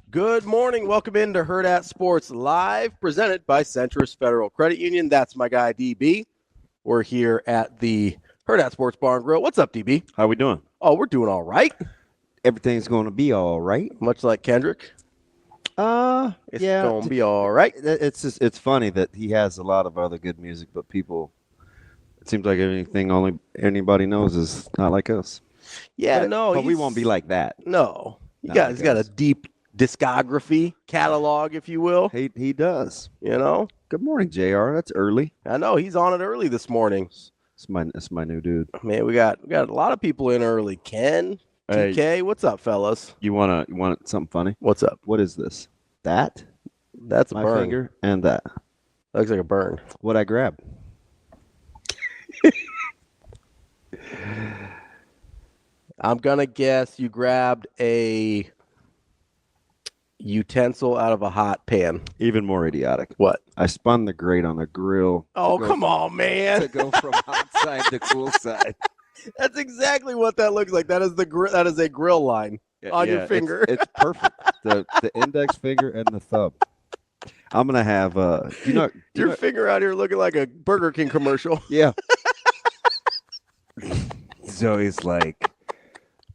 Good morning. Welcome into Hurrdat Sports Live, presented by Centris Federal Credit Union. That's my guy, DB. We're here at the Hurrdat Sports Bar and Grill. What's up, DB? How we doing? Oh, we're doing all right. Everything's going to be all right. Much like Kendrick. It's going to be all right. It's funny that he has a lot of other good music, but people, it seems like anything anybody knows is not like us. Yeah, but we won't be like that. No. He's got a deep discography, catalog, if you will. He does. You know? Good morning, JR. That's early. I know. He's on it early this morning. It's my new dude. Man, we got a lot of people in early. Ken, Hey. TK, what's up, fellas? You want something funny? What's up? What is this? That? That's a My burn. finger and that. Looks like a burn. What I grab? I'm going to guess you grabbed a utensil out of a hot pan. Even more idiotic. What? I spun the grate on a grill. Oh, come on, man. To go from hot side to cool side. That's exactly what that looks like. That is a grill line on your finger. It's perfect. The index finger and the thumb. I'm gonna have your finger out here looking like a Burger King commercial. Yeah. Zoe's like,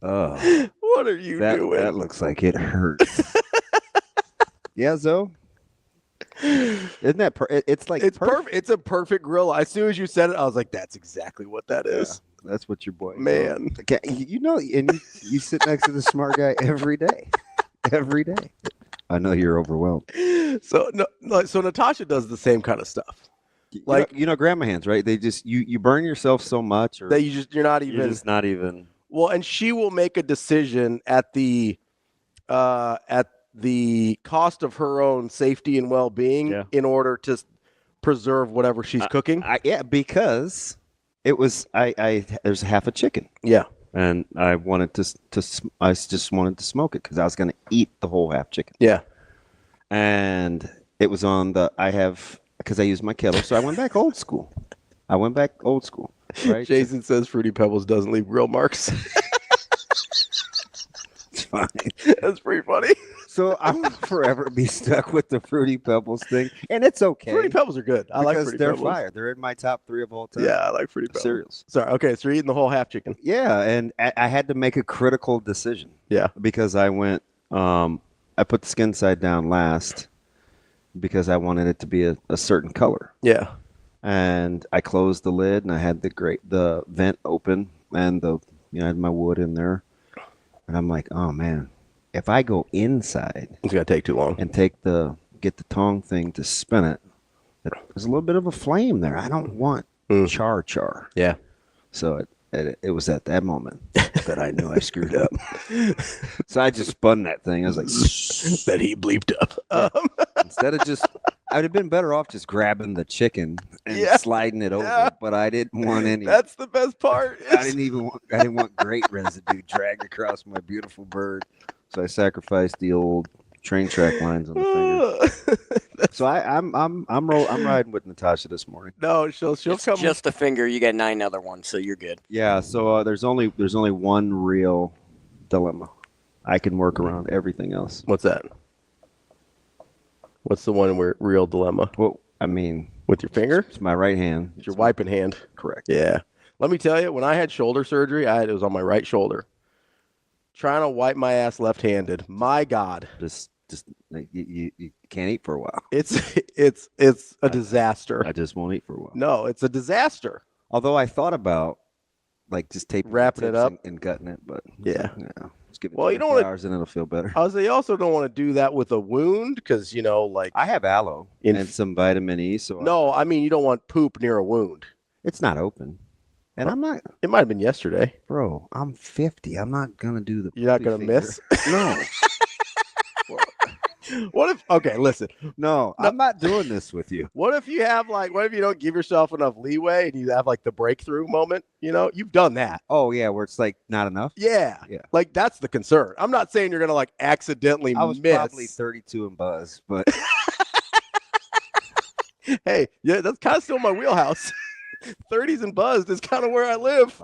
oh, What are you doing? That looks like it hurts. Yeah, Zoe. Isn't that it's like it's perfect. It's a perfect grill. As soon as you said it, I was like, "That's exactly what that is." Yeah, that's what your boy. Man, okay, and you sit next to the smart guy every day. Every day. I know you're overwhelmed. So Natasha does the same kind of stuff. Like grandma hands, right? They just you burn yourself so much, or that you're not even. Well, and she will make a decision at the cost of her own safety and well-being in order to preserve whatever she's cooking. Because it was there's half a chicken. Yeah. And I wanted I just wanted to smoke it because I was going to eat the whole half chicken. Yeah. And it was on because I used my kettle, so I went back old school. Right? Jason says Fruity Pebbles doesn't leave grill marks. It's fine. That's pretty funny. So I'm forever be stuck with the Fruity Pebbles thing, and it's okay. Fruity Pebbles are good. I like Fruity Pebbles. Because they're fire. They're in my top 3 of all time. Yeah, I like Fruity Pebbles. Cereals. Sorry. Okay, so you're eating the whole half chicken. Yeah, and I had to make a critical decision. Yeah. Because I went, I put the skin side down last because I wanted it to be a certain color. Yeah. And I closed the lid, and I had the vent open, and I had my wood in there. And I'm like, oh man, if I go inside, it's gonna take too long. And get the tong thing to spin it, there's a little bit of a flame there. I don't want char. Yeah. So it was at that moment that I knew I screwed up. So I just spun that thing. I was like, that he bleeped up. Instead of I'd have been better off just grabbing the chicken and sliding it over, but I didn't want any. That's the best part. I didn't want great residue dragged across my beautiful bird. So I sacrificed the old train track lines on the finger. So I'm riding with Natasha this morning. No, she'll come. Just a finger. You got 9 other ones, so you're good. Yeah. So there's only one real dilemma. I can work around everything else. What's that? What's the one where real dilemma? Well, I mean, with your finger? It's my right hand. It's your wiping hand. Correct. Yeah. Let me tell you, when I had shoulder surgery, it was on my right shoulder. Trying to wipe my ass left-handed. My God. Just you can't eat for a while. It's a disaster. I just won't eat for a while. No, it's a disaster. Although I thought about just wrapping it up and gutting it, but yeah. Just give it 24 hours and it'll feel better. You also don't want to do that with a wound because I have aloe and some vitamin E. So you don't want poop near a wound. It's not open. And I'm not. It might have been yesterday. Bro, I'm 50. I'm not going to do the. You're not going to miss? No. What if, okay, listen. No, I'm not doing this with you. What if you don't give yourself enough leeway and you have the breakthrough moment? You've done that. Oh, yeah, where it's not enough? Yeah. That's the concern. I'm not saying you're going to accidentally miss. I was probably 32 and buzz, but. Hey, yeah, that's kind of still my wheelhouse. 30s and buzzed is kind of where I live.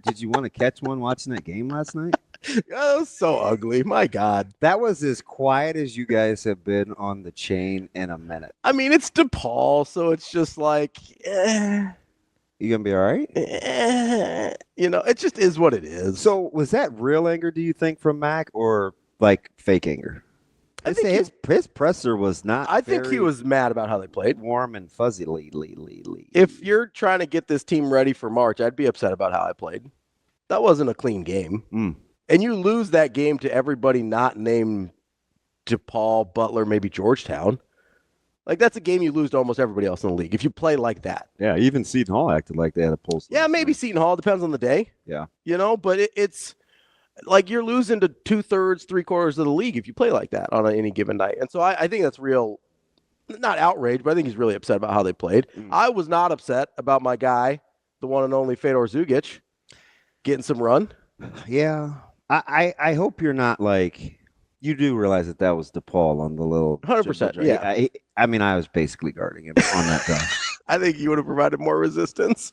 Did you want to catch one watching that game last night? That was so ugly. My God. That was as quiet as you guys have been on the chain in a minute. I mean, it's DePaul, so it's just like, You gonna be all right? it just is what it is. So was that real anger, do you think, from Mac, or like fake anger? I think His presser was not. I think he very was mad about how they played. warm and fuzzy. If you're trying to get this team ready for March, I'd be upset about how I played. That wasn't a clean game. Mm. And you lose that game to everybody not named DePaul, Butler, maybe Georgetown. Like, that's a game you lose to almost everybody else in the league if you play like that. Yeah, even Seton Hall acted like they had a pulse. Yeah, maybe Seton Hall. Depends on the day. Yeah. But it's like you're losing to 2/3, 3/4 of the league if you play like that on any given night. And so I think that's real, not outrage, but I think he's really upset about how they played. I was not upset about my guy, the one and only Fedor Zugic, getting some run. Yeah. I hope you're not like, you do realize that was DePaul on the little 100%. dribble, Yeah. right? I mean, I was basically guarding him on that drive. I think you would have provided more resistance.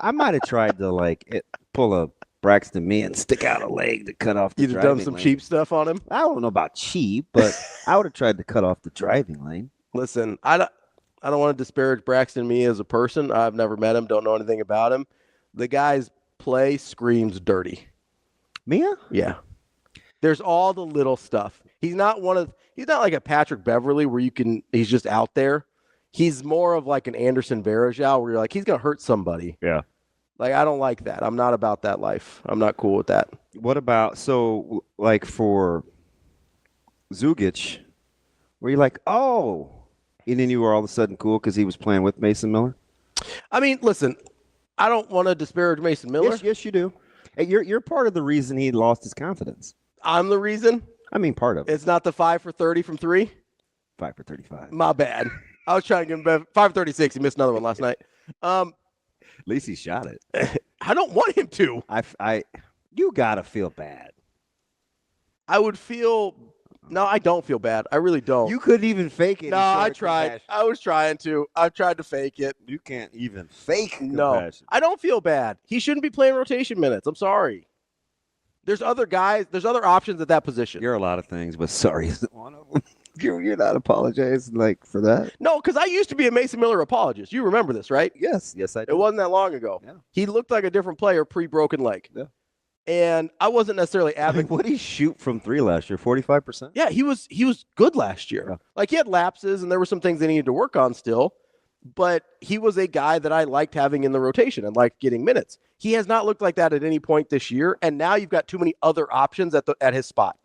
I might have tried to pull a Braxton me and stick out a leg to cut off the You'd have done some cheap stuff on him. I don't know about cheap, but I would have tried to cut off the driving lane. Listen, I don't want to disparage Braxton me as a person. I've never met him, don't know anything about him. The guy's play screams dirty. Mia? Yeah. There's all the little stuff. He's not like a Patrick Beverly where he's just out there. He's more of like an Anderson Varejao where you're like, he's going to hurt somebody. Yeah. Like, I don't like that. I'm not about that life. I'm not cool with that. What about, for Zugic, were you like, oh, and then you were all of a sudden cool because he was playing with Mason Miller? I mean, listen, I don't want to disparage Mason Miller. Yes, you do. Hey, you're part of the reason he lost his confidence. I'm the reason. I mean, part of it. It's not the 5 for 30 from 3. 5 for 35. My bad. I was trying to get him 5 for 36. He missed another one last night. At least he shot it. I don't want him to. You gotta feel bad. I would feel. No, I don't feel bad. I really don't. You couldn't even fake it. No, I tried. I was trying to. I tried to fake it. You can't even fake No, compassion. I don't feel bad. He shouldn't be playing rotation minutes. I'm sorry. There's other guys. There's other options at that position. You're a lot of things, but sorry isn't one of them. You're not apologizing for that. No, because I used to be a Mason Miller apologist. You remember this, right? Yes, I do. It wasn't that long ago. Yeah. He looked like a different player pre-broken leg. Yeah. And I wasn't necessarily advocating. What did he shoot from 3 last year? 45%? Yeah, he was good last year. Yeah. Like, he had lapses, and there were some things they needed to work on still. But he was a guy that I liked having in the rotation and liked getting minutes. He has not looked like that at any point this year, and now you've got too many other options at his spot.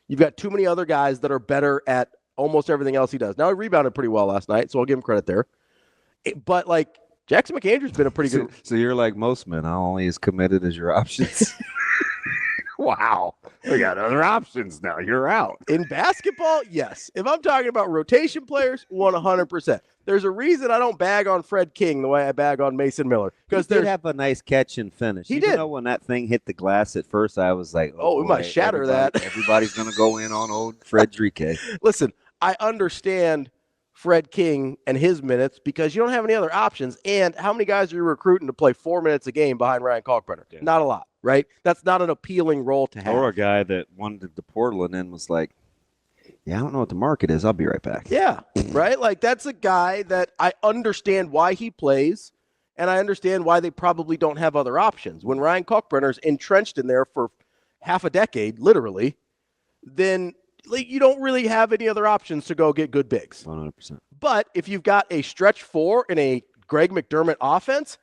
You've got too many other guys that are better at almost everything else he does. Now, he rebounded pretty well last night, so I'll give him credit there. But, Jackson McAndrew's been a pretty good. So you're like most men, not only as committed as your options. Wow. We got other options now. You're out. In basketball, yes. If I'm talking about rotation players, 100%. There's a reason I don't bag on Fred King the way I bag on Mason Miller. Because he did have a nice catch and finish. He Even did. though when that thing hit the glass at first, I was like, oh, we might shatter that. Everybody's going to go in on old Frederique. Listen, I understand Fred King and his minutes because you don't have any other options. And how many guys are you recruiting to play 4 minutes a game behind Ryan Kalkbrenner? Yeah. Not a lot, right? That's not an appealing role to have. Or a guy that wanted the portal and then was like, yeah, I don't know what the market is. I'll be right back. Yeah, right? That's a guy that I understand why he plays, and I understand why they probably don't have other options. When Ryan Kalkbrenner's entrenched in there for half a decade, literally, then you don't really have any other options to go get good bigs. 100%. But if you've got a stretch 4 in a Greg McDermott offense,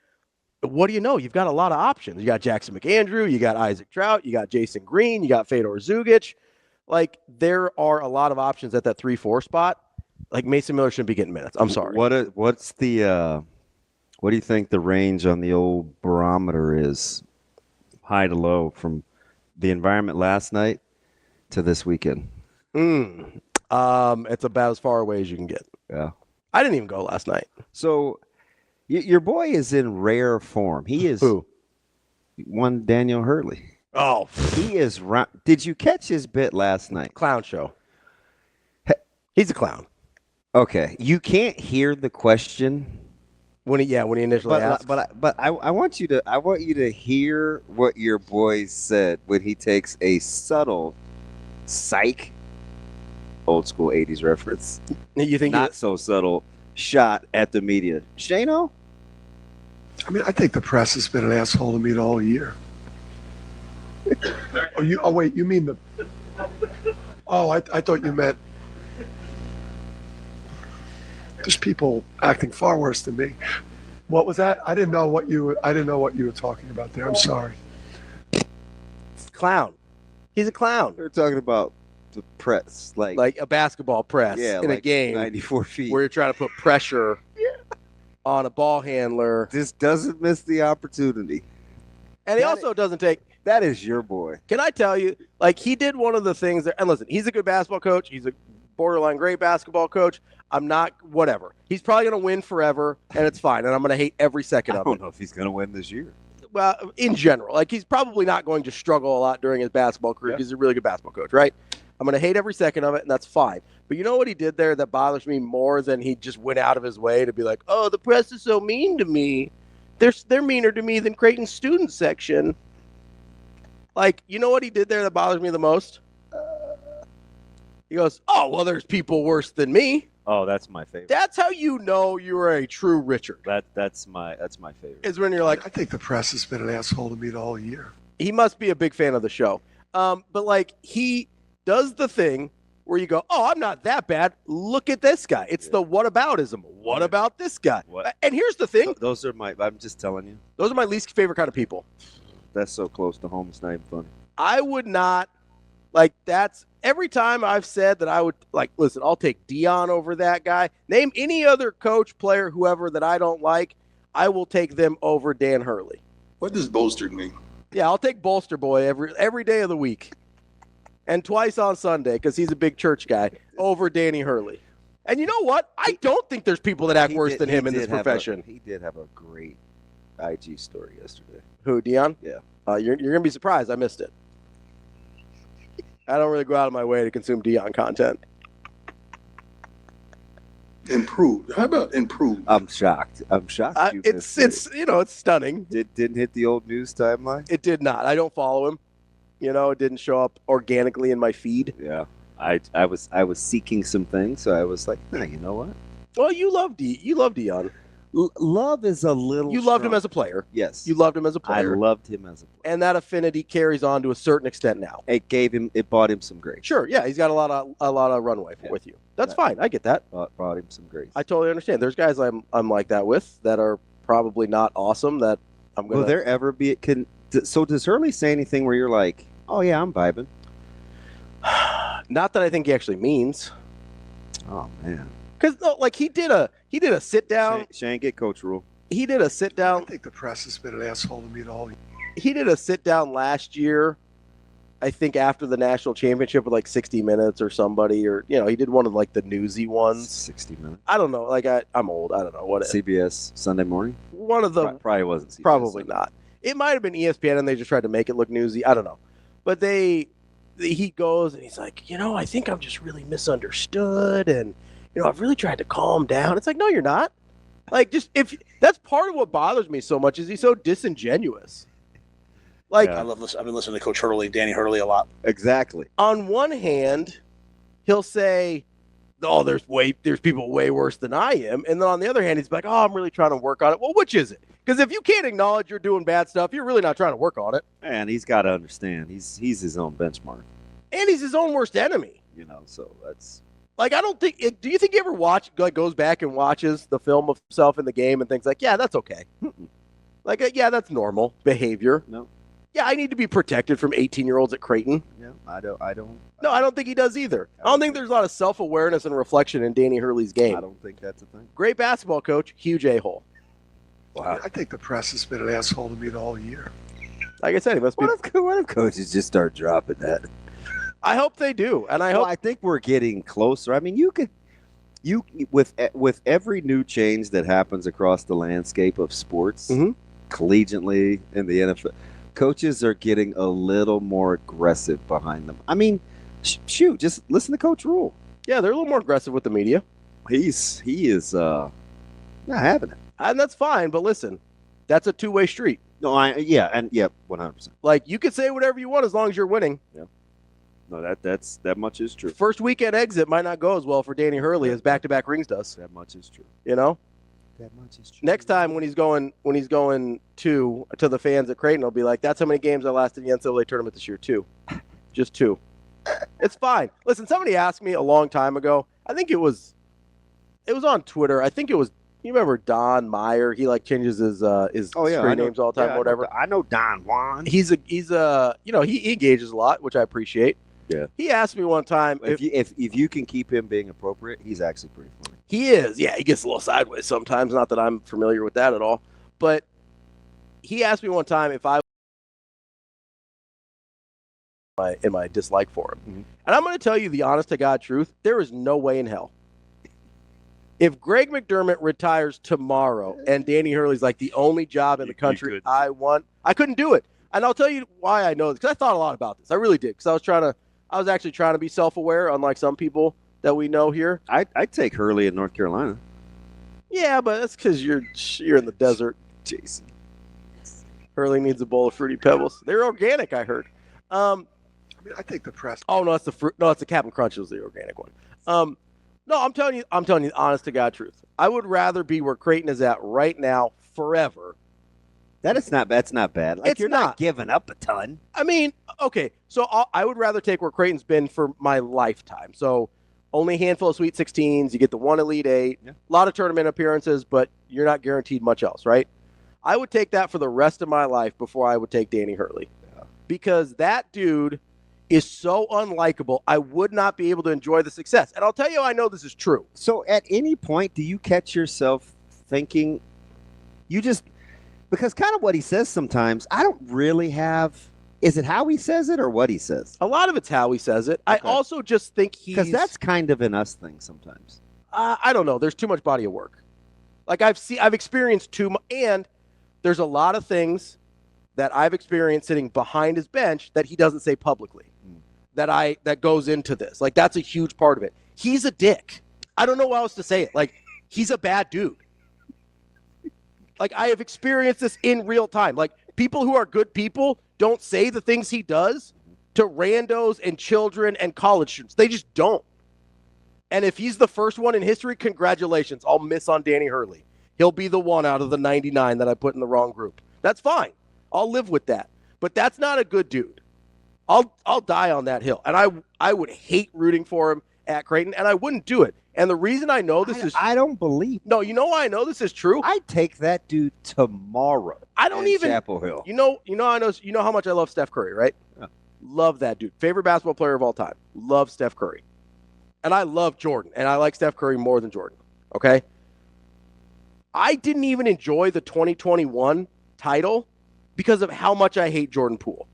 what do you know? You've got a lot of options. You got Jackson McAndrew, you got Isaac Trout, you got Jason Green, you got Fedor Zugic. There are a lot of options at that 3-4 spot. Mason Miller shouldn't be getting minutes. I'm sorry. What's the what do you think the range on the old barometer is, high to low, from the environment last night to this weekend? It's about as far away as you can get. Yeah. I didn't even go last night. So your boy is in rare form. He is Who? One Daniel Hurley. Oh, he is. Did you catch his bit last night? Clown show. He's a clown. Okay, you can't hear the question When he initially asked. But I want you to hear what your boy said when he takes a subtle psych, old school 80s reference, You think not so subtle shot at the media. Shano? I mean, I think the press has been an asshole to me all year. Wait, you mean the? Oh, I thought you meant. There's people acting far worse than me. What was that? I didn't know what you were talking about there. I'm sorry. clown. He's a clown. They're talking about the press, like a basketball press in like a game 94 feet. where you're trying to put pressure on a ball handler. This doesn't miss the opportunity. And he also doesn't take. That is your boy. Can I tell you, he did one of the things that, and listen, he's a good basketball coach. He's a borderline great basketball coach. I'm not, whatever. He's probably going to win forever, and it's fine. And I'm going to hate every second of it. I don't know if he's going to win this year. Well, in general, he's probably not going to struggle a lot during his basketball career because he's a really good basketball coach, right? I'm going to hate every second of it, and that's fine. But you know what he did there that bothers me more than he just went out of his way to be like, oh, the press is so mean to me. They're meaner to me than Creighton's student section. You know what he did there that bothers me the most? He goes, oh, well, there's people worse than me. Oh, that's my favorite. That's how you know you're a true Richard. That's my favorite. Is when you're like, I think the press has been an asshole to me all year. He must be a big fan of the show. But he does the thing where you go, oh, I'm not that bad. Look at this guy. It's the whataboutism. What about this guy? What? And here's the thing. Those are I'm just telling you. Those are my least favorite kind of people. That's so close to home. It's not even funny. I would not, that's every time I've said that I would, listen, I'll take Dion over that guy. Name any other coach, player, whoever that I don't like, I will take them over Dan Hurley. What does bolstered mean? Yeah, I'll take Bolster Boy every day of the week. And twice on Sunday, because he's a big church guy, over Danny Hurley. And you know what? I don't think there's people that act worse than him in this profession. He did have a great IG story yesterday. Who, Dion? Yeah. You're going to be surprised. I missed it. I don't really go out of my way to consume Dion content. Improved. How about improved? I'm shocked. It's stunning. Didn't hit the old news timeline? It did not. I don't follow him. It didn't show up organically in my feed. Yeah. I was seeking some things, so I was like, you know what? Well, you love Dion. Love is a little. You loved him as a player. Yes. You loved him as a player. I loved him as a player. And that affinity carries on to a certain extent now. It bought him some grace. Sure, yeah, he's got a lot of runway with you. That's fine. I get that. Brought him some grace. I totally understand. There's guys I'm like that with that are probably not awesome that I'm going to. Will there ever be so does Hurley say anything where you're like, "Oh yeah, I'm vibing"? Not that I think he actually means. Oh man. Cuz he did a sit down. Shane, get coach rule. He did a sit down. I think the press has been an asshole to me all year. He did a sit down last year, I think after the national championship with 60 Minutes or somebody, or he did one of the newsy ones. 60 Minutes. I don't know. I'm old. I don't know what. CBS Sunday Morning. One of the probably wasn't. CBS probably Sunday. not. It might have been ESPN, and they just tried to make it look newsy. I don't know, but he goes and he's like, I think I'm just really misunderstood, and I've really tried to calm down. It's like, no, you're not. If that's part of what bothers me so much is he's so disingenuous. I love this. I've been listening to Coach Hurley, Danny Hurley, a lot. Exactly. On one hand, he'll say, "Oh, there's people way worse than I am," and then on the other hand, he's like, "Oh, I'm really trying to work on it." Well, which is it? Because if you can't acknowledge you're doing bad stuff, you're really not trying to work on it. And he's got to understand he's his own benchmark. And he's his own worst enemy. So that's. I don't think. Do you think he ever goes back and watches the film of himself in the game and thinks yeah, that's okay. Yeah, that's normal behavior. No. Yeah, I need to be protected from 18-year-olds at Creighton. Yeah, I don't. No, I don't think he does either. I don't think there's a lot of self-awareness and reflection in Danny Hurley's game. I don't think that's a thing. Great basketball coach, huge a-hole. Wow. I think the press has been an asshole to me all year. Like I said, he must be. What if coaches just start dropping that? I hope they do, and I think we're getting closer. I mean, with every new change that happens across the landscape of sports, collegiately in the NFL, coaches are getting a little more aggressive behind them. I mean, shoot, just listen to Coach Rule. Yeah, they're a little more aggressive with the media. He is not having it. And that's fine, but listen, that's a two-way street. No, 100%. Like, you can say whatever you want as long as you're winning. No, that much is true. First weekend exit might not go as well for Danny Hurley as back-to-back rings does. That much is true. You know? That much is true. Next time when he's going to the fans at Creighton, he'll be like, that's how many games I lasted in the NCAA tournament this year, 2. Just 2. It's fine. Listen, somebody asked me a long time ago. I think it was on Twitter. I think it was, you remember Don Meyer? He like changes his screen names all the time, whatever. I know Don Juan. He's he engages a lot, which I appreciate. Yeah. He asked me one time if you can keep him being appropriate, he's actually pretty funny. He is. Yeah, he gets a little sideways sometimes. Not that I'm familiar with that at all. But he asked me one time if I in my dislike for him. Mm-hmm. And I'm going to tell you the honest to God truth. There is no way in hell. If Greg McDermott retires tomorrow and Danny Hurley's like the only job in the country I want, I couldn't do it. And I'll tell you why I know this, because I thought a lot about this. I really did, because I was actually trying to be self-aware, unlike some people that we know here. I'd take Hurley in North Carolina. Yeah, but that's because you're in the desert, Jason. Hurley needs a bowl of Fruity Pebbles. They're organic, I heard. I take the press. Oh no, it's the fruit. No, it's the Captain Crunch. Was the organic one. No, I'm telling you, the honest to God truth. I would rather be where Creighton is at right now, forever. That's not bad. Like, you're not giving up a ton. I mean, okay, so I would rather take where Creighton's been for my lifetime. So only a handful of Sweet 16s. You get the one Elite 8, a lot of tournament appearances, but you're not guaranteed much else, right? I would take that for the rest of my life before I would take Danny Hurley. Yeah. Because that dude is so unlikable, I would not be able to enjoy the success. And I'll tell you, I know this is true. So at any point, do you catch yourself thinking, because kind of what he says sometimes, I don't really have, is it how he says it or what he says? A lot of it's how he says it. Okay. I also just think because that's kind of an us thing sometimes. I don't know. There's too much body of work. Like I've experienced too much, and there's a lot of things that I've experienced sitting behind his bench that he doesn't say publicly. That goes into this. Like, that's a huge part of it. He's a dick. I don't know how else to say it. Like, he's a bad dude. Like, I have experienced this in real time. Like, people who are good people don't say the things he does to randos and children and college students. They just don't. And if he's the first one in history, congratulations. I'll miss on Danny Hurley. He'll be the one out of the 99 that I put in the wrong group. That's fine. I'll live with that. But that's not a good dude. I'll die on that hill. And I would hate rooting for him at Creighton, and I wouldn't do it. And the reason I know this is... I don't believe... No, you know why I know this is true? I'd take that dude tomorrow. I don't even... Chapel Hill. You know how much I love Steph Curry, right? Yeah. Love that dude. Favorite basketball player of all time. Love Steph Curry. And I love Jordan, and I like Steph Curry more than Jordan, okay? I didn't even enjoy the 2021 title because of how much I hate Jordan Poole.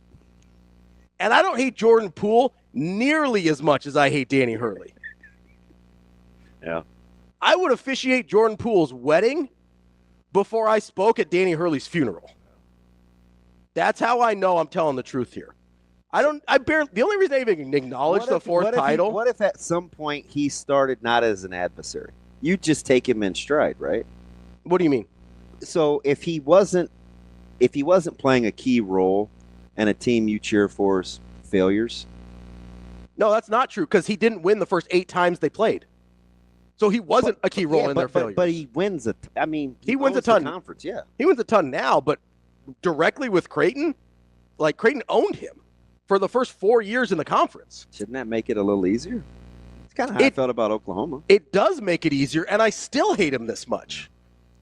And I don't hate Jordan Poole nearly as much as I hate Danny Hurley. Yeah. I would officiate Jordan Poole's wedding before I spoke at Danny Hurley's funeral. That's how I know I'm telling the truth here. The only reason I even acknowledge the fourth title. What if at some point he started not as an adversary? You just take him in stride, right? What do you mean? So if he wasn't playing a key role and a team you cheer for's failures? No, that's not true, because he didn't win the first 8 times they played. So he wasn't a key role in their failures. But he wins he wins a ton. Conference, yeah. He wins a ton now, but directly with Creighton, like Creighton owned him for the first 4 years in the conference. Shouldn't that make it a little easier? It's kind of how I felt about Oklahoma. It does make it easier, and I still hate him this much.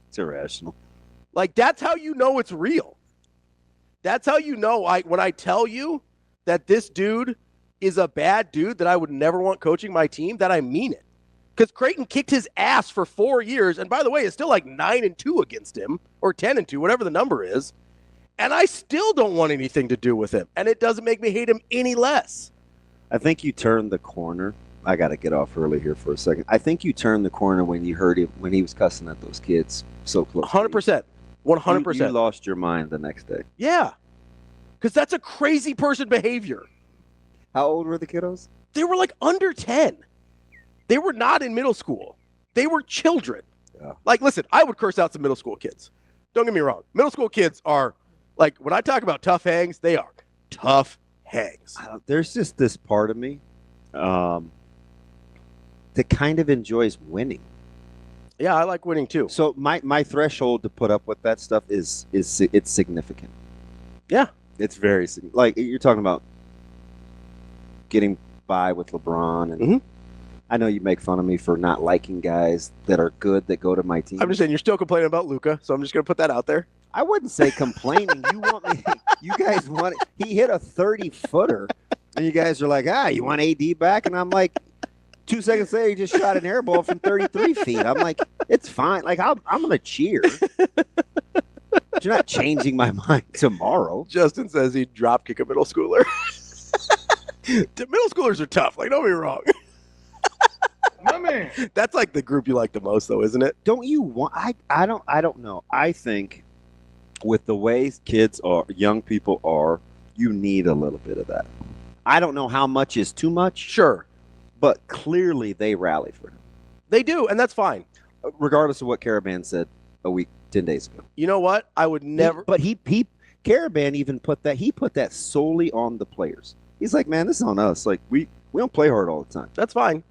It's irrational. Like, that's how you know it's real. That's how you know when I tell you that this dude is a bad dude that I would never want coaching my team, that I mean it. Because Creighton kicked his ass for 4 years, and by the way, it's still like 9-2 against him, or 10-2, whatever the number is. And I still don't want anything to do with him, and it doesn't make me hate him any less. I think you turned the corner. I got to get off early here for a second. I think you turned the corner when you heard him when he was cussing at those kids so close. 100%. 100%. You lost your mind the next day. Yeah. Because that's a crazy person behavior. How old were the kiddos? They were like under 10. They were not in middle school. They were children. Yeah. Like, listen, I would curse out some middle school kids. Don't get me wrong. Middle school kids are, like, when I talk about tough hangs, they are tough hangs. There's just this part of me that kind of enjoys winning. Yeah, I like winning too. So my threshold to put up with that stuff is it's significant. Yeah. It's very like you're talking about getting by with LeBron, and I know you make fun of me for not liking guys that are good that go to my team. I'm just saying you're still complaining about Luka, so I'm just going to put that out there. I wouldn't say complaining. You want me? You guys want it? He hit a 30-footer, and you guys are like, you want AD back? And I'm like, 2 seconds later, he just shot an air ball from 33 feet. I'm like, it's fine. Like I'm gonna cheer. But you're not changing my mind tomorrow. Justin says he'd drop kick a middle schooler. The middle schoolers are tough. Like, don't be wrong. My man. That's like the group you like the most, though, isn't it? Don't you want? I don't know. I think with the way kids are, young people are, you need a little bit of that. I don't know how much is too much. Sure. But clearly they rally for him. They do, and that's fine. Regardless of what Caravan said a week, 10 days ago. You know what? I would never. But he Caravan even put that solely on the players. He's like, man, this is on us. Like we don't play hard all the time. That's fine.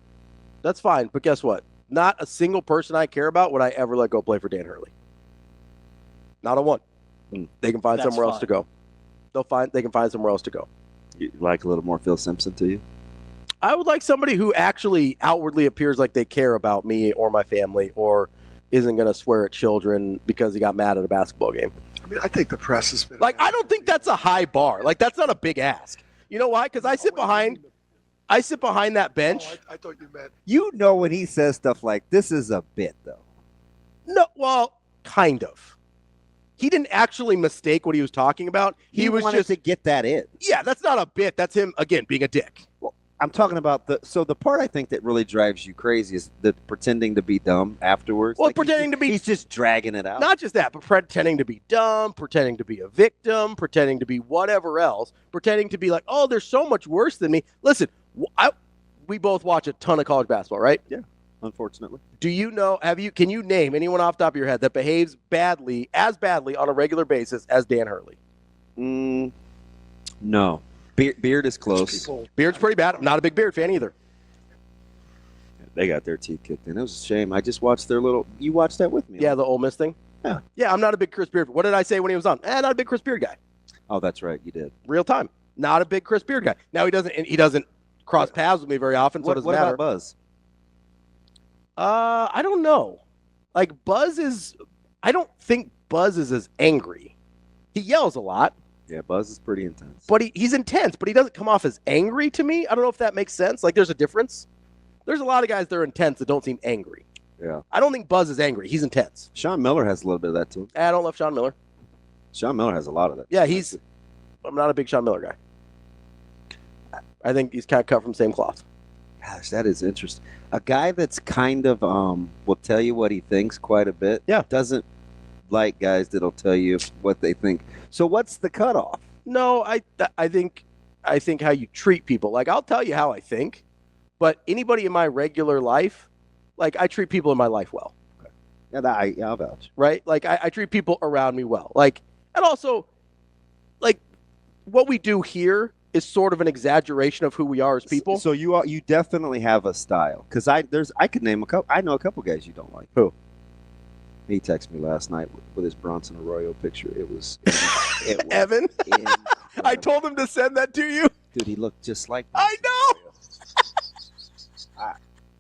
That's fine. But guess what? Not a single person I care about would I ever let go play for Dan Hurley. Not a one. They can find That's somewhere else to go. They can find somewhere else to go. You like a little more Phil Simpson to you? I would like somebody who actually outwardly appears like they care about me or my family, or isn't going to swear at children because he got mad at a basketball game. I mean, I think the press has been Like, I don't think that's a high bar. Like, that's not a big ask. You know why? Because I sit behind that bench. Oh, I thought you meant. You know when he says stuff like, this is a bit, though. No, well, kind of. He didn't actually mistake what he was talking about. He was wanted just to get that in. Yeah, that's not a bit. That's him, again, being a dick. Well, I'm talking about the part I think that really drives you crazy is the pretending to be dumb afterwards. Well, Like, pretending to be. he's just dragging it out. Not just that, but pretending to be dumb, pretending to be a victim, pretending to be whatever else, pretending to be like, oh, they're so much worse than me. Listen, we both watch a ton of college basketball, right? Yeah, unfortunately. Do you know, can you name anyone off the top of your head that behaves as badly on a regular basis as Dan Hurley? No. Beard is close. Beard's pretty bad. I'm not a big Beard fan either. They got their teeth kicked in. It was a shame. I just watched you watched that with me. Yeah, the Ole Miss thing. Yeah. Yeah, I'm not a big Chris Beard. What did I say when he was on? Not a big Chris Beard guy. Oh, that's right. You did. Real time. Not a big Chris Beard guy. Now he doesn't cross paths with me very often, so it doesn't what matter. about Buzz? I don't know. Like I don't think Buzz is as angry. He yells a lot. Yeah, Buzz is pretty intense. But he's intense, but he doesn't come off as angry to me. I don't know if that makes sense. Like, there's a difference. There's a lot of guys that are intense that don't seem angry. Yeah. I don't think Buzz is angry. He's intense. Sean Miller has a little bit of that to him. I don't love Sean Miller. Sean Miller has a lot of that. Yeah, I'm not a big Sean Miller guy. I think he's kind of cut from the same cloth. Gosh, that is interesting. A guy that's kind of will tell you what he thinks quite a bit. Yeah. Doesn't like guys that'll tell you what they think. So what's the cutoff? No, I think how you treat people. Like, I'll tell you how I think, but anybody in my regular life, like, I treat people in my life well. Okay. Yeah, I'll vouch. Right? Like, I treat people around me well. Like, and also, like, what we do here is sort of an exaggeration of who we are as people. So you definitely have a style. Because I could name a couple. I know a couple guys you don't like. Who? He texted me last night with his Bronson Arroyo picture. It was Evan. I told him to send that to you. Dude, he looked just like me. I know.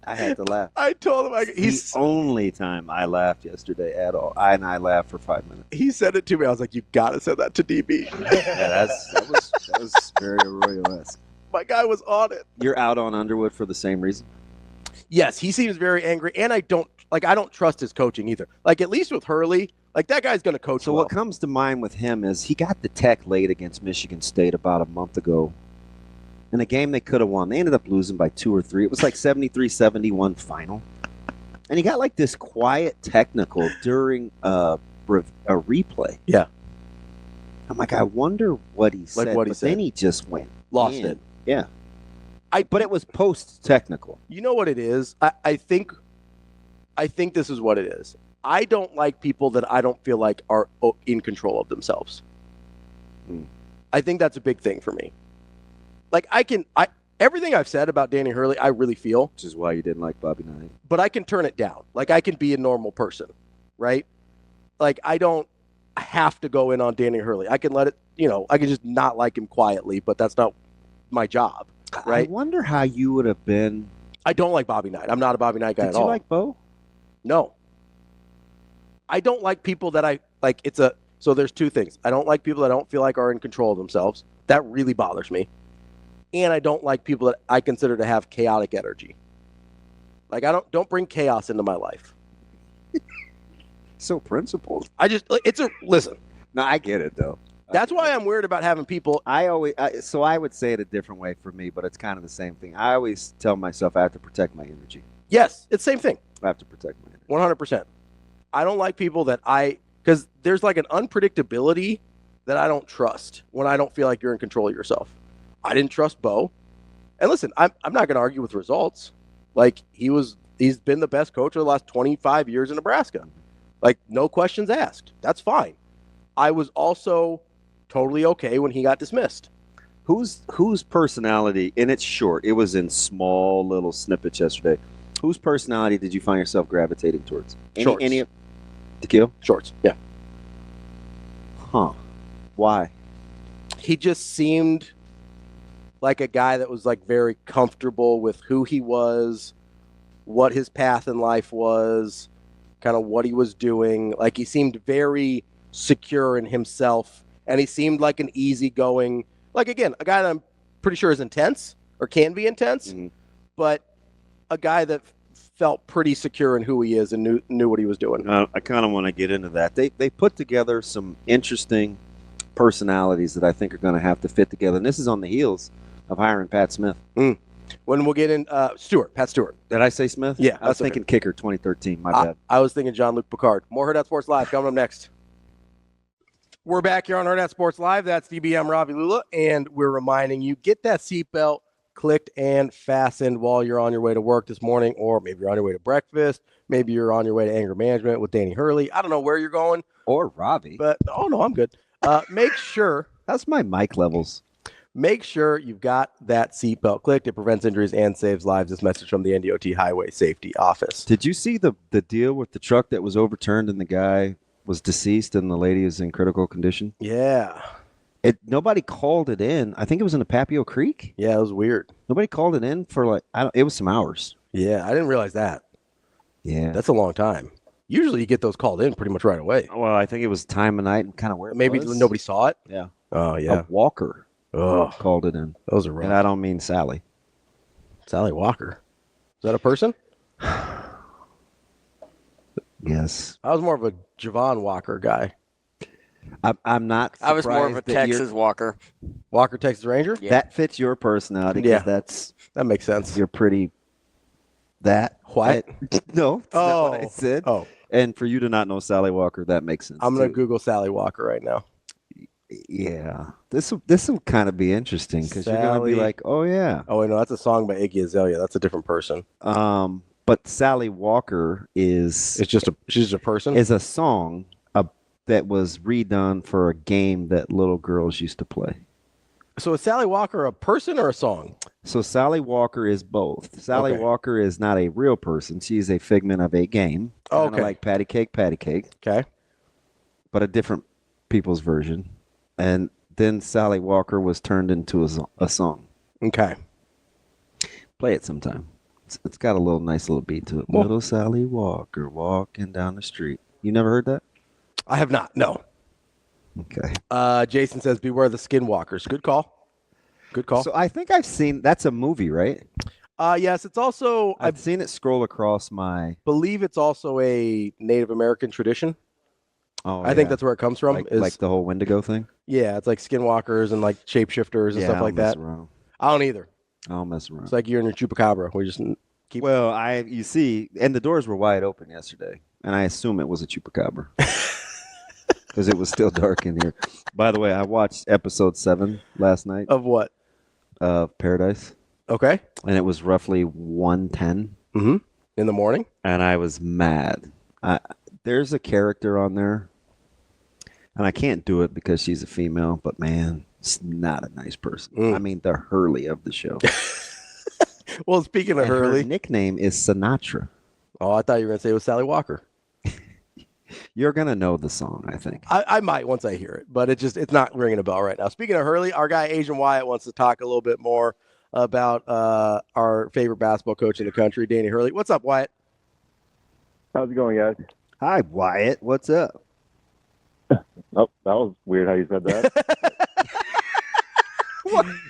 I had to laugh. I told him. He's the only time I laughed yesterday at all. I laughed for 5 minutes. He sent it to me. I was like, you got to send that to DB. Yeah, that was very Arroyo-esque. My guy was on it. You're out on Underwood for the same reason? Yes, he seems very angry, and I don't trust his coaching either. Like, at least with Hurley, like, that guy's going to coach So well. what comes to mind with him is he got the tech late against Michigan State about a month ago in a game they could have won. They ended up losing by 2 or 3. It was like 73-71 final. And he got like this quiet technical during a replay. Yeah. I'm like, I wonder what he said. What he said. Then he just went Lost in. it. Yeah. But it was post-technical. You know what it is? I think I think this is what it is. I don't like people that I don't feel like are in control of themselves. I think that's a big thing for me. Like everything I've said about Danny Hurley, I really feel. Which is why you didn't like Bobby Knight. But I can turn it down. Like I can be a normal person, right? Like I don't have to go in on Danny Hurley. I can let it, I can just not like him quietly, but that's not my job, right? I wonder how you would have been. I don't like Bobby Knight. I'm not a Bobby Knight guy at all. Did you like Bo? No. I don't like people that I like. So there's two things. I don't like people that I don't feel like are in control of themselves. That really bothers me. And I don't like people that I consider to have chaotic energy. Like don't bring chaos into my life. So principled. Listen. No, I get it though. That's why I'm weird about having people. I would say it a different way for me, but it's kind of the same thing. I always tell myself I have to protect my energy. Yes, it's the same thing. I have to protect my energy. 100%. I don't like people that because there's like an unpredictability that I don't trust when I don't feel like you're in control of yourself. I didn't trust Bo. And listen, I'm not going to argue with results. Like he's been the best coach of the last 25 years in Nebraska. Like no questions asked. That's fine. I was also totally okay when he got dismissed. Whose personality, and it's short, it was in small little snippets yesterday. Whose personality did you find yourself gravitating towards? Shorts. Tequila? Shorts, yeah. Huh. Why? He just seemed like a guy that was like very comfortable with who he was, what his path in life was, kind of what he was doing. Like he seemed very secure in himself, and he seemed like an easygoing, like again, a guy that I'm pretty sure is intense or can be intense, but a guy that felt pretty secure in who he is and knew what he was doing. I kind of want to get into that. They put together some interesting personalities that I think are going to have to fit together, and this is on the heels of hiring Pat Smith. When we'll get in, Pat Stewart. Did I say Smith? Yeah. I was thinking kicker 2013. My bad. I was thinking Jean-Luc Picard. More Hurrdat Sports Live coming up next. We're back here on Hurrdat Sports Live. That's DBM Ravi Lulla, and we're reminding you, get that seatbelt clicked and fastened while you're on your way to work this morning, or maybe you're on your way to breakfast. Maybe you're on your way to anger management with Danny Hurley. I don't know where you're going. Or Ravi. But, no, I'm good. Make sure. That's my mic levels. Make sure you've got that seatbelt clicked. It prevents injuries and saves lives. This message from the NDOT Highway Safety Office. Did you see the deal with the truck that was overturned and the guy was deceased and the lady is in critical condition? Yeah. Nobody called it in. I think it was in the Papio Creek. Yeah, it was weird. Nobody called it in for it was some hours. Yeah, I didn't realize that. Yeah. That's a long time. Usually you get those called in pretty much right away. Well, I think it was time of night and kind of where it Maybe was. nobody saw it. Yeah. Oh, yeah. A Walker called it in. Those are rough. And I don't mean Sally. Sally Walker. Is that a person? Yes. I was more of a Javon Walker guy. I'm not surprised. I was more of a Texas Walker. Walker, Texas Ranger? Yeah. That fits your personality. Yeah. That makes sense. You're pretty that. What? No, that's not what I said. Oh. And for you to not know Sally Walker, that makes sense. I'm going to too. Google Sally Walker right now. Yeah. This will kind of be interesting because you're going to be like, oh, yeah. Oh, wait, no, that's a song by Iggy Azalea. That's a different person. But Sally Walker she's just a person? Is a song that was redone for a game that little girls used to play. So is Sally Walker a person or a song? So Sally Walker is both. Sally Walker is not a real person. She's a figment of a game. Oh, okay. Like Patty Cake. Okay. But a different people's version. And then Sally Walker was turned into a song. Okay. Play it sometime. It's got a nice little beat to it. Well, little Sally Walker walking down the street. You never heard that? I have not. No. Okay. Jason says, beware the skinwalkers. Good call. Good call. So I think I've seen, that's a movie, right? Yes, it's also, I've seen it scroll across my. Believe it's also a Native American tradition. Oh, I think that's where it comes from. Like the whole Wendigo thing? Yeah, it's like skinwalkers and like shapeshifters and stuff like that. I don't either. I don't mess around. It's like you and your chupacabra. We just keep. Well, you see, and the doors were wide open yesterday, and I assume it was a chupacabra. Because it was still dark in here. By the way, I watched episode 7 last night. Of what? Of Paradise. Okay. And it was roughly 1:10. Mm-hmm. in the morning. And I was mad. There's a character on there, and I can't do it because she's a female, but man, it's not a nice person. I mean, the Hurley of the show. Well, speaking of Hurley, her nickname is Sinatra. Oh, I thought you were going to say it was Sally Walker. You're going to know the song, I think. I might once I hear it, but it's not ringing a bell right now. Speaking of Hurley, our guy Asian Wyatt wants to talk a little bit more about our favorite basketball coach in the country, Danny Hurley. What's up, Wyatt? How's it going, guys? Hi, Wyatt. What's up? Oh, that was weird how you said that.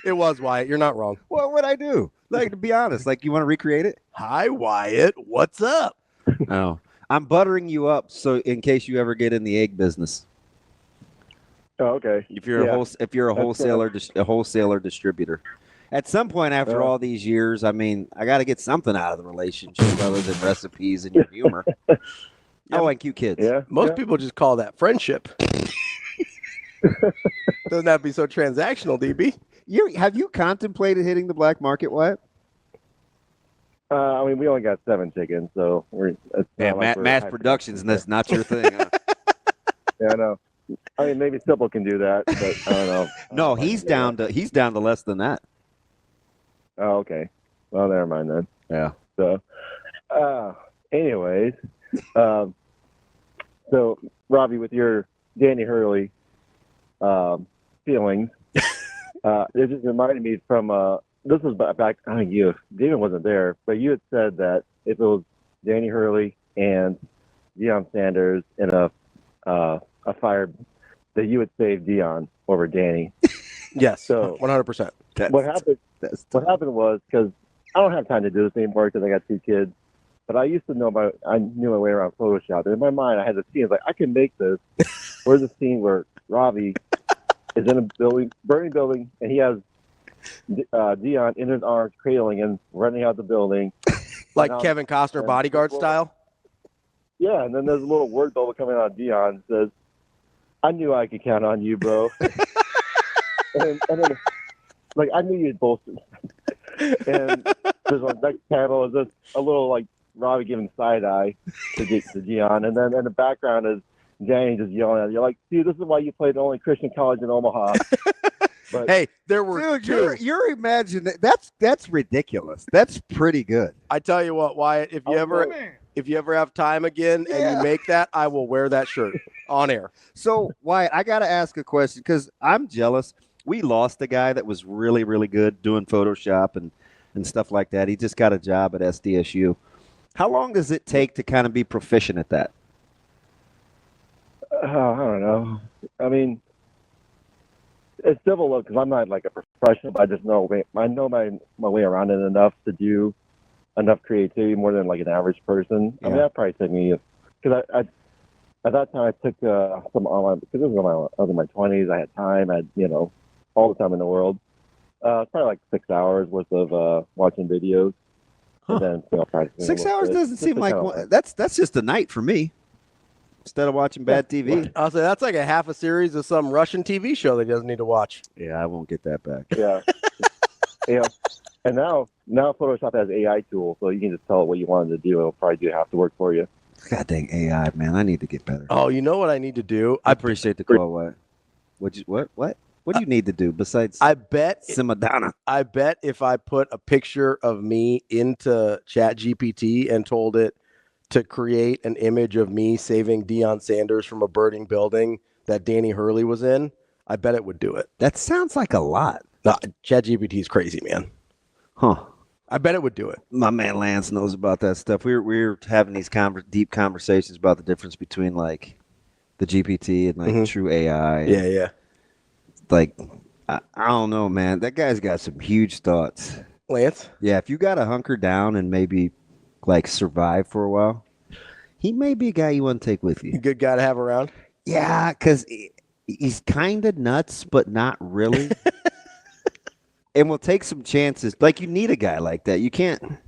It was, Wyatt. You're not wrong. What would I do? Like, to be honest, like, you want to recreate it? Hi, Wyatt. What's up? Oh, I'm buttering you up so in case you ever get in the egg business. Oh, okay. If you're a wholesaler, a wholesaler distributor. At some point after all these years, I mean, I got to get something out of the relationship other than recipes and your humor. Oh, and cute kids. Yeah. Most people just call that friendship. Doesn't have to be so transactional, DB. Have you contemplated hitting the black market, Wyatt? I mean, we only got 7 chickens, so mass productions, and that's not your thing. Huh? Yeah, I know. I mean, maybe Simple can do that, but I don't know. No, he's down to less than that. Oh, okay. Well, never mind then. Yeah. So, anyways, so Ravi, with your Danny Hurley feelings, it just reminded me from this was back. I think Damon wasn't there, but you had said that if it was Danny Hurley and Deion Sanders in a fire, that you would save Deion over Danny. Yes. So 100%. What happened was, because I don't have time to do this anymore because I got 2 kids. But I used to I knew my way around Photoshop. And in my mind, I had the scene. Like, I can make this. Where's the scene where Ravi is in a burning building, and he has Deion in his arms, cradling and running out the building. Like Kevin Costner bodyguard style? Yeah, and then there's a little word bubble coming out of Deion that says, I knew I could count on you, bro. and then, like, I knew you'd bolster. And there's one next panel is just a little, like, Ravi giving side eye to Deion, and then in the background is Danny just yelling at you, like, dude, this is why you played the only Christian college in Omaha. But, hey, there were dude, you're imagining that's ridiculous. That's pretty good. I tell you what, Wyatt, if you ever have time again and you make that, I will wear that shirt on air. So, Wyatt, I got to ask a question because I'm jealous. We lost a guy that was really, really good doing Photoshop and stuff like that. He just got a job at SDSU. How long does it take to kind of be proficient at that? I don't know. I mean, it's difficult because I'm not like a professional, but I just know my way around it enough to do enough creativity more than like an average person. Yeah. I mean, that probably took me, because I at that time I took some online, because I was in my 20s. I had time. I had, all the time in the world. It's probably like 6 hours worth of watching videos. Huh. And then practicing. 6 hours doesn't seem like that's just a night for me. Instead of watching bad TV. I'll say that's like a half a series of some Russian TV show that he doesn't need to watch. Yeah, I won't get that back. Yeah. Yeah. And now Photoshop has AI tools, so you can just tell it what you want it to do. It'll probably do half the work for you. God dang AI, man. I need to get better. Oh, you know what I need to do? I appreciate the call, What? What do you need to do besides I bet Simadonna? I bet if I put a picture of me into ChatGPT and told it to create an image of me saving Deion Sanders from a burning building that Danny Hurley was in, I bet it would do it. That sounds like a lot. No, ChatGPT is crazy, man. Huh. I bet it would do it. My man Lance knows about that stuff. We're having these deep conversations about the difference between like the GPT and like true AI. Yeah. Like, I don't know, man. That guy's got some huge thoughts. Lance? Yeah, if you got to hunker down and maybe like survive for a while, he may be a guy you want to take with you. A good guy to have around? Yeah, because he's kind of nuts, but not really. And we'll take some chances. Like, you need a guy like that. You can't,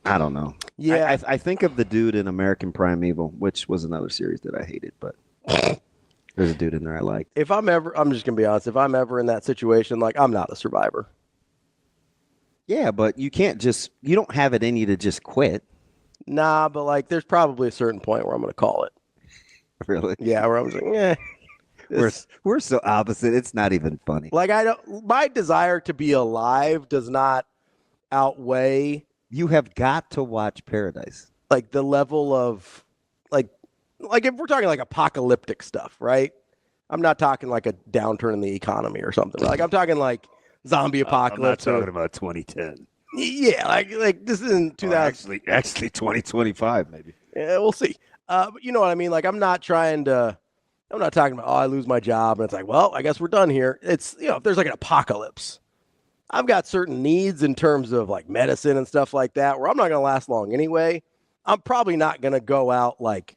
I don't know. Yeah. I think of the dude in American Primeval, which was another series that I hated, but there's a dude in there I like. If I'm just going to be honest, if I'm ever in that situation, like, I'm not a survivor. Yeah, but you don't have it in you to just quit. Nah, but like there's probably a certain point where I'm going to call it. Really? Yeah, where I was like, We're so opposite. It's not even funny. Like my desire to be alive does not outweigh. You have got to watch Paradise. Like the level of like if we're talking like apocalyptic stuff, right? I'm not talking like a downturn in the economy or something. Like I'm talking like zombie apocalypse. I'm not talking about 2010. Yeah, like this isn't 2000. Actually 2025 maybe. Yeah, we'll see. But you know what I mean? Like I'm not talking about, I lose my job and it's like, well, I guess we're done here. It's, if there's like an apocalypse, I've got certain needs in terms of like medicine and stuff like that where I'm not going to last long anyway. I'm probably not going to go out like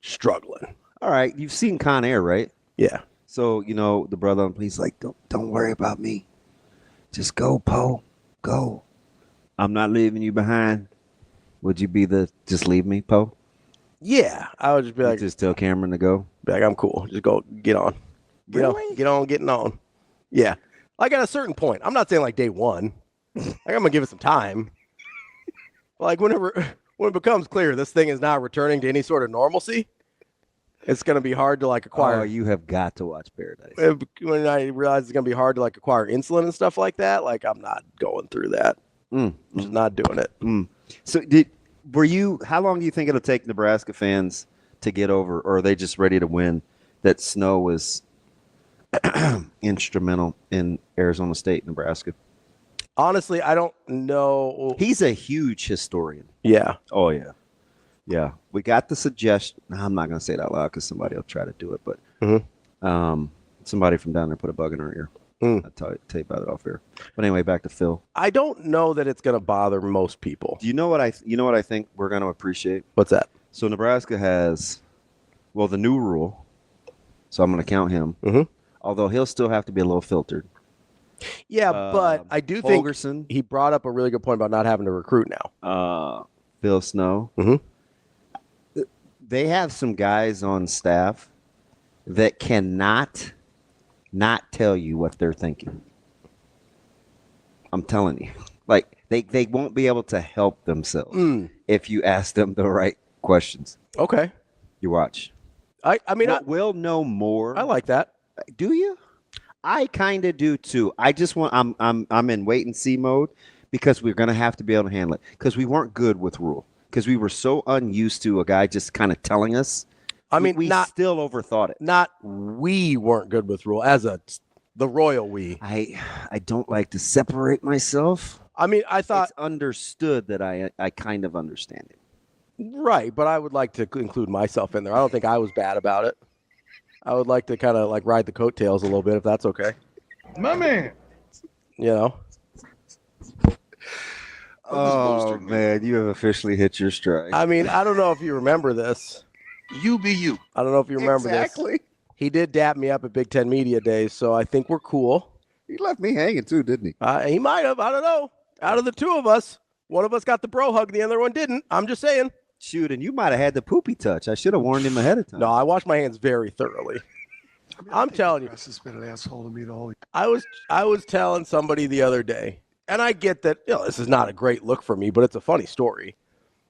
struggling. All right. You've seen Con Air, right? Yeah. So, the brother on police like, don't worry about me. Just go, Poe. Go. I'm not leaving you behind. Would you be just leave me, Poe? Yeah. I would just be like, just tell Cameron to go. Be like, I'm cool. Just go get on. Getting on. Yeah. Like at a certain point. I'm not saying like day one. Like I'm going to give it some time. Like when it becomes clear this thing is not returning to any sort of normalcy, it's going to be hard to like acquire. Oh, you have got to watch Paradise. When I realize it's going to be hard to like acquire insulin and stuff like that, like I'm not going through that. I'm just not doing it. So how long do you think it'll take Nebraska fans to get over, or are they just ready to win that Snow was instrumental in Arizona State, Nebraska? Honestly, I don't know. He's a huge historian. Yeah. Oh, yeah. Yeah. We got the suggestion. I'm not going to say it out loud because somebody will try to do it, but somebody from down there put a bug in our ear. I'll tell you about it off air. But anyway, back to Phil. I don't know that it's going to bother most people. Do you know what I think we're going to appreciate? What's that? So Nebraska has, the new rule. So I'm going to count him. Although he'll still have to be a little filtered. Yeah, but I do think he brought up a really good point about not having to recruit now. Phil Snow. They have some guys on staff that cannot not tell you what they're thinking. I'm telling you. Like, they won't be able to help themselves if you ask them the right questions. Okay. You watch. I mean, we'll know more. I like that. Do you? I kind of do too. I just want. I'm in wait and see mode because we're gonna have to be able to handle it because we weren't good with Rule because we were so unused to a guy just kind of telling us. I mean, we still overthought it. Not we weren't good with Rule as the royal we. I don't like to separate myself. I mean, I thought it's understood that I kind of understand it. Right, but I would like to include myself in there. I don't think I was bad about it. I would like to kind of like ride the coattails a little bit, if that's okay. My man. Oh, man, you have officially hit your stride. I mean, I don't know if you remember this. You be you. I don't know if you remember this. He did dap me up at Big Ten Media Days, so I think we're cool. He left me hanging too, didn't he? He might have. I don't know. Out of the two of us, one of us got the bro hug, the other one didn't. I'm just saying. Shoot, and you might have had the poopy touch. I should have warned him ahead of time. No, I washed my hands very thoroughly. I'm telling you. This has been an asshole to me the whole. I was telling somebody the other day, and I get that this is not a great look for me, but it's a funny story.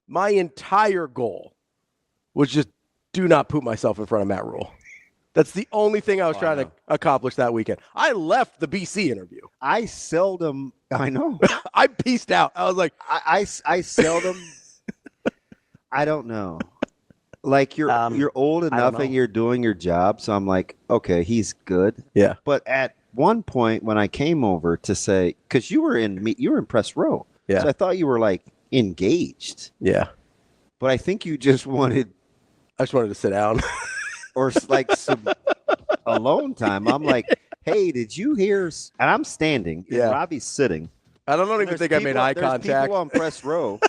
My entire goal was just do not poop myself in front of Matt Rule. That's the only thing I was trying to accomplish that weekend. I left the BC interview. I know. I peaced out. I was like, I seldom. I don't know. Like you're old enough and you're doing your job, so I'm like, okay, he's good. Yeah. But at one point when I came over to say, because you were in press row, yeah. So I thought you were like engaged. Yeah. But I think you just wanted. I just wanted to sit down. Or like some alone time. I'm like, hey, did you hear? And I'm standing. Yeah. Ravi's sitting. I don't even think I made eye contact. There's people on press row.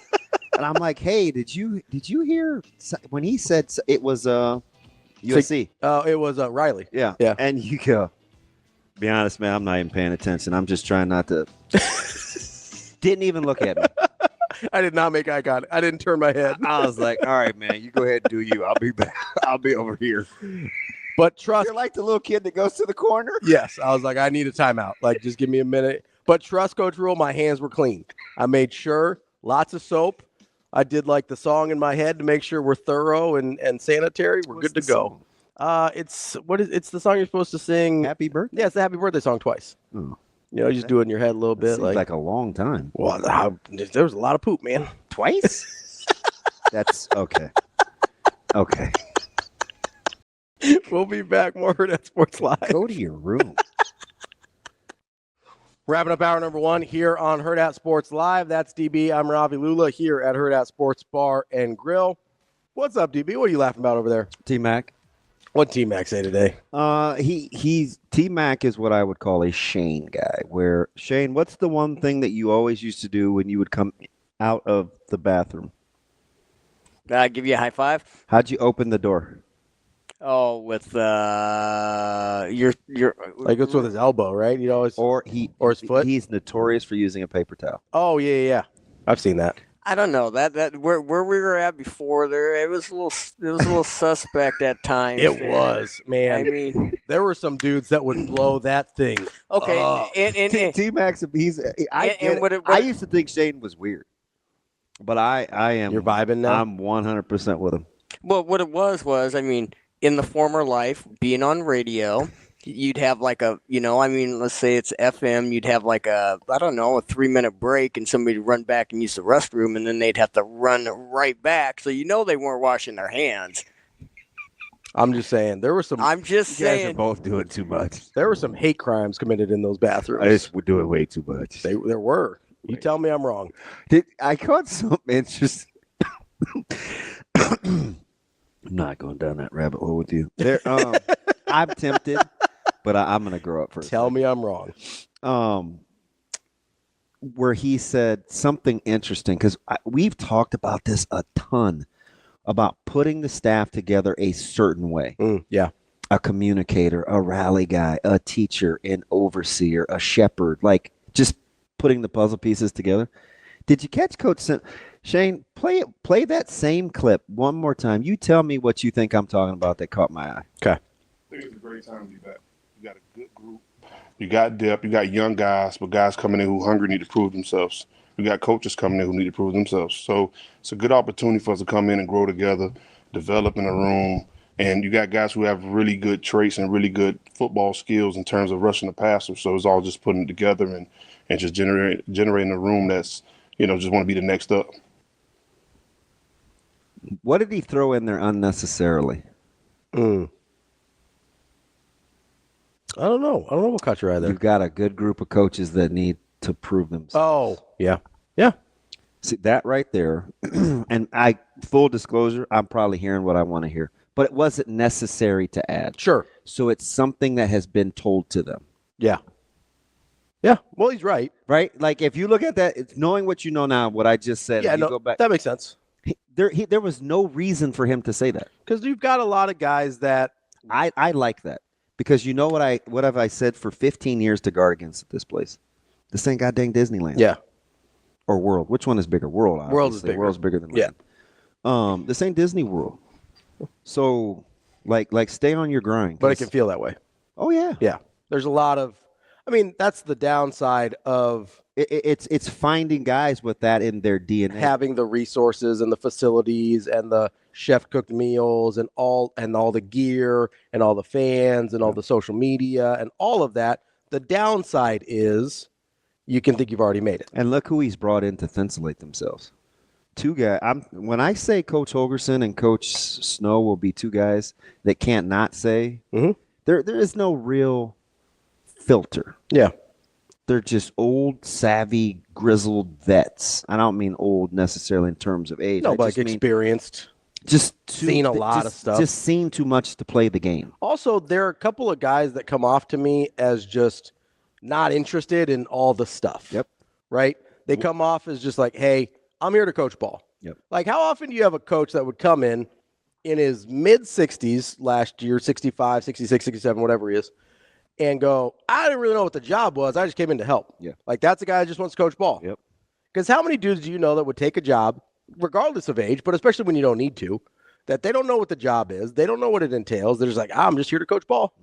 And I'm like, hey, did you hear when he said it was USC? It was Riley. Yeah. Yeah. And you go, be honest, man, I'm not even paying attention. I'm just trying not to. Didn't even look at me. I did not make eye contact. I didn't turn my head. I was like, all right, man, you go ahead and do you. I'll be back. I'll be over here. But trust. You're like the little kid that goes to the corner. Yes. I was like, I need a timeout. Like, just give me a minute. But trust Coach Rule, my hands were clean. I made sure, lots of soap. I did like the song in my head to make sure we're thorough and sanitary. We're good to go. It's the song you're supposed to sing. Happy birthday? Yeah, it's the happy birthday song twice. Oh. You know, you just do it in your head a little bit. Seems like a long time. Well, there was a lot of poop, man. Twice? That's okay. Okay. We'll be back. More Hurrdat Sports Live. Go to your room. Wrapping up hour number 1 here on Hurrdat Sports Live. That's DB. I'm Ravi Lulla here at Hurrdat Sports Bar and Grill. What's up, DB? What are you laughing about over there? T-Mac. What T-Mac say today? He's T-Mac is what I would call a Shane guy. Where Shane, what's the one thing that you always used to do when you would come out of the bathroom? Give you a high five. How'd you open the door? Oh, with your Like it's with his elbow, right? You know, or his foot. He's notorious for using a paper towel. Oh yeah. I've seen that. I don't know that where we were at before there. It was a little suspect at times. It was, man. I mean, there were some dudes that would blow that thing. Okay, and T-Mac's I used to think Shane was weird, but I am. You're vibing now. I'm 100% with him. Well, what it was, I mean, in the former life, being on radio, you'd have like let's say it's FM, you'd have like a 3-minute break and somebody would run back and use the restroom and then they'd have to run right back. So they weren't washing their hands. I'm just saying, there were some. I'm just You guys saying. are both doing too much. There were some hate crimes committed in those bathrooms. I just would do it way too much. There were. You tell me I'm wrong. I caught something interesting. I'm not going down that rabbit hole with you. I'm tempted, but I'm going to grow up first. Tell me I'm wrong. Where he said something interesting, because we've talked about this a ton, about putting the staff together a certain way. Yeah. A communicator, a rally guy, a teacher, an overseer, a shepherd, like just putting the puzzle pieces together. Did you catch Coach Shane, play that same clip one more time. You tell me what you think I'm talking about that caught my eye. Okay. I think it's a great time to be back. You got a good group. You got depth. You got young guys, but guys coming in who hungry, need to prove themselves. You got coaches coming in who need to prove themselves. So it's a good opportunity for us to come in and grow together, develop in a room. And you got guys who have really good traits and really good football skills in terms of rushing the passer. So it's all just putting it together and just generating a room that's, just want to be the next up. What did he throw in there unnecessarily? I don't know. I don't know what caught your eye there. You've got a good group of coaches that need to prove themselves. Oh, yeah. Yeah. See, that right there, and full disclosure, I'm probably hearing what I want to hear, but it wasn't necessary to add. Sure. So it's something that has been told to them. Yeah. Yeah. Well, he's right. Right? Like, if you look at that, it's knowing what you know now, what I just said, Yeah, and you no, go back. that makes sense. There was no reason for him to say that. Because you've got a lot of guys that I like that. Because you know what have I said for 15 years to guard against this place? This ain't goddamn Disneyland. Yeah. Or World. Which one is bigger? World. Obviously. World is bigger. World's bigger than Land. Yeah. This ain't Disney World. So like stay on your grind. But it can feel that way. Oh yeah. Yeah. There's a lot of that's the downside of it's finding guys with that in their DNA. Having the resources and the facilities and the chef cooked meals and all the gear and all the fans and all the social media and all of that. The downside is you can think you've already made it. And look who he's brought in to insulate themselves. Two guys. When I say Coach Holgerson and Coach Snow will be two guys that can't not say, there is no real filter. Yeah. They're just old, savvy, grizzled vets. I don't mean old necessarily in terms of age. No, but like experienced. Just seen a lot of stuff. Just seen too much to play the game. Also, there are a couple of guys that come off to me as just not interested in all the stuff. Yep. Right? They come off as just like, hey, I'm here to coach ball. Yep. Like, how often do you have a coach that would come in his mid-60s last year, 65, 66, 67, whatever he is, and go, I didn't really know what the job was. I just came in to help. Yeah. Like, that's a guy that just wants to coach ball. Yep. Because how many dudes do you know that would take a job, regardless of age, but especially when you don't need to, that they don't know what the job is. They don't know what it entails. They're just like, I'm just here to coach ball.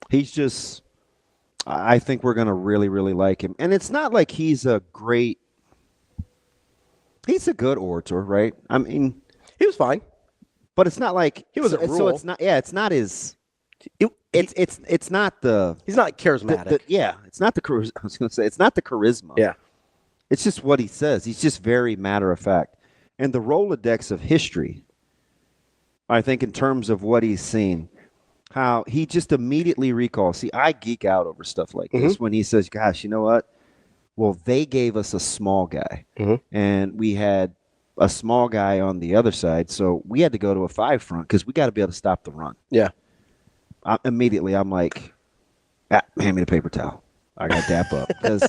He's just I think we're going to really, really like him. And it's not like he's a good orator, right? I mean, he was fine, but it's not like he wasn't so it's not. Yeah, it's not his. It's not the. He's not charismatic. It's not the. I was going to say it's not the charisma. Yeah, it's just what he says. He's just very matter of fact, and the Rolodex of history. I think in terms of what he's seen, how he just immediately recalls. See, I geek out over stuff like this when he says, "Gosh, you know what? Well, they gave us a small guy, and we had a small guy on the other side, so we had to go to a 5 front because we got to be able to stop the run." Yeah. Immediately, I'm like, hand me the paper towel. I got to dap up because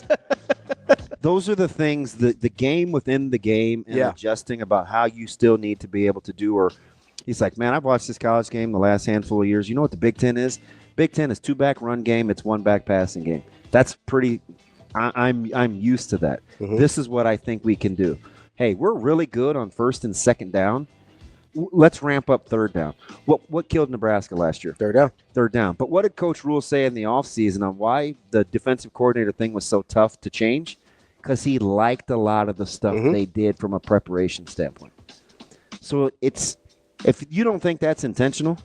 those are the things, the game within the game and adjusting about how you still need to be able to do. Or he's like, man, I've watched this college game the last handful of years. You know what the Big Ten is? Big Ten is 2-back run game. It's 1-back passing game. That's pretty. I'm used to that. This is what I think we can do. Hey, we're really good on 1st and 2nd down. Let's ramp up 3rd down. What killed Nebraska last year? 3rd down. But what did Coach Rule say in the offseason on why the defensive coordinator thing was so tough to change? Because he liked a lot of the stuff they did from a preparation standpoint. So if you don't think that's intentional,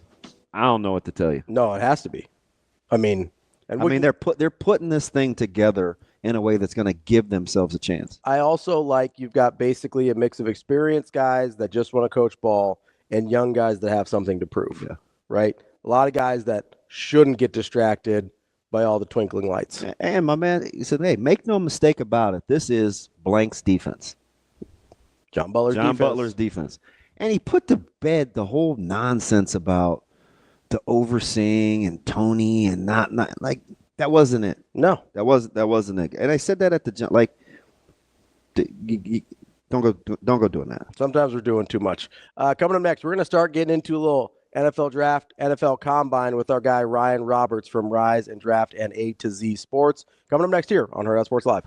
I don't know what to tell you. No, it has to be. I mean, they're putting this thing together in a way that's going to give themselves a chance. I also like you've got basically a mix of experienced guys that just want to coach ball and young guys that have something to prove. Yeah. Right? A lot of guys that shouldn't get distracted by all the twinkling lights. And my man, he said, hey, make no mistake about it. This is blank's defense. John Butler's defense. And he put to bed the whole nonsense about the overseeing and Tony and not like that wasn't it. No, that wasn't it. And I said that at the don't go doing that. Sometimes we're doing too much. Coming up next, we're going to start getting into a little NFL draft, NFL combine with our guy Ryan Roberts from Rise and Draft and A to Z Sports. Coming up next here on Hurrdat Sports Live.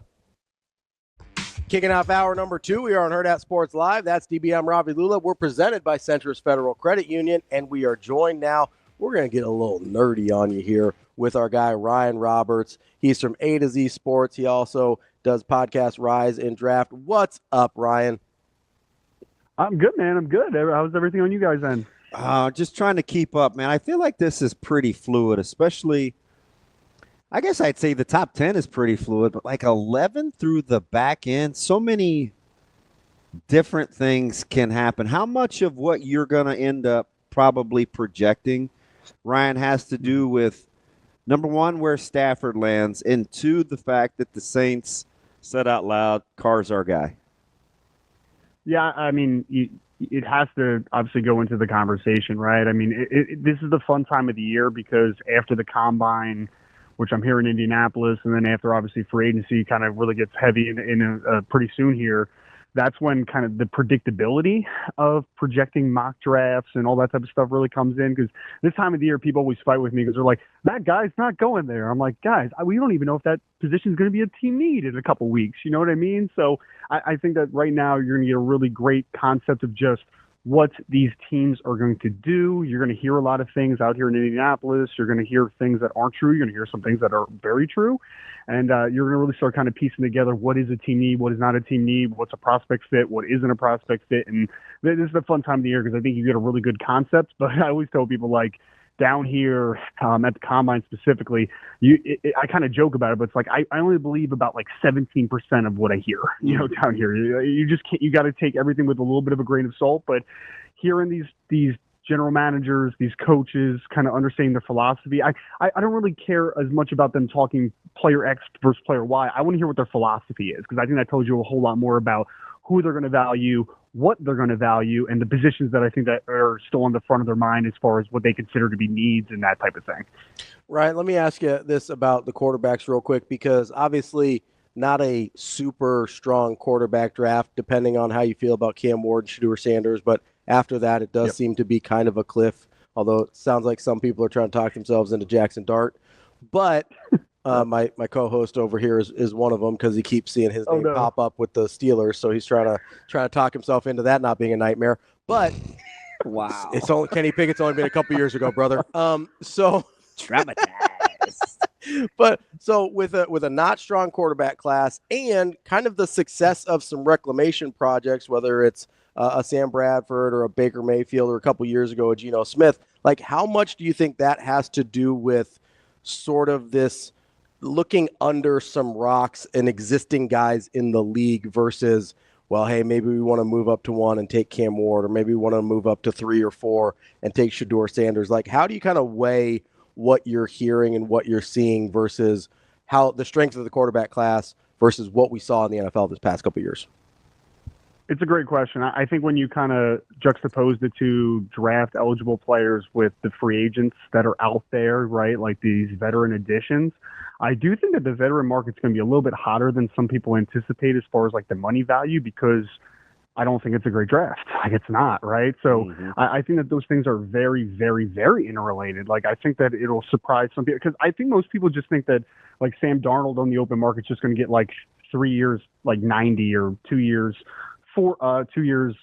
Kicking off hour number 2, we are on Hurrdat Sports Live. That's DBM Ravi Lulla. We're presented by Centris Federal Credit Union, and we are joined now. We're going to get a little nerdy on you here with our guy Ryan Roberts. He's from A to Z Sports. He also does podcast Rise and Draft. What's up, Ryan? I'm good, man. I'm good. How's everything on you guys end? Just trying to keep up, man. I feel like this is pretty fluid, especially, I guess I'd say the top 10 is pretty fluid, but like 11 through the back end, so many different things can happen. How much of what you're going to end up probably projecting, Ryan, has to do with, number one, where Stafford lands, and 2, the fact that the Saints said out loud, Carr's our guy? Yeah, I mean, it has to obviously go into the conversation, right? I mean, this is the fun time of the year because after the combine, which I'm here in Indianapolis, and then after obviously free agency kind of really gets heavy in pretty soon here, that's when kind of the predictability of projecting mock drafts and all that type of stuff really comes in. Because this time of the year, people always fight with me because they're like, that guy's not going there. I'm like, guys, we don't even know if that position is going to be a team need in a couple weeks. You know what I mean? So I think that right now you're going to get a really great concept of just what these teams are going to do. You're going to hear a lot of things out here in Indianapolis. You're going to hear things that aren't true. You're going to hear some things that are very true. And you're going to really start kind of piecing together what is a team need, what is not a team need, what's a prospect fit, what isn't a prospect fit. And this is the fun time of the year because I think you get a really good concept. But I always tell people, like, down here at the combine specifically, I kind of joke about it, but it's like I only believe about like 17% of what I hear, down here. You just can't, you got to take everything with a little bit of a grain of salt. But hearing these general managers, these coaches, kind of understanding their philosophy, I don't really care as much about them talking player X versus player Y. I want to hear what their philosophy is because I think that tells you a whole lot more about who they're going to value, what they're going to value, and the positions that I think that are still on the front of their mind as far as what they consider to be needs and that type of thing. Ryan, let me ask you this about the quarterbacks real quick, because obviously not a super strong quarterback draft, depending on how you feel about Cam Ward and Shedeur Sanders. But after that, it does seem to be kind of a cliff, although it sounds like some people are trying to talk themselves into Jackson Dart. But my co-host over here is one of them because he keeps seeing his name pop up with the Steelers, so he's trying to talk himself into that not being a nightmare. But wow, it's only Kenny Pickett's only been a couple years ago, brother. So traumatized. But so with a not strong quarterback class and kind of the success of some reclamation projects, whether it's a Sam Bradford or a Baker Mayfield or a couple years ago a Geno Smith, like how much do you think that has to do with sort of this looking under some rocks and existing guys in the league versus, well, hey, maybe we want to move up to 1 and take Cam Ward, or maybe we want to move up to 3 or 4 and take Shedeur Sanders. Like, how do you kind of weigh what you're hearing and what you're seeing versus how the strength of the quarterback class versus what we saw in the NFL this past couple of years? It's a great question. I think when you kind of juxtapose the two draft eligible players with the free agents that are out there, right, like these veteran additions, I do think that the veteran market's going to be a little bit hotter than some people anticipate as far as like the money value, because I don't think it's a great draft. Like, it's not, right? So I think that those things are very, very, very interrelated. Like, I think that it'll surprise some people, because I think most people just think that like Sam Darnold on the open market's just going to get like 3 years, like 90, or 2 years, 2 years,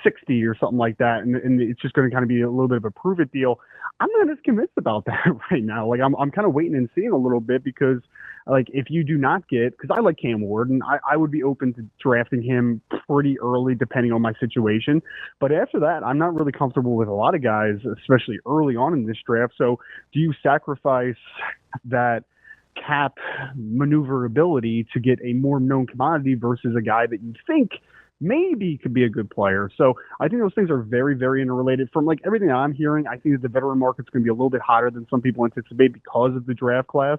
60 or something like that. And it's just going to kind of be a little bit of a prove it deal. I'm not as convinced about that right now. Like, I'm kind of waiting and seeing a little bit, because like if you do not get, because I like Cam Ward and I would be open to drafting him pretty early depending on my situation. But after that, I'm not really comfortable with a lot of guys, especially early on in this draft. So do you sacrifice that cap maneuverability to get a more known commodity versus a guy that you think maybe could be a good player? So I think those things are very, very interrelated. From like everything that I'm hearing, I think that the veteran market's going to be a little bit hotter than some people anticipate because of the draft class.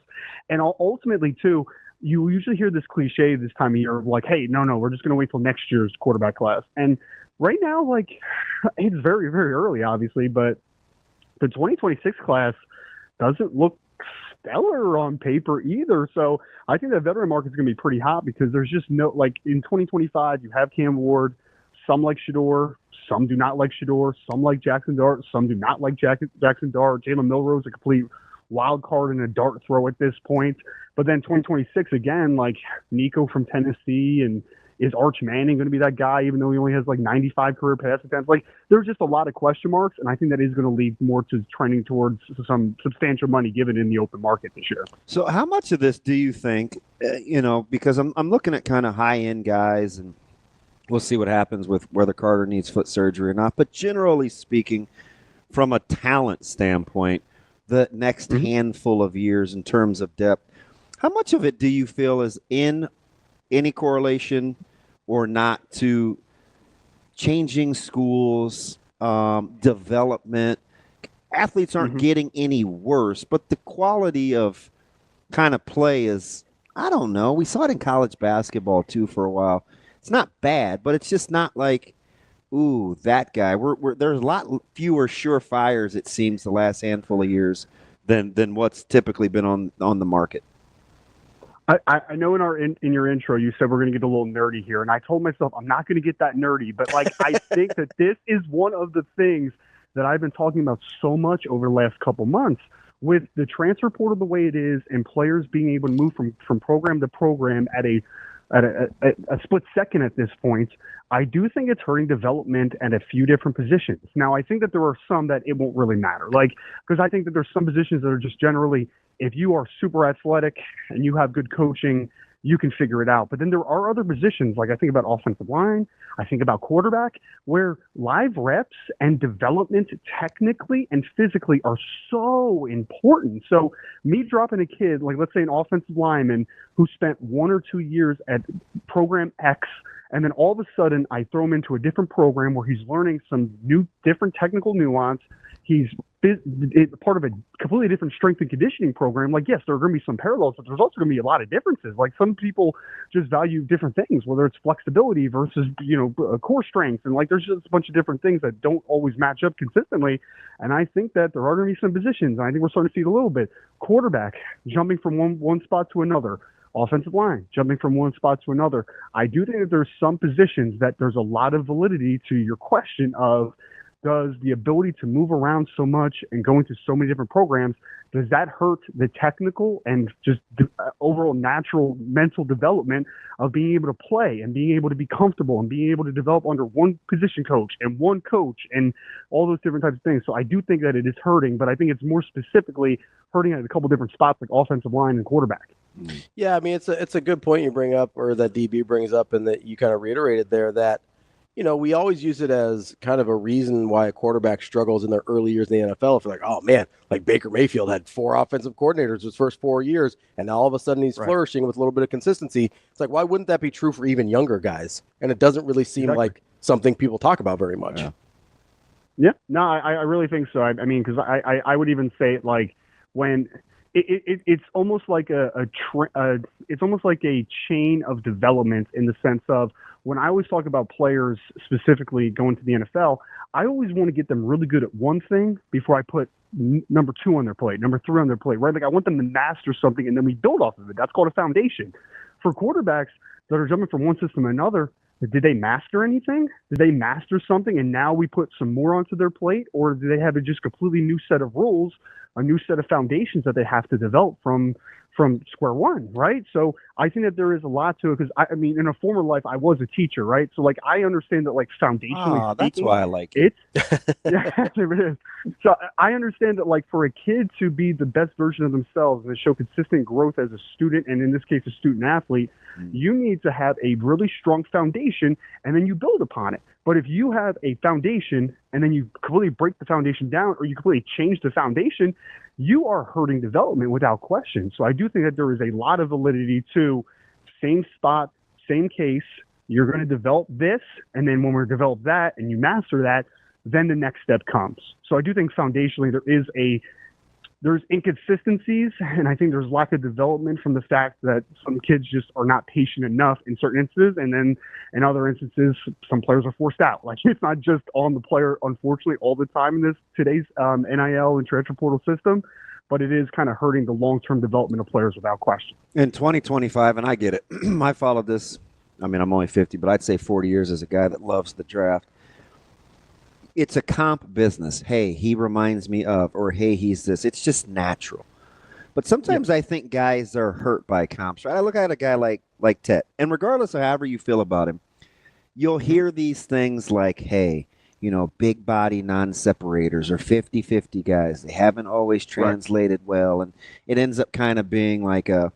And ultimately too, you usually hear this cliche this time of year of like, hey, no, we're just going to wait till next year's quarterback class. And right now, like, it's very, very early, obviously, but the 2026 class doesn't look stellar on paper either. So I think the veteran market is going to be pretty hot, because there's just no, like in 2025, you have Cam Ward, some like Shedeur, some do not like Shedeur, some like Jackson Dart, some do not like Jackson Dart. Jalen Milroe is a complete wild card and a dart throw at this point. But then 2026 again, like Nico from Tennessee, and is Arch Manning going to be that guy, even though he only has like 95 career pass attempts? Like, there's just a lot of question marks, and I think that is going to lead more to trending towards some substantial money given in the open market this year. So how much of this do you think, because I'm looking at kind of high-end guys, and we'll see what happens with whether Carter needs foot surgery or not, but generally speaking, from a talent standpoint, the next handful of years in terms of depth, how much of it do you feel is in any correlation or not to changing schools, development? Athletes aren't getting any worse, but the quality of kind of play is, I don't know. We saw it in college basketball too for a while. It's not bad, but it's just not like, ooh, that guy. There's a lot fewer surefires, it seems, the last handful of years than what's typically been on the market. I know in your intro you said we're going to get a little nerdy here, and I told myself I'm not going to get that nerdy, but like I think that this is one of the things that I've been talking about so much over the last couple months, with the transfer portal the way it is and players being able to move from program to program at a split second at this point. I do think it's hurting development at a few different positions. Now, I think that there are some that it won't really matter, like, because I think that there's some positions that are just generally, if you are super athletic and you have good coaching, you can figure it out. But then there are other positions, like I think about offensive line, I think about quarterback, where live reps and development technically and physically are so important. So me dropping a kid, like let's say an offensive lineman who spent 1 or 2 years at program X, and then all of a sudden I throw him into a different program where he's learning some new, different technical nuance. He's part of a completely different strength and conditioning program. Like, yes, there are going to be some parallels, but there's also going to be a lot of differences. Like, some people just value different things, whether it's flexibility versus, core strength. And like, there's just a bunch of different things that don't always match up consistently. And I think that there are going to be some positions, and I think we're starting to see it a little bit. Quarterback, jumping from one spot to another. Offensive line, jumping from one spot to another. I do think that there's some positions that there's a lot of validity to your question of, does the ability to move around so much and go into so many different programs, does that hurt the technical and just overall natural mental development of being able to play and being able to be comfortable and being able to develop under one position coach and one coach and all those different types of things? So I do think that it is hurting, but I think it's more specifically hurting at a couple different spots like offensive line and quarterback. Yeah, I mean, it's a good point you bring up, or that DB brings up, and that you kind of reiterated there, that we always use it as kind of a reason why a quarterback struggles in their early years in the NFL. If you're like, oh man, like Baker Mayfield had 4 offensive coordinators his first 4 years, and now all of a sudden he's flourishing with a little bit of consistency. It's like, why wouldn't that be true for even younger guys? And it doesn't really seem like something people talk about very much. Yeah, no, I really think so. I mean, because I would even say, like, when it's almost like it's almost like a chain of development, in the sense of, when I always talk about players specifically going to the NFL, I always want to get them really good at one thing before I put number 2 on their plate, number 3 on their plate, right? Like, I want them to master something, and then we build off of it. That's called a foundation. For quarterbacks that are jumping from one system to another, did they master anything? Did they master something, and now we put some more onto their plate? Or do they have a just completely new set of rules, a new set of foundations that they have to develop from square one, right? So I think that there is a lot to it, because I mean, in a former life, I was a teacher, right? So, like, I understand that, like, foundationally that's speaking, why I like it. Yeah, it is. So I understand that, like, for a kid to be the best version of themselves and to show consistent growth as a student, and in this case, a student athlete, you need to have a really strong foundation, and then you build upon it. But if you have a foundation and then you completely break the foundation down, or you completely change the foundation, you are hurting development without question. So I do think that there is a lot of validity to same spot, same case. You're going to develop this, and then when we develop that and you master that, then the next step comes. So I do think foundationally there's inconsistencies, and I think there's lack of development from the fact that some kids just are not patient enough in certain instances, and then in other instances, some players are forced out. Like, it's not just on the player, unfortunately, all the time in today's NIL and transfer portal system, but it is kind of hurting the long-term development of players without question. In 2025, and I get it, I followed this, I mean, I'm only 50, but I'd say 40 years as a guy that loves the draft. It's a comp business. Hey, he reminds me of, or hey, he's this. It's just natural. But sometimes I think guys are hurt by comps, right? I look at a guy like Ted, and regardless of however you feel about him, you'll hear these things like, hey, big body non-separators, or 50-50 guys. They haven't always translated well, and it ends up kind of being like a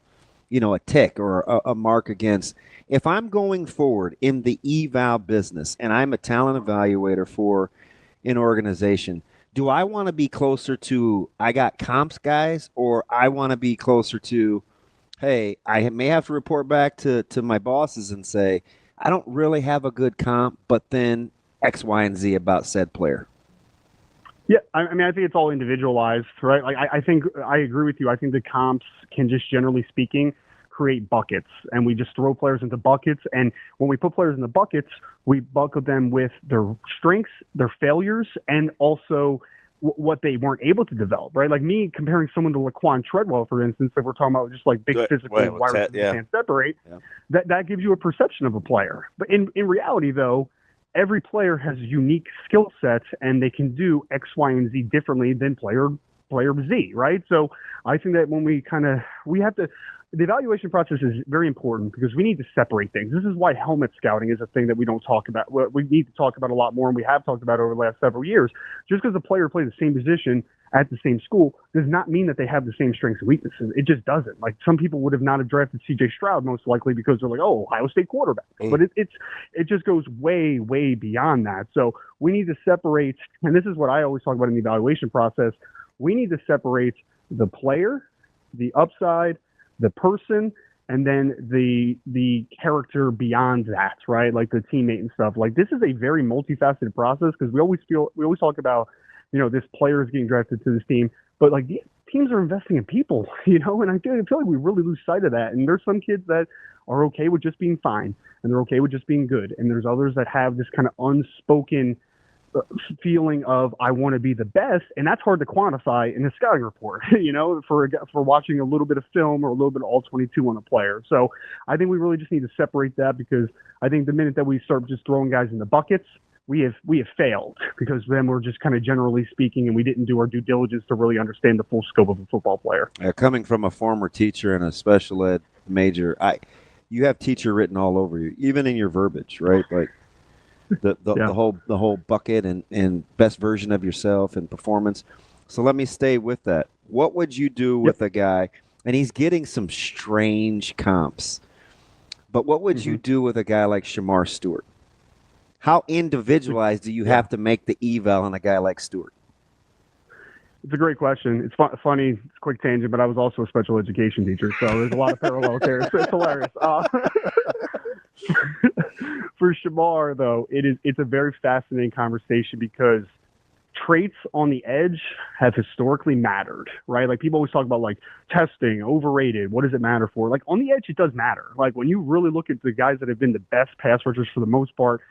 tick or a mark against. If I'm going forward in the eval business and I'm a talent evaluator for an organization, do I want to be closer to, I got comps guys, or I want to be closer to, hey, I may have to report back to my bosses and say, I don't really have a good comp, but then X, Y, and Z about said player? Yeah, I mean, I think it's all individualized, right? Like, I think I agree with you. I think the comps can, just generally speaking, create buckets, and we just throw players into buckets. And when we put players in the buckets, we bucket them with their strengths, their failures, and also what they weren't able to develop, right? Like me comparing someone to Laquan Treadwell, for instance, if we're talking about just like big physical wires that can't separate, that gives you a perception of a player. But in reality, though, every player has unique skill sets, and they can do X, Y, and Z differently than player Z, right? So I think that when the evaluation process is very important, because we need to separate things. This is why helmet scouting is a thing that we don't talk about. We need to talk about a lot more, and we have talked about over the last several years. Just because a player plays the same position at the same school does not mean that they have the same strengths and weaknesses. It just doesn't. Like, some people would have not have drafted C.J. Stroud, most likely because they're like, oh, Ohio State quarterback. But it just goes way, way beyond that. So we need to separate, and this is what I always talk about in the evaluation process. We need to separate the player, the upside, the person, and then the character beyond that, right? Like the teammate and stuff. Like, this is a very multifaceted process, because we always talk about, this player is getting drafted to this team, but like, these teams are investing in people, and I feel like we really lose sight of that. And there's some kids that are okay with just being fine, and they're okay with just being good. And there's others that have this kind of unspoken feeling of, I want to be the best, and that's hard to quantify in a scouting report, for watching a little bit of film or a little bit of all 22 on a player. So I think we really just need to separate that, because I think the minute that we start just throwing guys in the buckets, we have failed, because then we're just kind of generally speaking, and we didn't do our due diligence to really understand the full scope of a football player. Coming from a former teacher and a special ed major, you have teacher written all over you, even in your verbiage, right? Like the whole bucket and best version of yourself and performance. So let me stay with that. What would you do with a guy, and he's getting some strange comps, but what would you do with a guy like Shamar Stewart? How individualized do you have to make the eval on a guy like Stewart? It's a great question. It's funny. It's a quick tangent, but I was also a special education teacher, so there's a lot of parallels there. It's hilarious. For Shamar, though, it's a very fascinating conversation, because traits on the edge have historically mattered, right? Like, people always talk about, like, testing, overrated. What does it matter for? Like, on the edge, it does matter. Like, when you really look at the guys that have been the best pass rushers for the most part,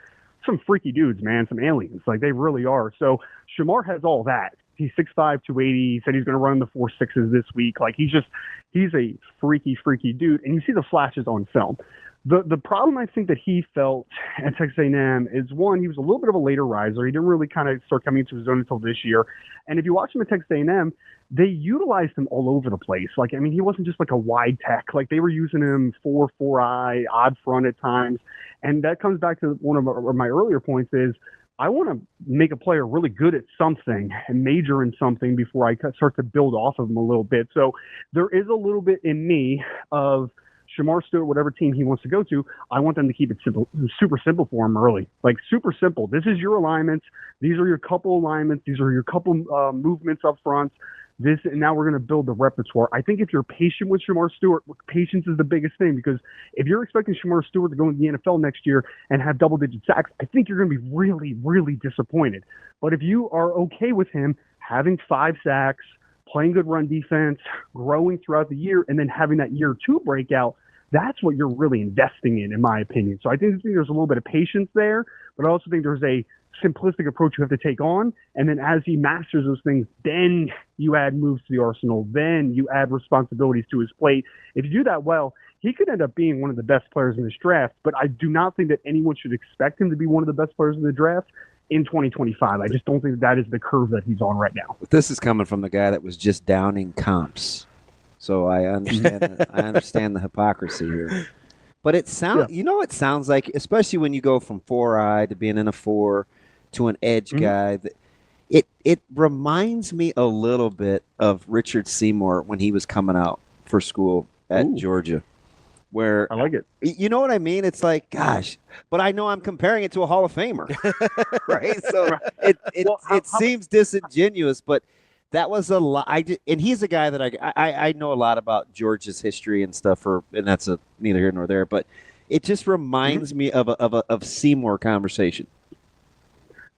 some freaky dudes, man, some aliens. Like, they really are. So Shamar has all that. He's 6'5", 280. He said he's going to run in the 4.6s this week. Like, he's a freaky dude. And you see the flashes on film. The problem I think that he felt at Texas A&M is, one, he was a little bit of a later riser. He didn't really kind of start coming into his own until this year. And if you watch him at Texas A&M, they utilized him all over the place. Like, I mean, he wasn't just like a wide tech. Like, they were using him 4-eye, odd front at times. And that comes back to one of my earlier points is, I want to make a player really good at something and major in something before I start to build off of him a little bit. So there is a little bit in me of Shamar Stewart, whatever team he wants to go to, I want them to keep it simple, super simple for him early. Like, super simple. This is your alignments. These are your couple alignments. These are your couple movements up front. And now we're going to build the repertoire. I think if you're patient with Shamar Stewart, patience is the biggest thing, because if you're expecting Shamar Stewart to go into the NFL next year and have double-digit sacks, I think you're going to be really, really disappointed. But if you are okay with him having 5 sacks, playing good run defense, growing throughout the year, and then having that year 2 breakout, that's what you're really investing in my opinion. So I think there's a little bit of patience there, but I also think there's a simplistic approach you have to take on. And then as he masters those things, then you add moves to the arsenal. Then you add responsibilities to his plate. If you do that well, he could end up being one of the best players in this draft, but I do not think that anyone should expect him to be one of the best players in the draft in 2025. I just don't think that is the curve that he's on right now. But this is coming from the guy that was just downing comps. So I understand I understand the hypocrisy here. But it sounds, it sounds like, especially when you go from 4-eye to being in a 4 to an edge guy, that it reminds me a little bit of Richard Seymour when he was coming out for school at Georgia. Where I like it. You know what I mean? It's like, gosh, but I know I'm comparing it to a Hall of Famer, right? So it seems disingenuous, but that was a lot. And he's a guy that I know a lot about Georgia's history and stuff. And that's neither here nor there. But it just reminds me of Seymour conversation.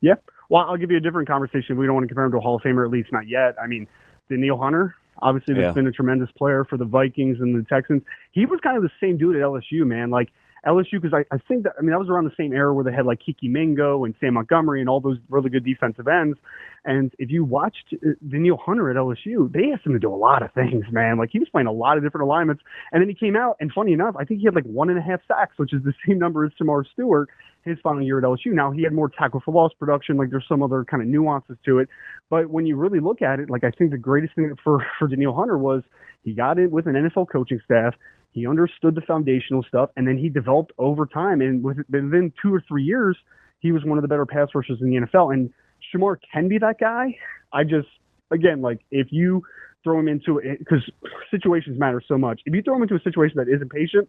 Yeah. Well, I'll give you a different conversation. We don't want to compare him to a Hall of Famer, at least not yet. I mean, Daniil Hunter, obviously, that's been a tremendous player for the Vikings and the Texans. He was kind of the same dude at LSU, man. Like, LSU, because I think that, that was around the same era where they had like Kiki Mingo and Sam Montgomery and all those really good defensive ends. And if you watched Daniil Hunter at LSU, they asked him to do a lot of things, man. Like, he was playing a lot of different alignments. And then he came out, and funny enough, I think he had like 1.5 sacks, which is the same number as Shamar Stewart his final year at LSU. Now, he had more tackle for loss production. Like, there's some other kind of nuances to it. But when you really look at it, like, I think the greatest thing for Daniil Hunter was he got in with an NFL coaching staff. He understood the foundational stuff, and then he developed over time. And within 2 or 3 years, he was one of the better pass rushers in the NFL. And Shamar can be that guy. If you throw him into it, because situations matter so much. If you throw him into a situation that isn't patient,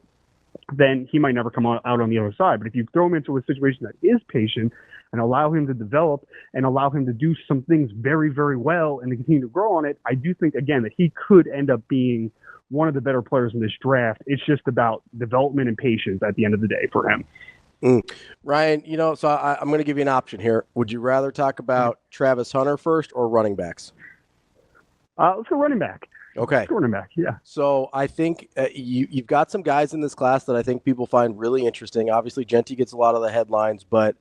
then he might never come out on the other side. But if you throw him into a situation that is patient and allow him to develop and allow him to do some things very, very well and to continue to grow on it, I do think, again, that he could end up being one of the better players in this draft. It's just about development and patience at the end of the day for him. Ryan, so I'm going to give you an option here. Would you rather talk about Travis Hunter first or running backs? Let's go running back. Okay. Let's go running back, yeah. So I think you've got some guys in this class that I think people find really interesting. Obviously, Genty gets a lot of the headlines, but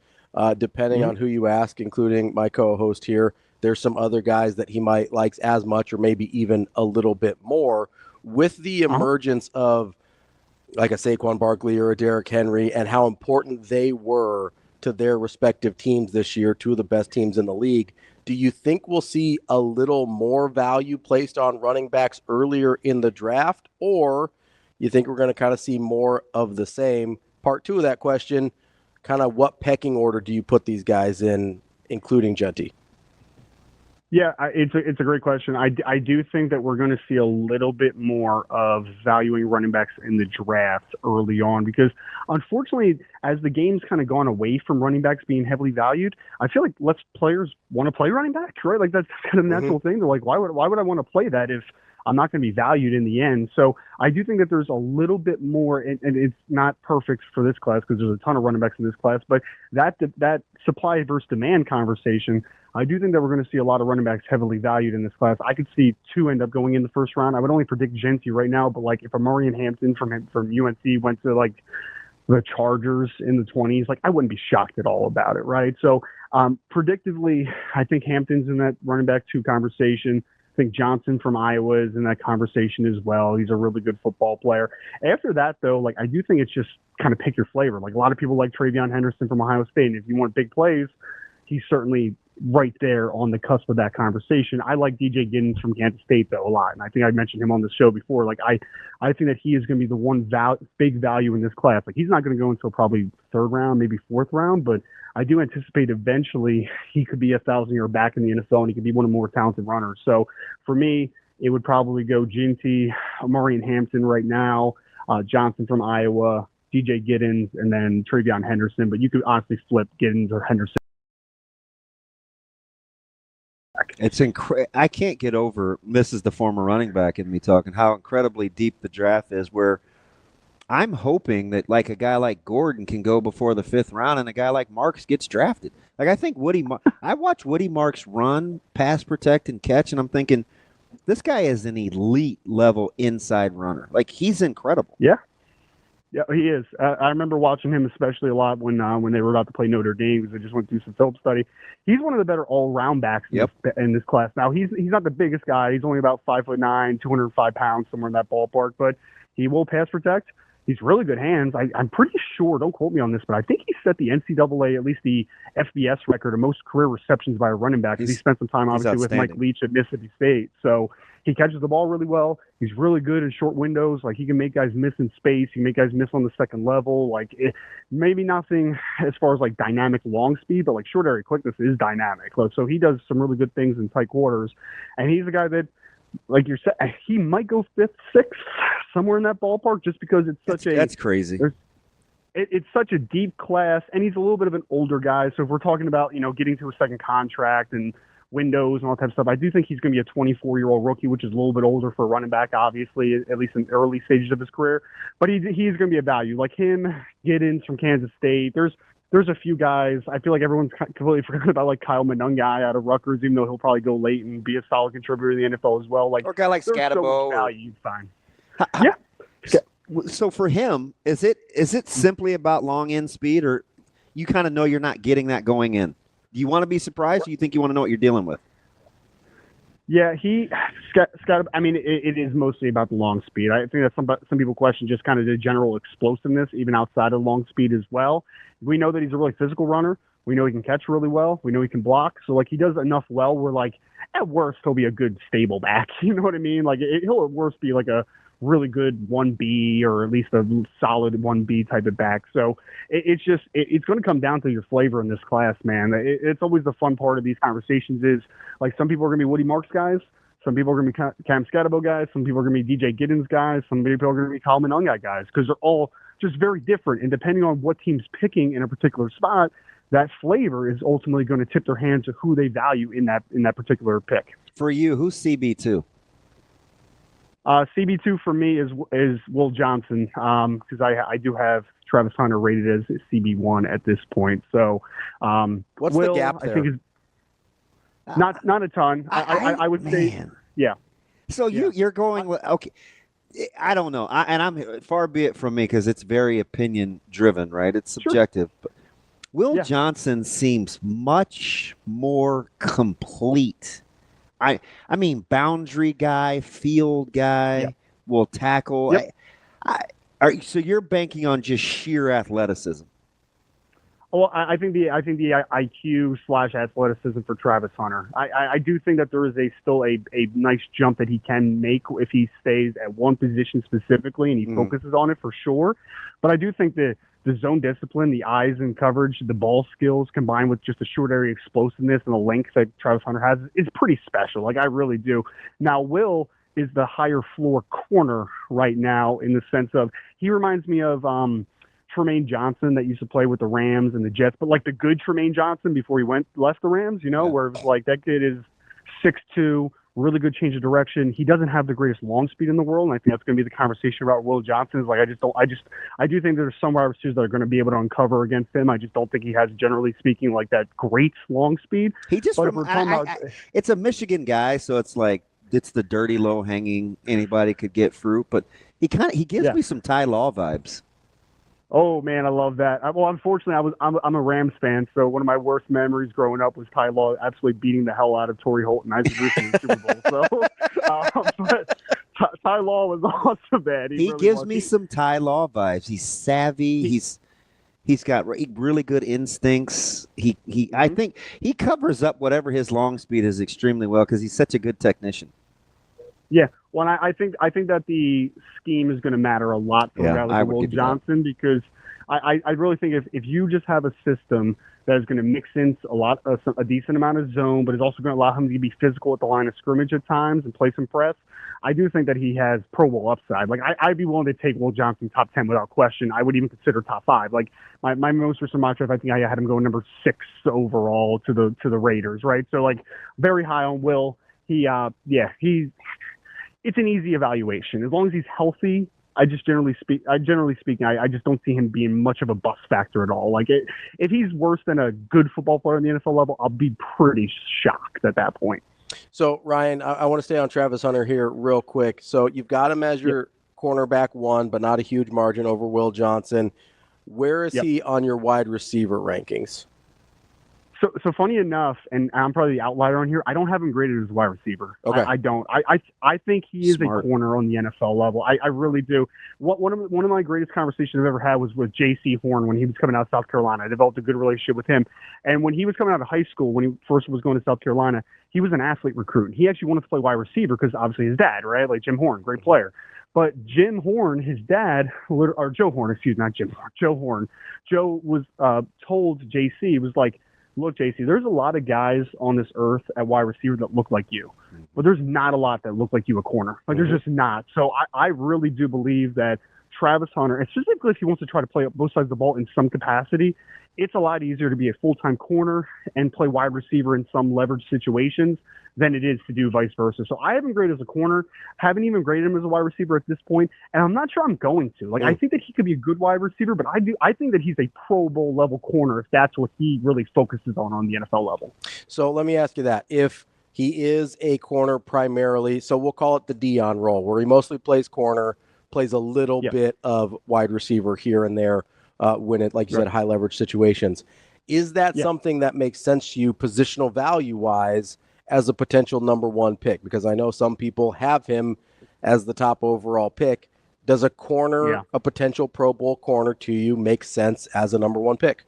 depending on who you ask, including my co-host here, there's some other guys that he might likes as much or maybe even a little bit more. With the emergence of like a Saquon Barkley or a Derrick Henry and how important they were to their respective teams this year, two of the best teams in the league. Do you think we'll see a little more value placed on running backs earlier in the draft, or you think we're going to kind of see more of the same? Part two of that question, kind of what pecking order do you put these guys in, including Genty? Yeah, it's a great question. I do think that we're going to see a little bit more of valuing running backs in the draft early on because, unfortunately, as the game's kind of gone away from running backs being heavily valued, I feel like less players want to play running backs, right? Like that's kind of a natural thing. They're like, why would I want to play that if I'm not going to be valued in the end? So I do think that there's a little bit more, and it's not perfect for this class because there's a ton of running backs in this class, but that supply versus demand conversation, I do think that we're going to see a lot of running backs heavily valued in this class. I could see two end up going in the first round. I would only predict Genty right now, but like if Amari and Hampton from UNC went to like the Chargers in the 20s, like I wouldn't be shocked at all about it, right? So predictively, I think Hampton's in that running back 2 conversation. I think Johnson from Iowa is in that conversation as well. He's a really good football player. After that, though, like I do think it's just kind of pick your flavor. Like a lot of people like Travion Henderson from Ohio State, and if you want big plays, he's certainly right there on the cusp of that conversation. I like DJ Giddens from Kansas State, though, a lot, and I think I mentioned him on the show before. Like I think that he is going to be the one big value in this class. Like he's not going to go until probably 3rd round, maybe 4th round, but I do anticipate eventually he could be a 1,000-yard back in the NFL, and he could be one of the more talented runners. So for me, it would probably go Genty, Amari and Hampton right now, Johnson from Iowa, DJ Giddens, and then Travion Henderson. But you could honestly flip Giddens or Henderson. It's I can't get over, this is the former running back in me talking, how incredibly deep the draft is, where I'm hoping that like a guy like Gordon can go before the 5th round and a guy like Marks gets drafted. Like I think I watch Woody Marks run, pass, protect, and catch, and I'm thinking, this guy is an elite level inside runner. Like he's incredible. Yeah. Yeah, he is. I remember watching him especially a lot when they were about to play Notre Dame because I just went through some film study. He's one of the better all-round backs in this class. Now, he's not the biggest guy. He's only about 5'9", 205 pounds, somewhere in that ballpark, but he will pass protect. He's really good hands. I'm pretty sure, don't quote me on this, but I think he set the NCAA, at least the FBS record of most career receptions by a running back. He spent some time, obviously, with Mike Leach at Mississippi State. So he catches the ball really well. He's really good in short windows. Like, he can make guys miss in space. He can make guys miss on the second level. Like, maybe nothing as far as, like, dynamic long speed, but, like, short area quickness is dynamic. So he does some really good things in tight quarters. And he's a guy that, like you said, he might go 5th, 6th, somewhere in that ballpark, just because that's crazy. It's such a deep class, and he's a little bit of an older guy. So if we're talking about, getting to a second contract and windows and all that type of stuff, I do think he's going to be a 24-year-old rookie, which is a little bit older for a running back, obviously, at least in early stages of his career. But he's going to be a value. Like him, Giddens from Kansas State. There's a few guys. I feel like everyone's completely forgotten about like Kyle Monungai out of Rutgers, even though he'll probably go late and be a solid contributor in the NFL as well. Like, or a guy like Scatabo. So much value, fine. Yeah. So for him, is it simply about long end speed, or you kind of know you're not getting that going in? Do you want to be surprised, or you think you want to know what you're dealing with? Yeah, I mean, it is mostly about the long speed. I think that some people question just kind of the general explosiveness, even outside of long speed as well. We know that he's a really physical runner. We know he can catch really well. We know he can block. So, like, he does enough well where, like, at worst, he'll be a good stable back. You know what I mean? Like, he'll at worst be, like, a really good 1B or at least a solid 1B type of back. So it's going to come down to your flavor in this class, man. It's always the fun part of these conversations is, like, some people are going to be Woody Marks guys. Some people are going to be Cam Scatabo guys. Some people are going to be DJ Giddens guys. Some people are going to be Kyle Monungai guys because they're all just very different. And depending on what team's picking in a particular spot, that flavor is ultimately going to tip their hand to who they value in that particular pick. For you, who's CB2? CB2 for me is Will Johnson because I do have Travis Hunter rated as CB1 at this point. So what's Will, the gap there? I think is not a ton. I would say, yeah. So you're going with, okay. I don't know, and I'm far be it from me because it's very opinion driven, right? It's subjective. Sure. But Will Johnson seems much more complete. I mean, boundary guy, field guy, will tackle. Yep. So you're banking on just sheer athleticism? Well, I think the IQ / athleticism for Travis Hunter. I do think that there is still a nice jump that he can make if he stays at one position specifically and he focuses on it for sure. But I do think the zone discipline, the eyes and coverage, the ball skills combined with just the short area explosiveness and the length that Travis Hunter has is pretty special. Like, I really do. Now, Will is the higher floor corner right now in the sense of he reminds me of Tremaine Johnson that used to play with the Rams and the Jets, but like the good Tremaine Johnson before he left the Rams, where it was like that kid is 6'2", really good change of direction. He doesn't have the greatest long speed in the world, and I think that's going to be the conversation about Will Johnson. Is like I do think there's some wide receivers that are going to be able to uncover against him. I just don't think he has, generally speaking, like that great long speed. He just it's a Michigan guy, so it's like it's the dirty low hanging anybody could get fruit, but he gives me some Ty Law vibes. Oh man, I love that. Well, unfortunately, I'm a Rams fan, so one of my worst memories growing up was Ty Law absolutely beating the hell out of Torrey Holt and Isaac Bruce in the Super Bowl. So, but Ty Law was awesome, man. He really gives me some Ty Law vibes. He's savvy. He's got really good instincts. I think he covers up whatever his long speed is extremely well because he's such a good technician. Yeah, well, I think that the scheme is going to matter a lot for a guy like Will Johnson because I really think if you just have a system that is going to mix in a decent amount of zone, but is also going to allow him to be physical at the line of scrimmage at times and play some press, I do think that he has Pro Bowl upside. Like I'd be willing to take Will Johnson top 10 without question. I would even consider top 5. Like my most recent mock draft, I think I had him going number 6 overall to the Raiders, right? So like very high on Will. It's an easy evaluation. As long as he's healthy, generally speaking, I just don't see him being much of a bust factor at all. Like if he's worse than a good football player in the NFL level, I'll be pretty shocked at that point. So Ryan, I want to stay on Travis Hunter here real quick. So you've got to measure cornerback 1, but not a huge margin over Will Johnson. Where is he on your wide receiver rankings? So funny enough, and I'm probably the outlier on here, I don't have him graded as a wide receiver. Okay. I don't. I think he is a corner on the NFL level. I really do. One of my greatest conversations I've ever had was with J.C. Horn when he was coming out of South Carolina. I developed a good relationship with him. And when he was coming out of high school, when he first was going to South Carolina, he was an athlete recruit. He actually wanted to play wide receiver because obviously his dad, right? Like Jim Horn, great player. But Jim Horn, his dad, or Joe Horn, not Jim Horn, Joe Horn. Joe was told J.C., was like, look, JC, there's a lot of guys on this earth at wide receiver that look like you, but there's not a lot that look like you a corner. Like there's just not. So I really do believe that Travis Hunter, and specifically if he wants to try to play up both sides of the ball in some capacity, it's a lot easier to be a full-time corner and play wide receiver in some leverage situations than it is to do vice versa. So I haven't graded as a corner, haven't even graded him as a wide receiver at this point, and I'm not sure I'm going to. Like I think that he could be a good wide receiver, but I think that he's a Pro Bowl level corner if that's what he really focuses on the NFL level. So let me ask you that. If he is a corner primarily, so we'll call it the Dion role, where he mostly plays corner, plays a little bit of wide receiver here and there when it, like you said, high leverage situations. Is that something that makes sense to you positional value wise as a potential number 1 pick? Because I know some people have him as the top overall pick. Does a corner, a potential Pro Bowl corner to you, make sense as a number 1 pick?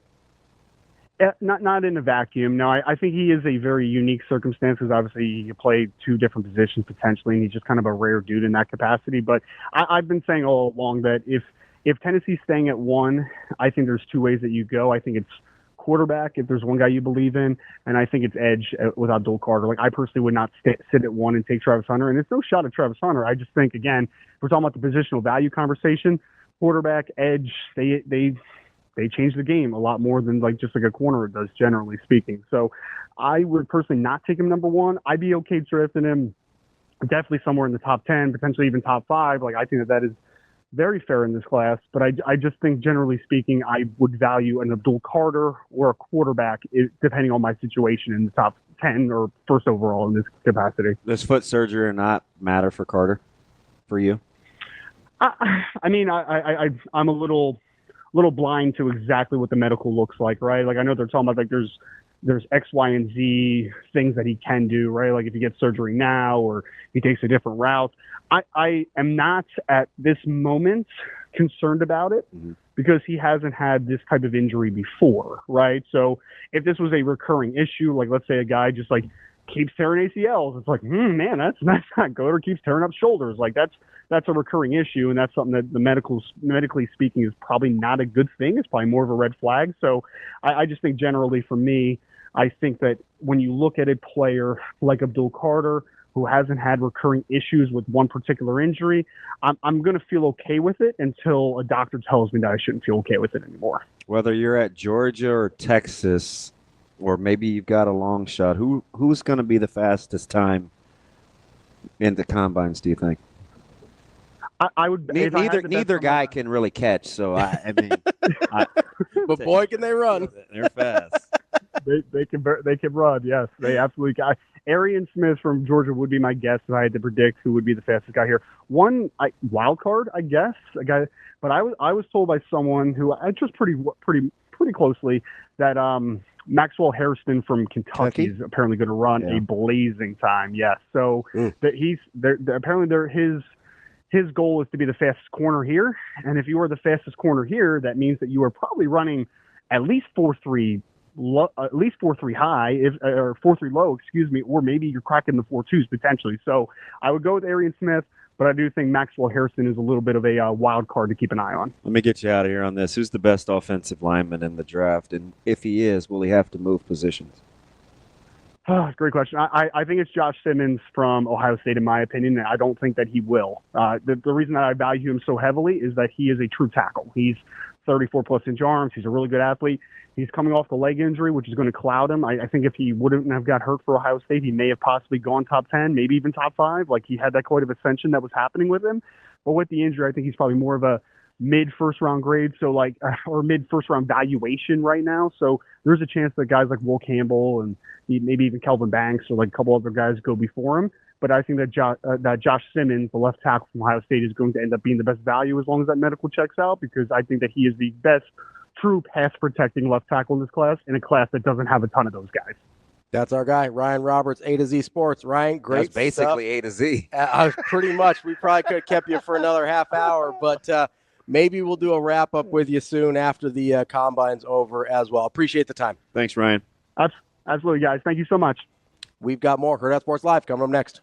Not in a vacuum. No, I think he is a very unique circumstance because obviously he played 2 different positions potentially, and he's just kind of a rare dude in that capacity. But I've been saying all along that if Tennessee's staying at 1, I think there's 2 ways that you go. I think it's quarterback if there's one guy you believe in, and I think it's edge with Abdul Carter. Like I personally would not sit at 1 and take Travis Hunter, and it's no shot at Travis Hunter. I just think, again, if we're talking about the positional value conversation, quarterback, edge, they change the game a lot more than just like a corner does, generally speaking. So I would personally not take him number 1. I'd be okay drafting him definitely somewhere in the top 10, potentially even top 5. Like I think that is very fair in this class, but I just think, generally speaking, I would value an Abdul Carter or a quarterback, depending on my situation, in the top 10 or first overall in this capacity. Does foot surgery not matter for Carter, for you? I mean, I'm a little blind to exactly what the medical looks like, right? Like I know they're talking about there's X, Y, and Z things that he can do, right? Like if he gets surgery now or he takes a different route. I am not at this moment concerned about it. because he hasn't had this type of injury before, right? So if this was a recurring issue, like let's say a guy just like keeps tearing ACLs, it's like, man, that's not good, or keeps tearing up shoulders. Like that's a recurring issue, and that's something that medically speaking is probably not a good thing. It's probably more of a red flag. So I just think generally for me, I think that when you look at a player like Abdul Carter, who hasn't had recurring issues with one particular injury, I'm going to feel okay with it until a doctor tells me that I shouldn't feel okay with it anymore. Whether you're at Georgia or Texas, or maybe you've got a long shot, who's going to be the fastest time in the combines, do you think? I would. Neither guy can really catch, so I mean, but boy, can they run! They're fast. They can run. Yes, they absolutely can. Arian Smith from Georgia would be my guess if I had to predict who would be the fastest guy here. One wild card, I guess, a guy. But I was told by someone who I trust pretty closly that Maxwell Hairston from Kentucky is apparently going to run a blazing time. Yes, so that apparently his goal is to be the fastest corner here, and if you are the fastest corner here, that means that you are probably running at least 4.3 high, or 4.3 low, excuse me, or maybe you're cracking the 4.2s potentially. So I would go with Arian Smith, but I do think Maxwell Hairston is a little bit of a wild card to keep an eye on. Let me get you out of here on this. Who's the best offensive lineman in the draft, and if he is, will he have to move positions? Great question. I think it's Josh Simmons from Ohio State, in my opinion, and I don't think that he will. The reason that I value him so heavily is that he is a true tackle. He's 34+ inch arms. He's a really good athlete. He's coming off the leg injury, which is going to cloud him. I think if he wouldn't have got hurt for Ohio State, he may have possibly gone top 10, maybe even top 5. Like, he had that quite of ascension that was happening with him. But with the injury, I think he's probably more of a mid-first round grade, or mid-first round valuation right now. So there's a chance that guys like Will Campbell and maybe even Kelvin Banks or like a couple other guys go before him. But I think that Josh Simmons, the left tackle from Ohio State, is going to end up being the best value as long as that medical checks out, because I think that he is the best true pass-protecting left tackle in this class, in a class that doesn't have a ton of those guys. That's our guy, Ryan Roberts, A to Z Sports. Ryan, great That's basically stuff. A to Z. Pretty much. We probably could have kept you for another half hour, but maybe we'll do a wrap-up with you soon after the Combine's over as well. Appreciate the time. Thanks, Ryan. Absolutely, guys. Thank you so much. We've got more Hurrdat Sports Live coming up next.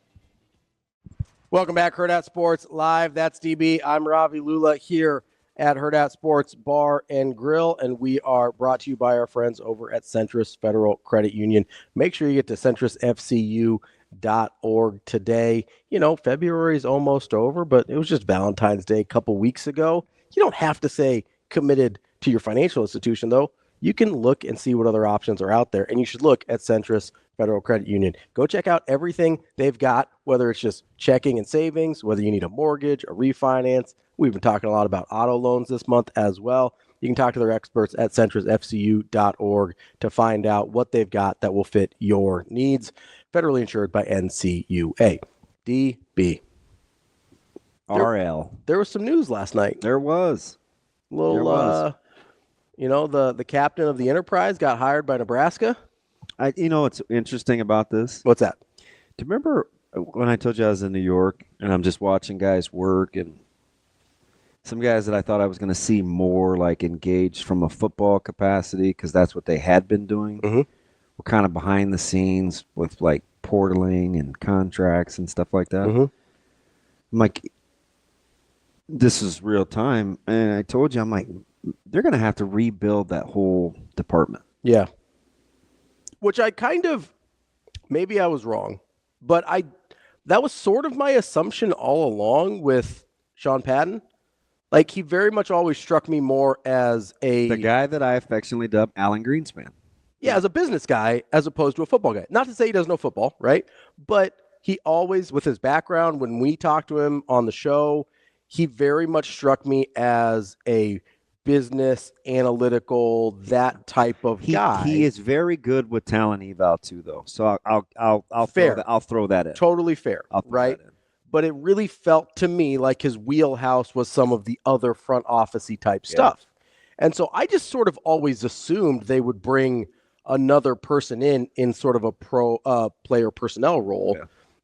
Welcome back, Hurrdat Sports Live. That's DB. I'm Ravi Lulla here at Hurrdat Sports Bar and Grill, and we are brought to you by our friends over at Centris Federal Credit Union. Make sure you get to centrisfcu.org today. You know, February is almost over, but it was just Valentine's Day a couple weeks ago. You don't have to say committed to your financial institution, though. You can look and see what other options are out there, and you should look at Centris Federal Credit Union. Go check out everything they've got, whether it's just checking and savings, whether you need a mortgage, a refinance. We've been talking a lot about auto loans this month as well. You can talk to their experts at centrisfcu.org to find out what they've got that will fit your needs. Federally insured by NCUA. DB. RL. There was some news last night. There was. The captain of the Enterprise got hired by Nebraska. What's interesting about this? What's that? Do you remember when I told you I was in New York and I'm just watching guys work, and some guys that I thought I was going to see more like engaged from a football capacity, because that's what they had been doing. Mm-hmm. We're kind of behind the scenes with like portaling and contracts and stuff like that. Mm-hmm. I'm like, this is real time. And I told you, I'm like, they're going to have to rebuild that whole department. Yeah. Which maybe I was wrong, but that was sort of my assumption all along with Sean Padden. Like, he very much always struck me more as the guy that I affectionately dubbed Alan Greenspan. Yeah, as a business guy, as opposed to a football guy. Not to say he doesn't know football, right? But he always, with his background, when we talked to him on the show, he very much struck me as a business, analytical, that type of guy. He is very good with talent eval too, though. So I'll throw that in. Totally fair, right? But it really felt to me like his wheelhouse was some of the other front office-y type stuff. And so I just sort of always assumed they would bring another person in sort of a player personnel role,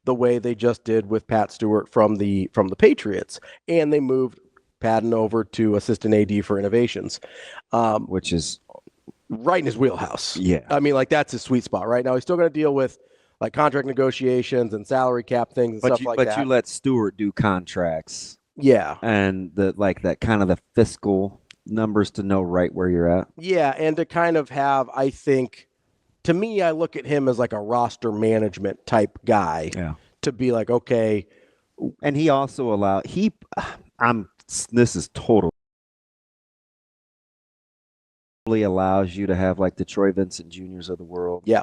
the way they just did with Pat Stewart from the Patriots. And they moved Padden over to assistant AD for innovations, which is right in his wheelhouse. Yeah. I mean, like, that's his sweet spot. Right now, he's still going to deal with like contract negotiations and salary cap things and stuff like that. But you let Stewart do contracts. Yeah. And that kind of the fiscal numbers to know right where you're at. Yeah, and to kind of have, I think, to me, I look at him as like a roster management type guy. Yeah. To be like, okay. And he also this is totally allows you to have like the Troy Vincent Juniors of the world. Yeah.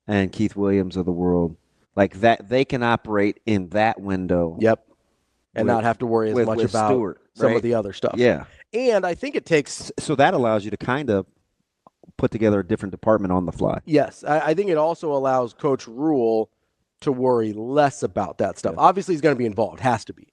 And Keith Williams of the world. Like that, they can operate in that window. Yep. And not have to worry as much about Stewart, some of the other stuff. Yeah. And I think it takes... So that allows you to kind of put together a different department on the fly. Yes. I think it also allows Coach Rule to worry less about that stuff. Yeah. Obviously, he's going to be involved. Has to be.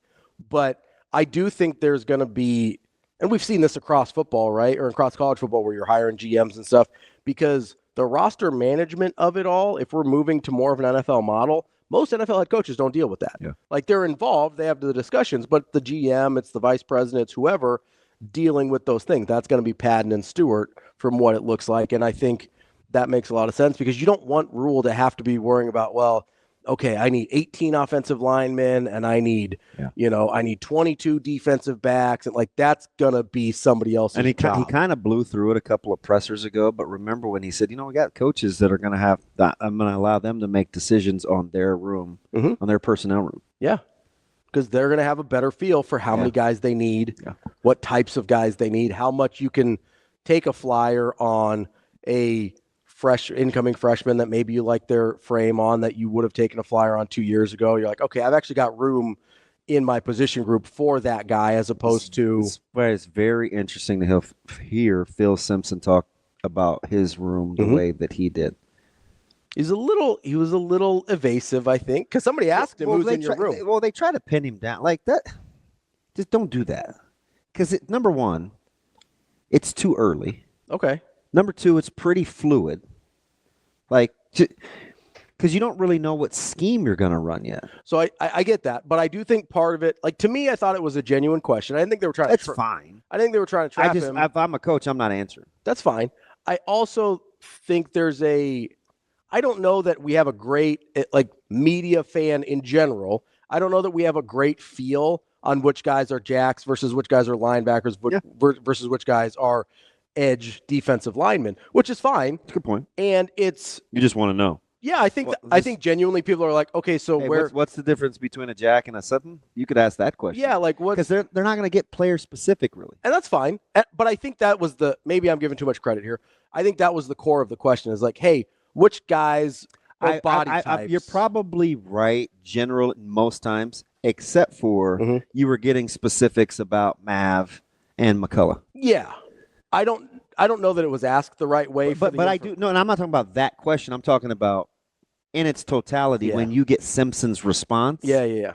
But I do think there's going to be... And we've seen this across football, right? Or across college football where you're hiring GMs and stuff. Because the roster management of it all, if we're moving to more of an NFL model, most NFL head coaches don't deal with that. Yeah. Like, they're involved, they have the discussions, but the GM, it's the vice president, it's whoever dealing with those things. That's going to be Padden and Stewart from what it looks like. And I think that makes a lot of sense because you don't want Rule to have to be worrying about, well, okay, I need 18 offensive linemen and I need, I need 22 defensive backs. And like, that's going to be somebody else's And he job. kind of blew through it a couple of pressers ago. But remember when he said, we got coaches that are going to have that. I'm going to allow them to make decisions on their room, on their personnel room. Yeah. Because they're going to have a better feel for how many guys they need, what types of guys they need, how much you can take a flyer on a incoming freshman that maybe you like their frame on that you would have taken a flyer on 2 years ago. You're like, okay, I've actually got room in my position group for that guy as opposed to. It's very interesting to hear Phil Simpson talk about his room the way that he did. He was a little evasive, I think, because somebody asked him who's in your room. Well, they try to pin him down like that. Just don't do that. Because number one, it's too early. Okay. Number two, it's pretty fluid. Like, because you don't really know what scheme you're going to run yet. So I get that, but I do think part of it, like to me, I thought it was a genuine question. I didn't think they were trying That's fine. I think they were trying to trap him. If I'm a coach, I'm not answering. That's fine. I also think I don't know that we have a great media fan in general. I don't know that we have a great feel on which guys are jacks versus which guys are linebackers versus which guys are edge defensive linemen, which is fine. That's a good point. And you just want to know. Yeah, I think genuinely people are like, okay, so what's the difference between a jack and a Sutton? You could ask that question. Yeah, like what? Because they're not going to get player specific really. And that's fine. But I think that was maybe I'm giving too much credit here. I think that was the core of the question is like, hey, which guys are body types? You're probably right, general most times, except for you were getting specifics about Mav and McCullough. Yeah. I don't know that it was asked the right way. But I do. No, and I'm not talking about that question. I'm talking about in its totality when you get Simpson's response. Yeah.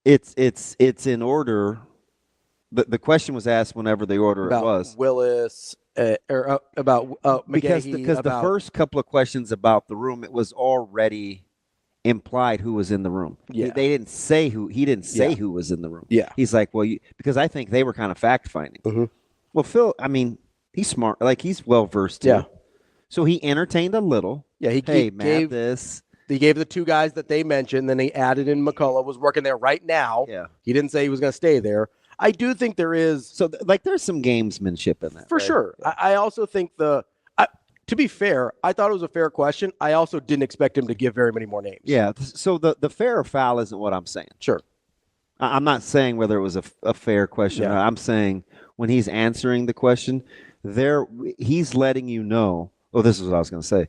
It's in order. The question was asked whenever the order about it was. Willis or about McGahee, because the first couple of questions about the room, it was already implied who was in the room. Yeah. They didn't say who. He didn't say who was in the room. Yeah. He's like, well, because I think they were kind of fact finding. Well, Phil, I mean, he's smart. Like, he's well-versed, too. Yeah. So he entertained a little. Yeah, he gave this. He gave the two guys that they mentioned, then he added in McCullough, was working there right now. Yeah. He didn't say he was going to stay there. I do think there is. So, there's some gamesmanship in that. For sure. Yeah. I also think to be fair, I thought it was a fair question. I also didn't expect him to give very many more names. Yeah. So the fair or foul isn't what I'm saying. Sure. I'm not saying whether it was a fair question. Yeah. I'm saying when he's answering the question, he's letting you know. Oh, this is what I was going to say.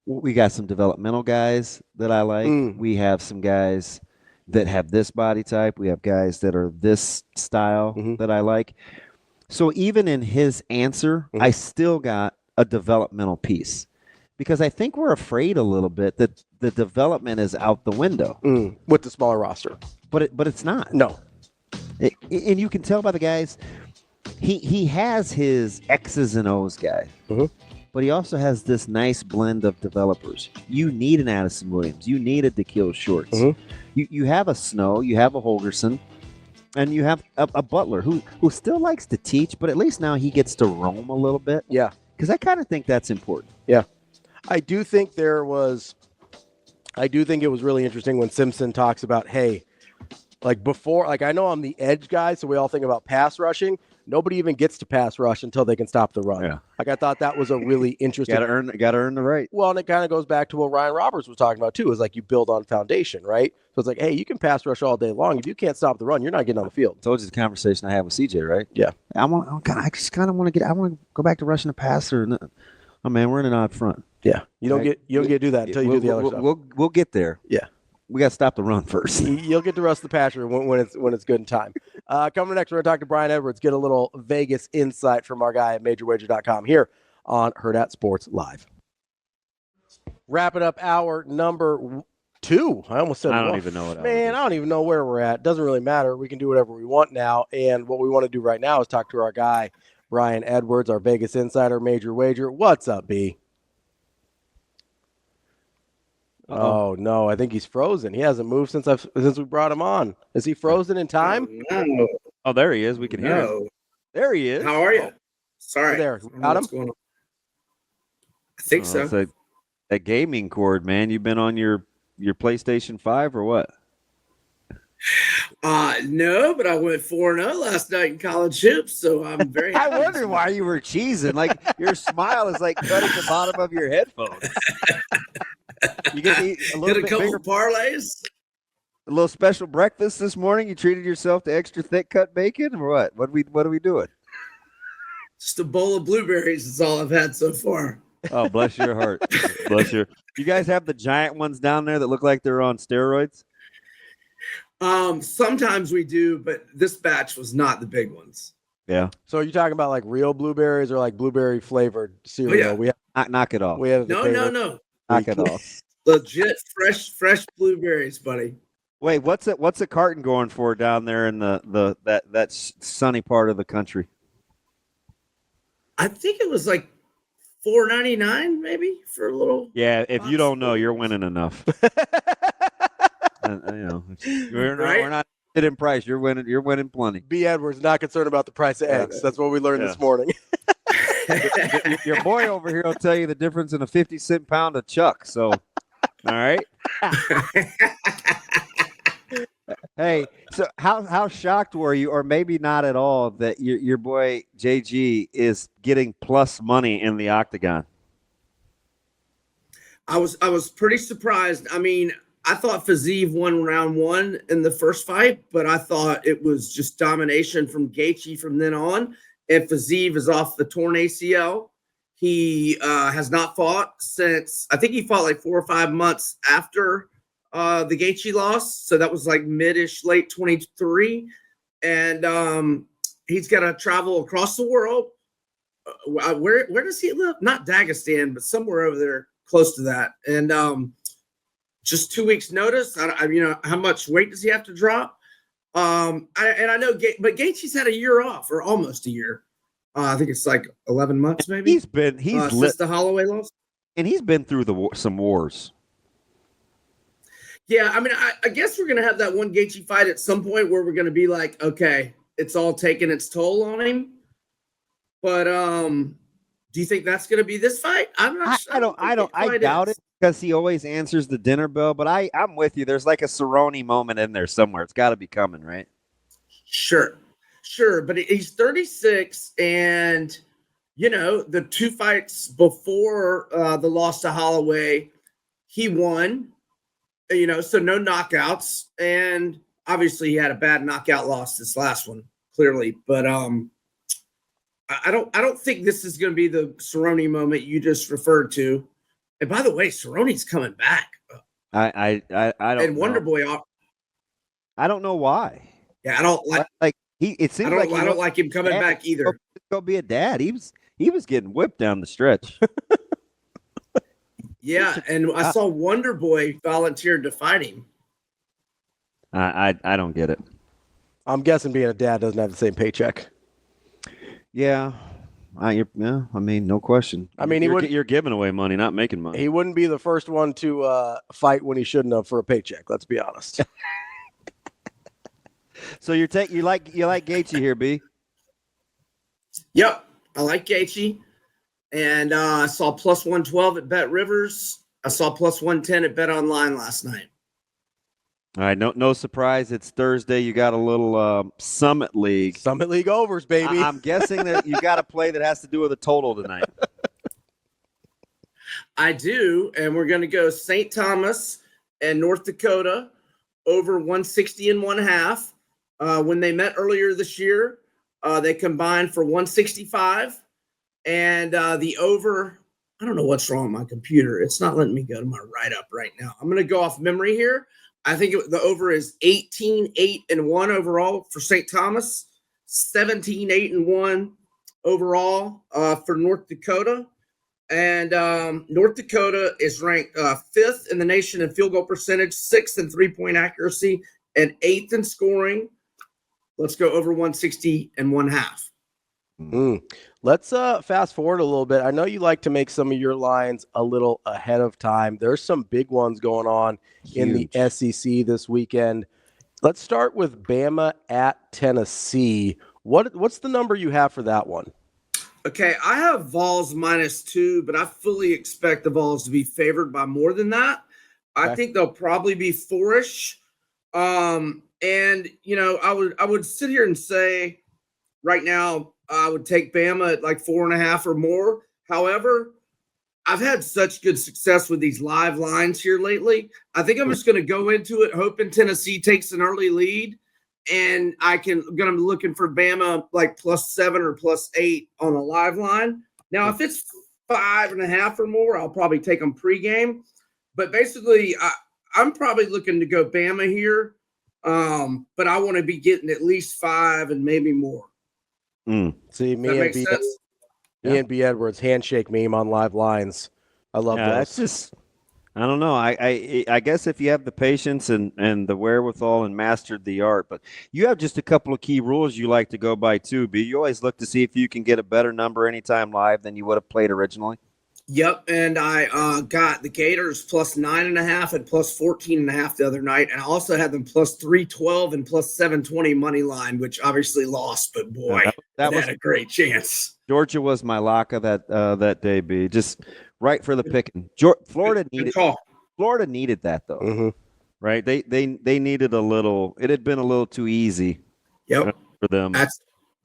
We got some developmental guys that I like. We have some guys that have this body type. We have guys that are this style that I like. So even in his answer, I still got a developmental piece because I think we're afraid a little bit that the development is out the window with the smaller roster. But it's not. No. And you can tell by the guys, he has his X's and O's guy. But he also has this nice blend of developers. You need an Addison Williams. You need a DeKeel Shorts. You have a Snow. You have a Holgerson. And you have a Butler who still likes to teach, but at least now he gets to roam a little bit. Yeah. Because I kind of think that's important. Yeah. I do think it was really interesting when Simpson talks about, hey, like before, like I know I'm the edge guy, so we all think about pass rushing. Nobody even gets to pass rush until they can stop the run. Yeah. Like I thought that was a really interesting. Got to earn the right. Well, and it kind of goes back to what Ryan Roberts was talking about too. Is like you build on foundation, right? So it's like, hey, you can pass rush all day long. If you can't stop the run, you're not getting on the field. I told you the conversation I had with CJ, right? Yeah. I just kind of want to go back to rushing the passer. Oh man, we're in an odd front. Yeah. You don't get to do that until you do the other stuff. We'll get there. Yeah. We got to stop the run first. You'll get to rust the pasture when it's good in time. Coming next, we're going to talk to Brian Edwards, get a little Vegas insight from our guy at MajorWager.com here on Hurrdat Sports Live. Wrapping up hour number 2. I almost said I don't even know what. Man, I don't even know where we're at. Doesn't really matter. We can do whatever we want now. And what we want to do right now is talk to our guy, Brian Edwards, our Vegas insider, Major Wager. What's up, B? Oh no, I think he's frozen. He hasn't moved since we brought him on. Is he frozen in time? No. Oh, there he is. We can hear him. There he is. How are you? Sorry. There. Got him? What's going on? I think so. It's a gaming cord, man. You've been on your PlayStation 5 or what? No, but I went 4-0 last night in college hoops, so I'm very happy. I wonder why you were cheesing. Like your smile is like cutting the bottom of your headphones. You get a little bit couple bigger parlays. A little special breakfast this morning. You treated yourself to extra thick cut bacon, or what? What are we doing? Just a bowl of blueberries is all I've had so far. Oh, bless your heart. Bless your. You guys have the giant ones down there that look like they're on steroids? Sometimes we do, but this batch was not the big ones. Yeah. So are you talking about like real blueberries or like blueberry flavored cereal? Oh, yeah. Knock it off. We had No. Knock it off. Legit fresh blueberries, buddy. Wait, what's a carton going for down there in that sunny part of the country? I think it was like $4.99 maybe for a little. Yeah, if you don't know, you're winning enough. We're not in price. You're winning plenty. B. Edwards not concerned about the price of eggs. That's what we learned this morning. Your boy over here will tell you the difference in a 50-cent pound of chuck. So, all right. Hey, so how shocked were you, or maybe not at all, that your boy JG is getting plus money in the octagon? I was pretty surprised. I mean, I thought Fiziev won round 1 in the first fight, but I thought it was just domination from Gaethje from then on. And Fiziev is off the torn ACL. He has not fought since, I think he fought like 4 or 5 months after the Gaethje loss. So that was like mid-ish, late 23. And he's got to travel across the world. Where does he live? Not Dagestan, but somewhere over there close to that. And just 2 weeks notice. How much weight does he have to drop? I know, but Gaethje's had a year off, or almost a year. I think it's like 11 months, maybe. He's since the Holloway loss, and he's been through some wars. Yeah, I mean, I guess we're gonna have that one Gaethje fight at some point where we're gonna be like, okay, it's all taking its toll on him. But do you think that's gonna be this fight? I'm not sure. I doubt it, because he always answers the dinner bell. But I'm with you. There's like a Cerrone moment in there somewhere. It's got to be coming, right? Sure. But he's 36, and the 2 fights before the loss to Holloway, he won. So no knockouts, and obviously he had a bad knockout loss this last one, clearly. But I don't think this is going to be the Cerrone moment you just referred to. And by the way, Cerrone's coming back. I don't. And Wonder Boy. I don't know why. Yeah, I don't like. It seems like I don't like him coming back either. Go be a dad. He was getting whipped down the stretch. Yeah, and I saw Wonder Boy volunteered to fight him. I don't get it. I'm guessing being a dad doesn't have the same paycheck. Yeah. No question. I mean, you're giving away money, not making money. He wouldn't be the first one to fight when he shouldn't have for a paycheck. Let's be honest. So you like Gaethje here, B? Yep, I like Gaethje, and I saw plus 112 at Bet Rivers. I saw plus 110 at Bet Online last night. All right, no surprise. It's Thursday. You got a little Summit League overs, baby. I'm guessing that you got a play that has to do with a total tonight. I do, and we're going to go St. Thomas and North Dakota over 160 and 1/2. When they met earlier this year, they combined for 165, and the over. I don't know what's wrong with my computer. It's not letting me go to my write-up right now. I'm going to go off memory here. I think the over is 18, 8, and 1 overall for St. Thomas, 17, 8, and 1 overall for North Dakota. And North Dakota is ranked 5th in the nation in field goal percentage, 6th in three-point accuracy, and 8th in scoring. Let's go over 160 and 1/2. Let's fast forward a little bit. I know you like to make some of your lines a little ahead of time. There's some big ones going on in the SEC this weekend. Let's start with Bama at Tennessee. What's the number you have for that one? Okay, I have Vols -2, but I fully expect the Vols to be favored by more than that. I think they'll probably be 4-ish. And I would sit here and say right now I would take Bama at like 4.5 or more. However, I've had such good success with these live lines here lately. I think I'm just going to go into it hoping Tennessee takes an early lead, and I'm going to be looking for Bama like +7 or +8 on a live line. Now, if it's 5.5 or more, I'll probably take them pregame. But basically, I'm probably looking to go Bama here, but I want to be getting at least 5 and maybe more. See, me and B. Edwards handshake meme on live lines. I love those. That's just, I don't know. I guess if you have the patience and the wherewithal and mastered the art, but you have just a couple of key rules you like to go by too, B. You always look to see if you can get a better number anytime live than you would have played originally. Yep, and I got the Gators +9.5 and +14.5 the other night, and I also had them +312 and +720 money line, which obviously lost, but boy, that was a great chance. Georgia was my lock of that day, B. Just right for the picking. Florida needed that though, right? They needed a little. It had been a little too easy. Yep, for them.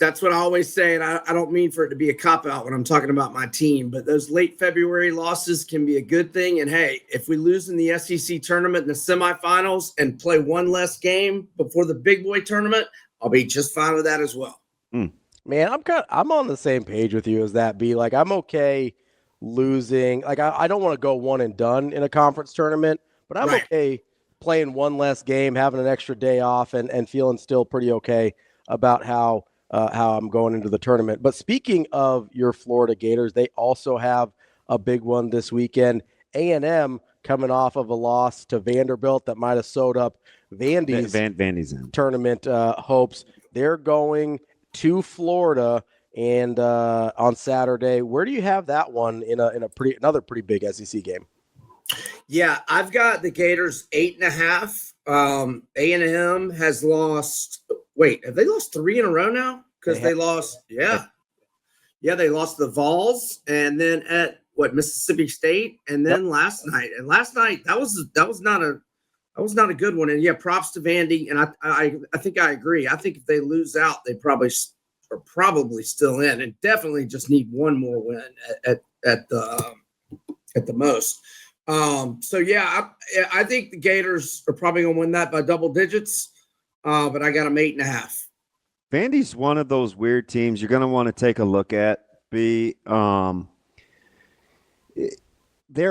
That's what I always say, and I don't mean for it to be a cop-out when I'm talking about my team, but those late February losses can be a good thing. And, hey, if we lose in the SEC tournament in the semifinals and play one less game before the big boy tournament, I'll be just fine with that as well. Man, I'm on the same page with you as that, B. Like, I'm okay losing. Like, I don't want to go one and done in a conference tournament, but I'm okay playing one less game, having an extra day off, and feeling still pretty okay about how I'm going into the tournament. But speaking of your Florida Gators, they also have a big one this weekend. A&M coming off of a loss to Vanderbilt that might have sewed up Vandy's tournament hopes. They're going to Florida and on Saturday. Where do you have that one in another pretty big SEC game? Yeah, I've got the Gators 8.5. A&M has lost. Wait, have they lost 3 in a row now? Because they lost, they lost the Vols, and then at Mississippi State, and then last night. And last night that was not a good one. And props to Vandy. And I think I agree. I think if they lose out, they probably are still in, and definitely just need one more win at the most. I think the Gators are probably going to win that by double digits. But I got them 8.5. Vandy's one of those weird teams you're going to want to take a look at. They're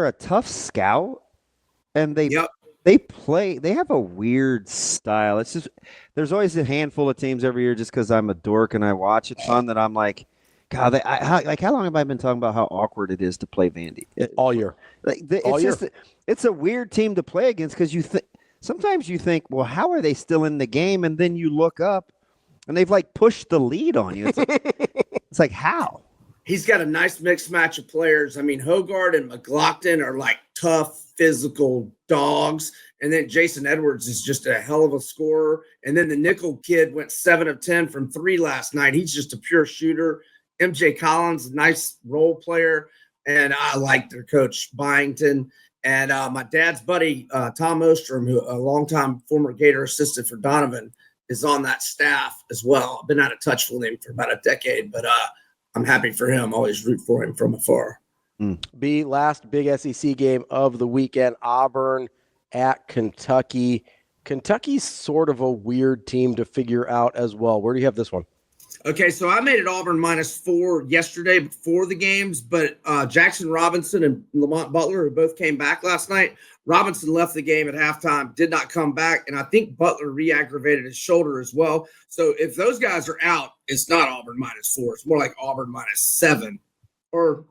a tough scout, and they have a weird style. It's just there's always a handful of teams every year just because I'm a dork and I watch a ton that I'm like, God, how long have I been talking about how awkward it is to play Vandy? All year. It's a weird team to play against because sometimes you think, well, how are they still in the game? And then you look up, and they've pushed the lead on you. It's like how? He's got a nice mixed match of players. I mean, Hogard and McLaughlin are tough, physical dogs. And then Jason Edwards is just a hell of a scorer. And then the nickel kid went 7 of 10 from 3 last night. He's just a pure shooter. MJ Collins, nice role player. And I like their coach, Byington. And my dad's buddy, Tom Ostrom, who a longtime former Gator assistant for Donovan, is on that staff as well. I've been out of touch with him for about a decade, but I'm happy for him. Always root for him from afar. B, last big SEC game of the weekend, Auburn at Kentucky. Kentucky's sort of a weird team to figure out as well. Where do you have this one? Okay, so I made it Auburn -4 yesterday before the games, but Jackson Robinson and Lamont Butler, who both came back last night, Robinson left the game at halftime, did not come back, and I think Butler re-aggravated his shoulder as well. So if those guys are out, it's not Auburn -4. It's more like Auburn -7 or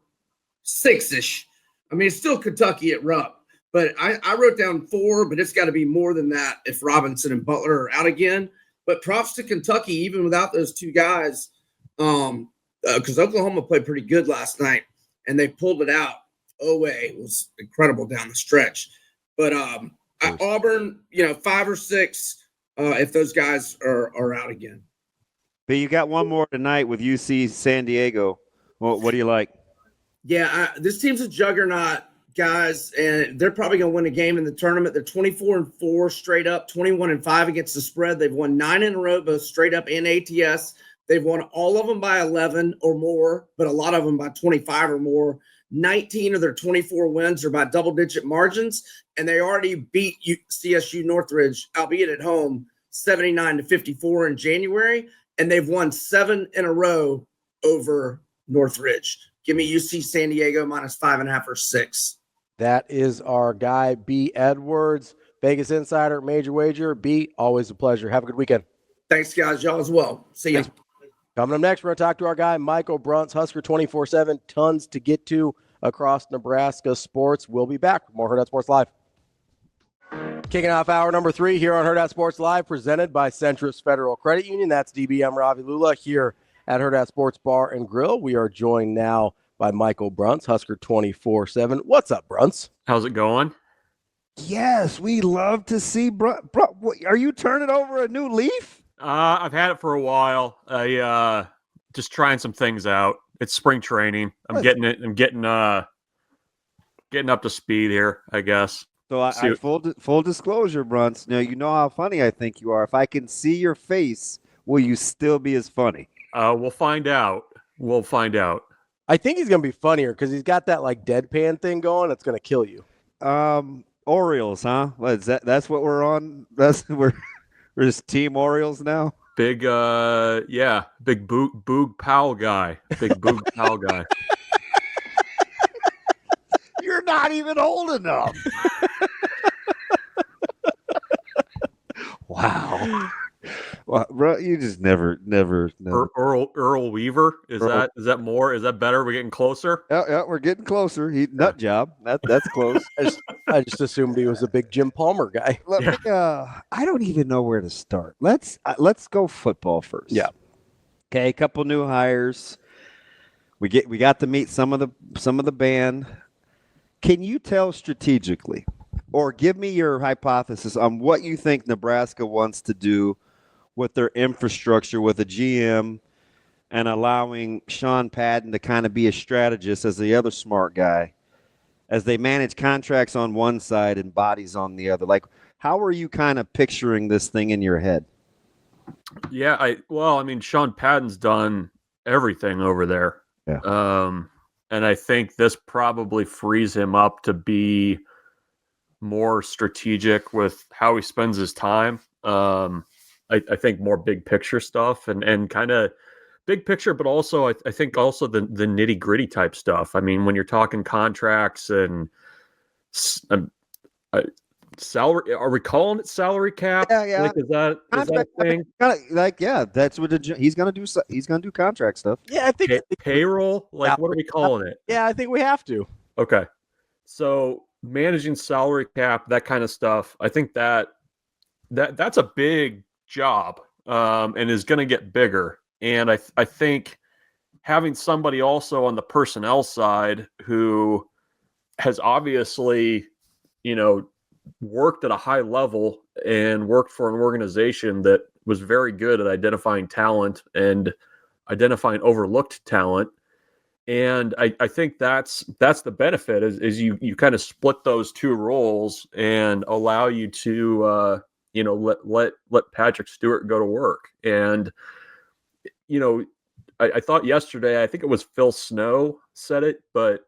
6-ish. I mean, it's still Kentucky at Rupp. But I wrote down 4, but it's got to be more than that if Robinson and Butler are out again. But props to Kentucky, even without those two guys, because Oklahoma played pretty good last night, and they pulled it out. Oweh was incredible down the stretch. But Auburn, 5 or 6 if those guys are out again. But you got one more tonight with UC San Diego. Well, what do you like? Yeah, this team's a juggernaut, guys, and they're probably going to win a game in the tournament. They're 24-4 straight up, 21-5 against the spread. They've won 9 in a row, both straight up and ATS. They've won all of them by 11 or more, but a lot of them by 25 or more. 19 of their 24 wins are by double-digit margins, and they already beat CSU Northridge, albeit at home, 79-54 in January, and they've won 7 in a row over Northridge. Give me UC San Diego -5.5 or 6. That is our guy, B. Edwards, Vegas Insider, Major Wager. B, always a pleasure. Have a good weekend. Thanks, guys. Y'all as well. See ya. Thanks. Coming up next, we're going to talk to our guy, Michael Bruntz, Husker 24/7. Tons to get to across Nebraska sports. We'll be back with more Hurrdat Sports Live. Kicking off hour number 3 here on Hurrdat Sports Live, presented by Centris Federal Credit Union. That's DBM Ravi Lulla here at Hurrdat Sports Bar and Grill. We are joined now by Michael Bruntz, Husker 24/7. What's up, Bruntz? How's it going? Yes, we love to see are you turning over a new leaf? I've had it for a while. I just trying some things out. It's spring training. I'm getting up to speed here, I guess. So full disclosure, Bruntz. Now you know how funny I think you are. If I can see your face, will you still be as funny? We'll find out. I think he's going to be funnier because he's got that like deadpan thing going. It's going to kill you. Orioles, huh? What is that? That's what we're on. We're just Team Orioles now. Big, big Boog Powell guy. Big Boog Powell guy. You're not even old enough. Wow. Well, bro, you just never. Earl Weaver. Is that more? Is that better? We're getting closer. Yeah, we're getting closer. Nut job. That's close. I just assumed he was a big Jim Palmer guy. I don't even know where to start. Let's go football first. Yeah. Okay, a couple new hires. We got to meet some of the band. Can you tell strategically, or give me your hypothesis on what you think Nebraska wants to do with their infrastructure, with a GM, and allowing Sean Padden to kind of be a strategist as the other smart guy, as they manage contracts on one side and bodies on the other? Like, how are you kind of picturing this thing in your head? Yeah, Sean Padden's done everything over there. Yeah. And I think this probably frees him up to be more strategic with how he spends his time. I think more big picture stuff and kind of big picture, but also I think also the nitty gritty type stuff. I mean, when you're talking contracts and salary, are we calling it salary cap? Yeah. Like, is that a thing? That's what he's gonna do. He's gonna do contract stuff. Yeah, I think payroll. Like, what are we calling it? Yeah, I think we have to. Okay, so managing salary cap, that kind of stuff. I think that's a big job, and is going to get bigger. And I think having somebody also on the personnel side who has obviously, worked at a high level and worked for an organization that was very good at identifying talent and identifying overlooked talent. And I think that's the benefit is you kind of split those two roles and allow you to let Patrick Stewart go to work. And I thought yesterday, I think it was Phil Snow said it, but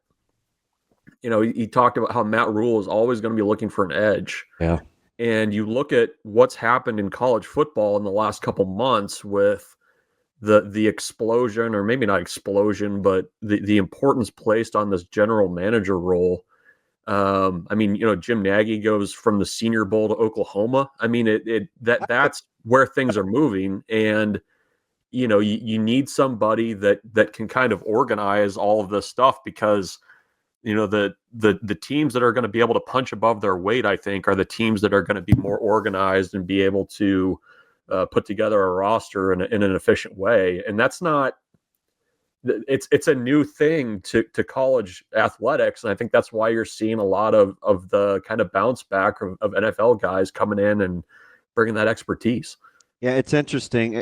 he talked about how Matt Rule is always going to be looking for an edge. Yeah. And you look at what's happened in college football in the last couple months with the explosion, or maybe not explosion, but the importance placed on this general manager role. Jim Nagy goes from the Senior Bowl to Oklahoma. I mean, that's where things are moving. And, you need somebody that can kind of organize all of this stuff, because the teams that are going to be able to punch above their weight, I think, are the teams that are going to be more organized and be able to put together a roster in an efficient way. And that's not, it's a new thing to college athletics. And I think that's why you're seeing a lot of the kind of bounce back of NFL guys coming in and bringing that expertise. Yeah, it's interesting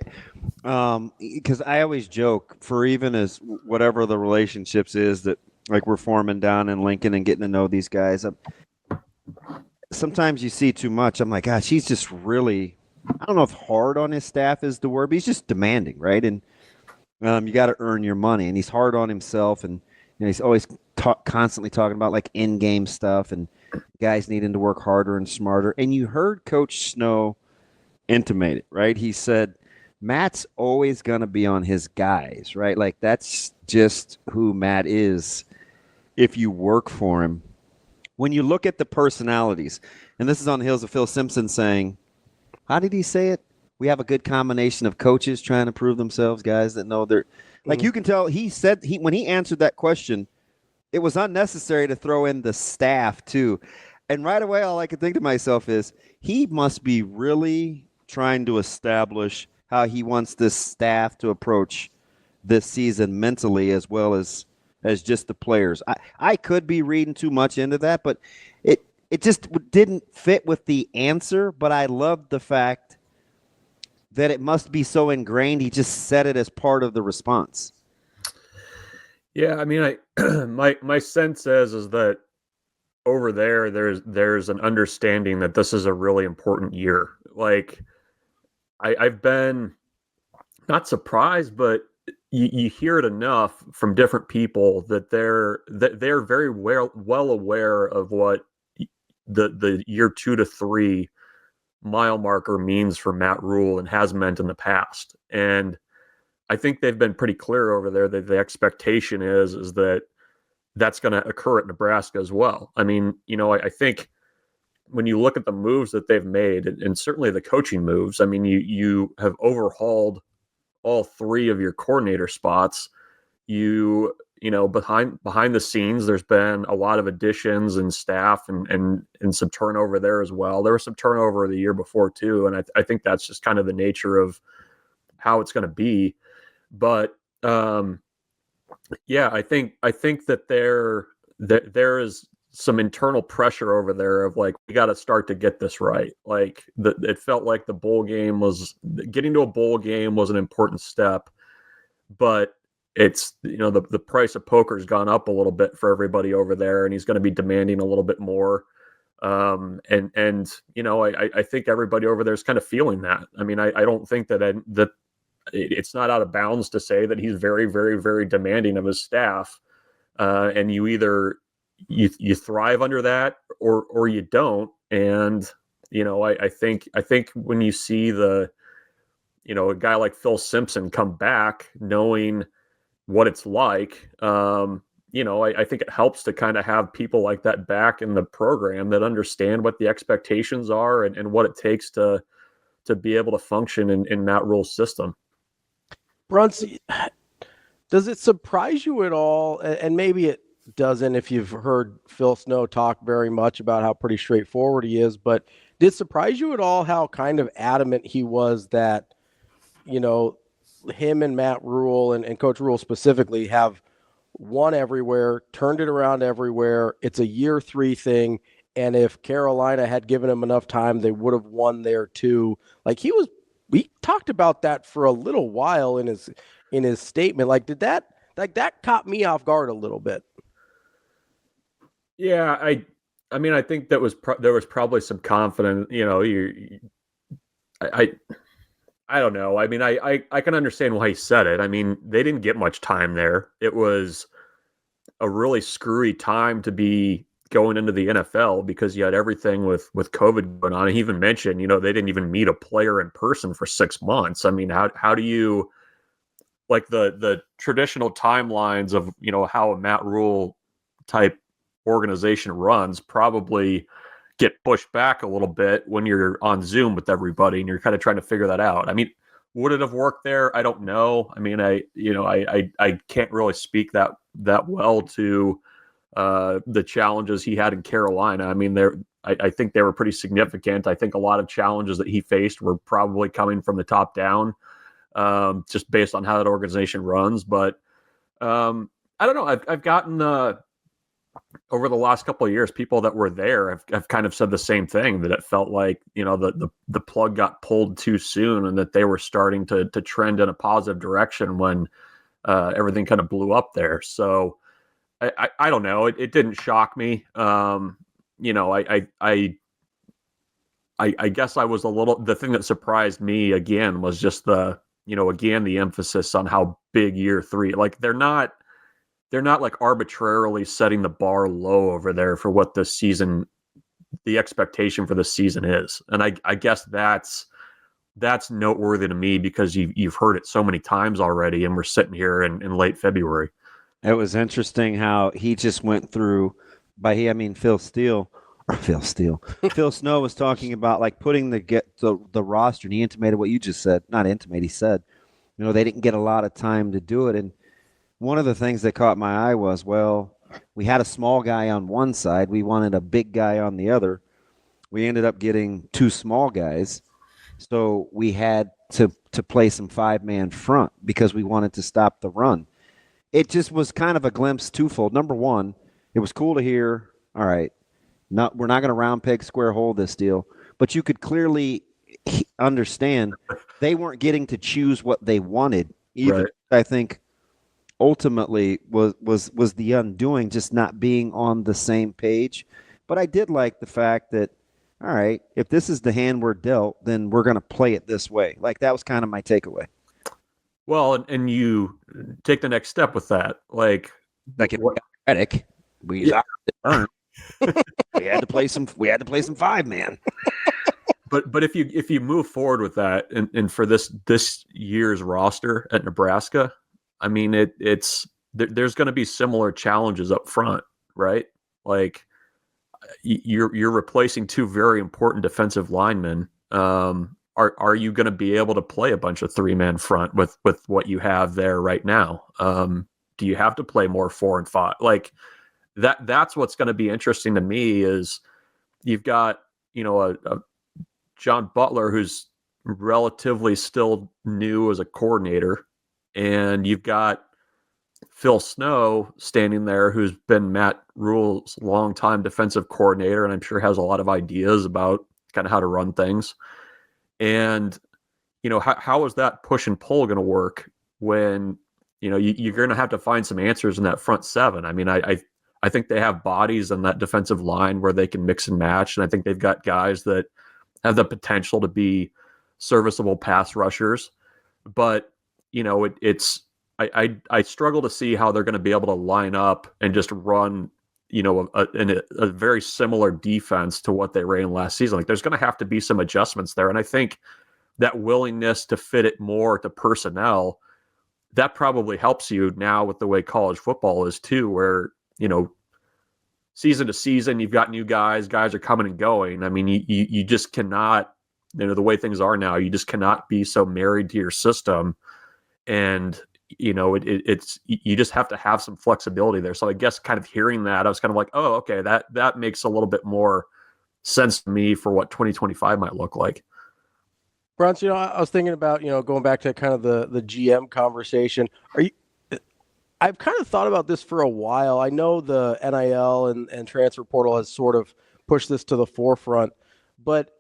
because I always joke, for even as whatever the relationships is that like we're forming down in Lincoln and getting to know these guys. Sometimes you see too much. I'm like, gosh, he's just really, I don't know if hard on his staff is the word, but he's just demanding, right? And you got to earn your money, and he's hard on himself, and he's always constantly talking about like in-game stuff and guys needing to work harder and smarter. And you heard Coach Snow intimate it, right? He said, Matt's always going to be on his guys, right? Like that's just who Matt is if you work for him. When you look at the personalities, and this is on the heels of Phil Simpson saying, how did he say it? We have a good combination of coaches trying to prove themselves, guys that know they're like, you can tell he said when he answered that question, it was unnecessary to throw in the staff too. And right away, all I could think to myself is he must be really trying to establish how he wants this staff to approach this season mentally as well as just the players. I could be reading too much into that, but it just didn't fit with the answer. But I loved the fact that it must be so ingrained. He just said it as part of the response. Yeah, I mean, my sense is that over there's an understanding that this is a really important year. Like I've been not surprised, but you hear it enough from different people that they're very well aware of what the year 2 to 3 mile marker means for Matt Rule and has meant in the past. And I think they've been pretty clear over there that the expectation is that that's going to occur at Nebraska as well. I mean, I think when you look at the moves that they've made, and certainly the coaching moves, I mean, you have overhauled all 3 of your coordinator spots. Behind the scenes, there's been a lot of additions and staff and some turnover there as well. There was some turnover the year before too, and I think that's just kind of the nature of how it's going to be. But yeah, I think that there is some internal pressure over there of like, we got to start to get this right. Like it felt like getting to a bowl game was an important step, but it's, the price of poker has gone up a little bit for everybody over there, and he's going to be demanding a little bit more. I think everybody over there is kind of feeling that. I mean, I don't think that it's not out of bounds to say that he's very, very, very demanding of his staff. And you either you thrive under that or you don't. And, I think when you see a guy like Phil Simpson come back knowing what it's like, I think it helps to kind of have people like that back in the program that understand what the expectations are and what it takes to be able to function in Matt Rule's system. Bruntz, does it surprise you at all? And maybe it doesn't if you've heard Phil Snow talk very much about how pretty straightforward he is, but did it surprise you at all how kind of adamant he was that, him and Matt Rule and Coach Rule specifically have won everywhere, turned it around everywhere. It's a year 3 thing. And if Carolina had given him enough time, they would have won there too. Like he talked about that for a little while in his statement. Like, that caught me off guard a little bit. Yeah, I mean, I think there was probably some confidence. I don't know. I mean, I can understand why he said it. I mean, they didn't get much time there. It was a really screwy time to be going into the NFL because you had everything with COVID going on. And he even mentioned, they didn't even meet a player in person for 6 months. I mean, how do you, like, the traditional timelines of, how a Matt Rule type organization runs probably get pushed back a little bit when you're on Zoom with everybody and you're kind of trying to figure that out. I mean, would it have worked there? I don't know. I mean, I can't really speak that well to the challenges he had in Carolina. I mean, I think they were pretty significant. I think a lot of challenges that he faced were probably coming from the top down, just based on how that organization runs. But I don't know. I've gotten over the last couple of years, people that were there have kind of said the same thing, that it felt like, the plug got pulled too soon and that they were starting to trend in a positive direction when everything kind of blew up there. So I don't know. It didn't shock me. I guess I was the thing that surprised me again was just the emphasis on how big year 3, like they're not like arbitrarily setting the bar low over there for what the expectation for the season is. And I guess that's noteworthy to me because you've heard it so many times already, and we're sitting here in late February. It was interesting how he just went through, by he I mean Phil Snow was talking about like putting the roster, and he intimated what you just said. Not intimate, he said, they didn't get a lot of time to do it. And one of the things that caught my eye was, well, we had a small guy on one side. We wanted a big guy on the other. We ended up getting 2 small guys. So we had to play some 5-man front because we wanted to stop the run. It just was kind of a glimpse twofold. Number one, it was cool to hear, all right, we're not going to round peg square hole this deal. But you could clearly understand they weren't getting to choose what they wanted either. Right. I think ultimately was the undoing, just not being on the same page. But I did like the fact that, all right, if this is the hand we're dealt, then we're going to play it this way. Like, that was kind of my takeaway. Well, and you take the next step with that. Like in Reddick, we had to play some 5-man. But if you move forward with that and for this year's roster at Nebraska, I mean, there's going to be similar challenges up front, right? Like you're replacing 2 very important defensive linemen. Are you going to be able to play a bunch of 3-man front with what you have there right now? Do you have to play more 4 and 5? Like that's what's going to be interesting to me is you've got, a John Butler who's relatively still new as a coordinator. And you've got Phil Snow standing there, who's been Matt Rule's longtime defensive coordinator, and I'm sure has a lot of ideas about kind of how to run things. And, how is that push and pull going to work when, you're going to have to find some answers in that front 7? I mean, I think they have bodies on that defensive line where they can mix and match. And I think they've got guys that have the potential to be serviceable pass rushers. But, I struggle to see how they're going to be able to line up and just run, a very similar defense to what they ran last season. Like, there's going to have to be some adjustments there. And I think that willingness to fit it more to personnel, that probably helps you now with the way college football is too, where, season to season, you've got new guys are coming and going. I mean, you just cannot, the way things are now, you just cannot be so married to your system. And, it's you just have to have some flexibility there. So I guess kind of hearing that, I was kind of like, oh, okay, that makes a little bit more sense to me for what 2025 might look like. Bruntz, I was thinking about, going back to kind of the GM conversation. I've kind of thought about this for a while. I know the NIL and transfer portal has sort of pushed this to the forefront, but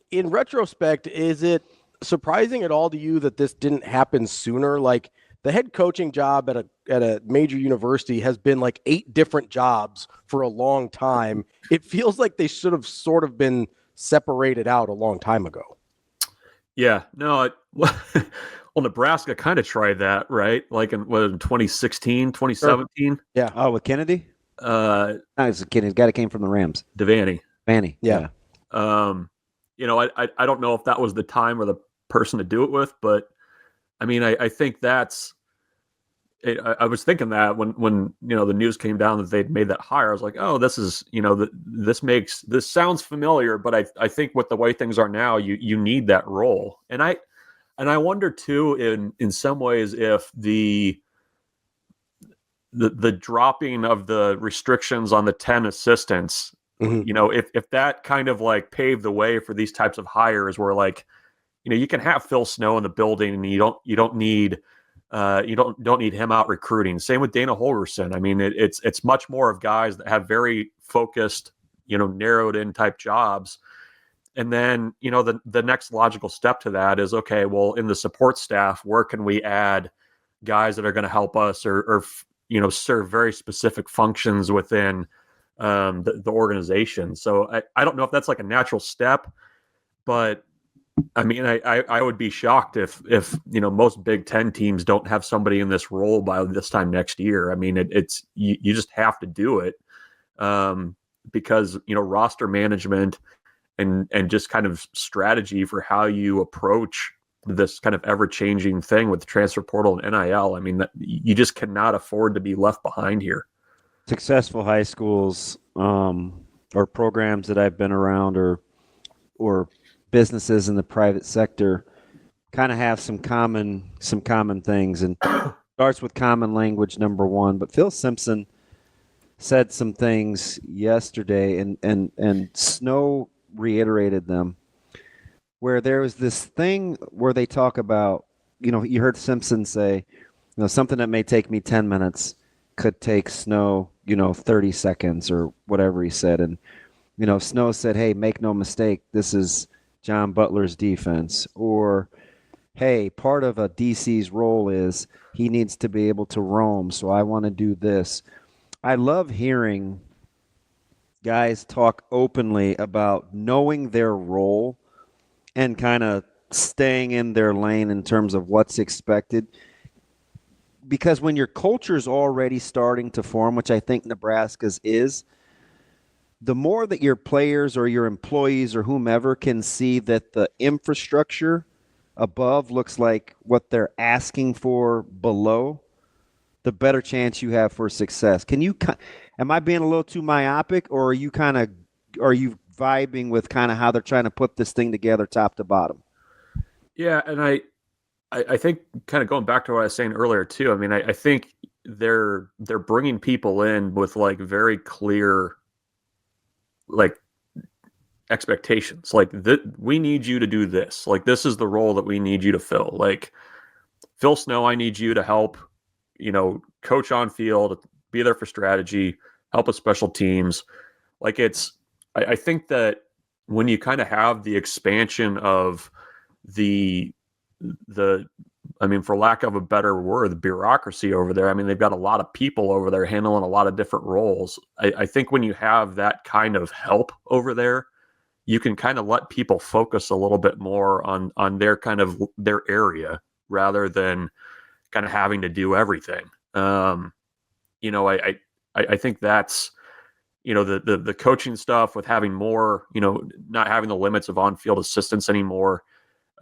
in retrospect, is it surprising at all to you that this didn't happen sooner? Like the head coaching job at a major university has been like 8 different jobs for a long time. It feels like they should have sort of been separated out a long time ago. Yeah, no, well, Nebraska kind of tried that, right? Like in 2016, 2017? Sure. Yeah. Oh, with Kennedy? No, it's a Kennedy. The guy that came from the Rams. Devaney. Vanny. Yeah. I don't know if that was the time or the person to do it with, but I mean, I think that's I was thinking that when the news came down that they'd made that hire, I was like, oh, this is this sounds familiar, but I think with the way things are now, you need that role, and I wonder too in some ways if the dropping of the restrictions on the 10 assistants, if that kind of like paved the way for these types of hires where like you can have Phil Snow in the building and you don't need him out recruiting. Same with Dana Holgerson. I mean, it's much more of guys that have very focused, narrowed in type jobs. And then, the next logical step to that is, okay, well, in the support staff, where can we add guys that are going to help us or serve very specific functions within the organization. So I don't know if that's like a natural step, but I mean, I would be shocked if most Big Ten teams don't have somebody in this role by this time next year. I mean, it's you just have to do it because roster management and just kind of strategy for how you approach this kind of ever changing thing with the transfer portal and NIL. I mean, you just cannot afford to be left behind here. Successful high schools or programs that I've been around or businesses in the private sector kind of have some common things, and starts with common language, number one. But Phil Simpson said some things yesterday, and Snow reiterated them, where there was this thing where they talk about, you heard Simpson say, something that may take me 10 minutes could take Snow, 30 seconds or whatever he said. And, Snow said, hey, make no mistake, this is John Butler's defense. Or, hey, part of a DC's role is he needs to be able to roam, so I want to do this. I love hearing guys talk openly about knowing their role and kind of staying in their lane in terms of what's expected. Because when your culture's already starting to form, which I think Nebraska's is, the more that your players or your employees or whomever can see that the infrastructure above looks like what they're asking for below, the better chance you have for success. Am I being a little too myopic, or are you vibing with kind of how they're trying to put this thing together top to bottom? Yeah, and I think kind of going back to what I was saying earlier too. I mean, I think they're bringing people in with like very clear like expectations. Like we need you to do this. Like this is the role that we need you to fill. Like Phil Snow, I need you to help, coach on field, be there for strategy, help with special teams. Like I think that when you kind of have the expansion of the I mean, for lack of a better word, the bureaucracy over there. I mean, they've got a lot of people over there handling a lot of different roles. I think when you have that kind of help over there, you can kind of let people focus a little bit more on their kind of their area rather than kind of having to do everything. I think that's, the coaching stuff with having more, not having the limits of on-field assistance anymore.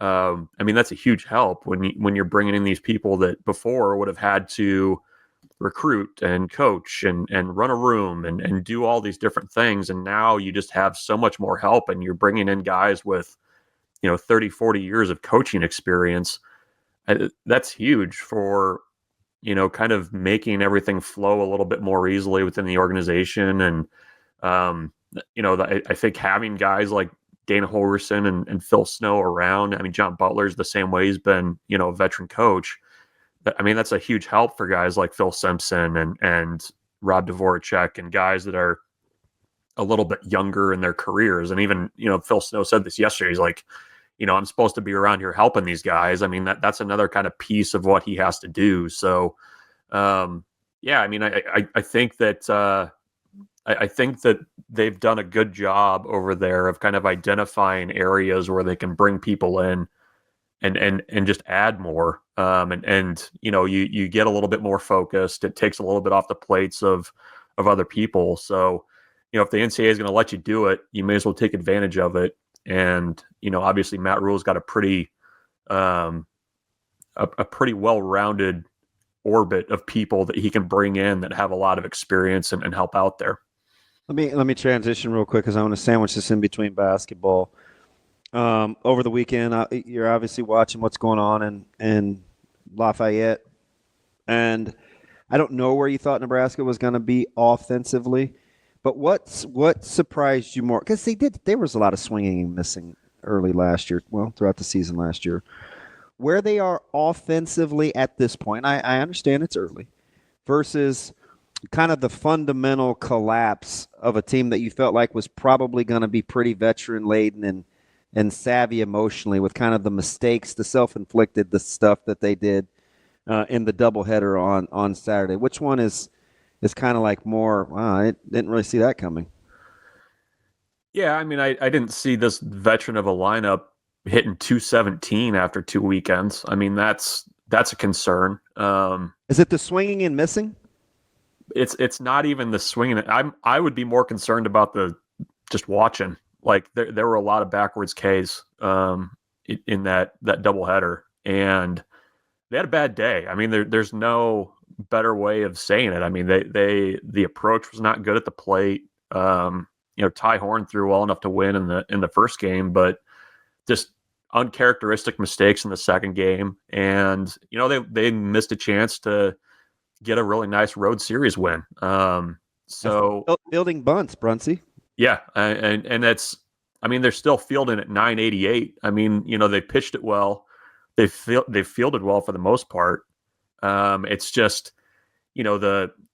I mean, that's a huge help when you're bringing in these people that before would have had to recruit and coach and run a room and do all these different things. And now you just have so much more help, and you're bringing in guys with, 30, 40 years of coaching experience. That's huge for, kind of making everything flow a little bit more easily within the organization. And, I think having guys like Dana Holgerson and Phil Snow around. I mean, John Butler's the same way. He's been, a veteran coach, I mean, that's a huge help for guys like Phil Simpson and Rob Dvorak and guys that are a little bit younger in their careers. And even, Phil Snow said this yesterday. He's like, I'm supposed to be around here helping these guys. I mean, that's another kind of piece of what he has to do. So, yeah, I mean, I think that I think that they've done a good job over there of kind of identifying areas where they can bring people in and just add more. You get a little bit more focused. It takes a little bit off the plates of other people. So, if the NCAA is going to let you do it, you may as well take advantage of it. And, obviously Matt Rule's got a pretty well-rounded orbit of people that he can bring in that have a lot of experience and help out there. Let me transition real quick because I want to sandwich this in between basketball. Over the weekend, you're obviously watching what's going on in Lafayette, and I don't know where you thought Nebraska was going to be offensively, but what surprised you more? Because there was a lot of swinging and missing early last year, well, throughout the season last year. Where they are offensively at this point, I understand it's early, versus kind of the fundamental collapse of a team that you felt like was probably going to be pretty veteran-laden and savvy emotionally with kind of the mistakes, the self-inflicted, the stuff that they did in the doubleheader on Saturday. Which one is kind of like more, wow, I didn't really see that coming? Yeah, I mean, I didn't see this veteran of a lineup hitting 217 after 2 weekends. I mean, that's a concern. Is it the swinging and missing? It's not even the swinging. I would be more concerned about the just watching. Like there were a lot of backwards Ks in that doubleheader, and they had a bad day. I mean, there's no better way of saying it. I mean, the approach was not good at the plate. Ty Horn threw well enough to win in the first game, but just uncharacteristic mistakes in the second game, and they missed a chance to get a really nice road series win. So building bunts, Bruntz. Yeah, and that's, I mean, they're still fielding at 988. I mean, they pitched it well. They've fielded well for the most part. It's just,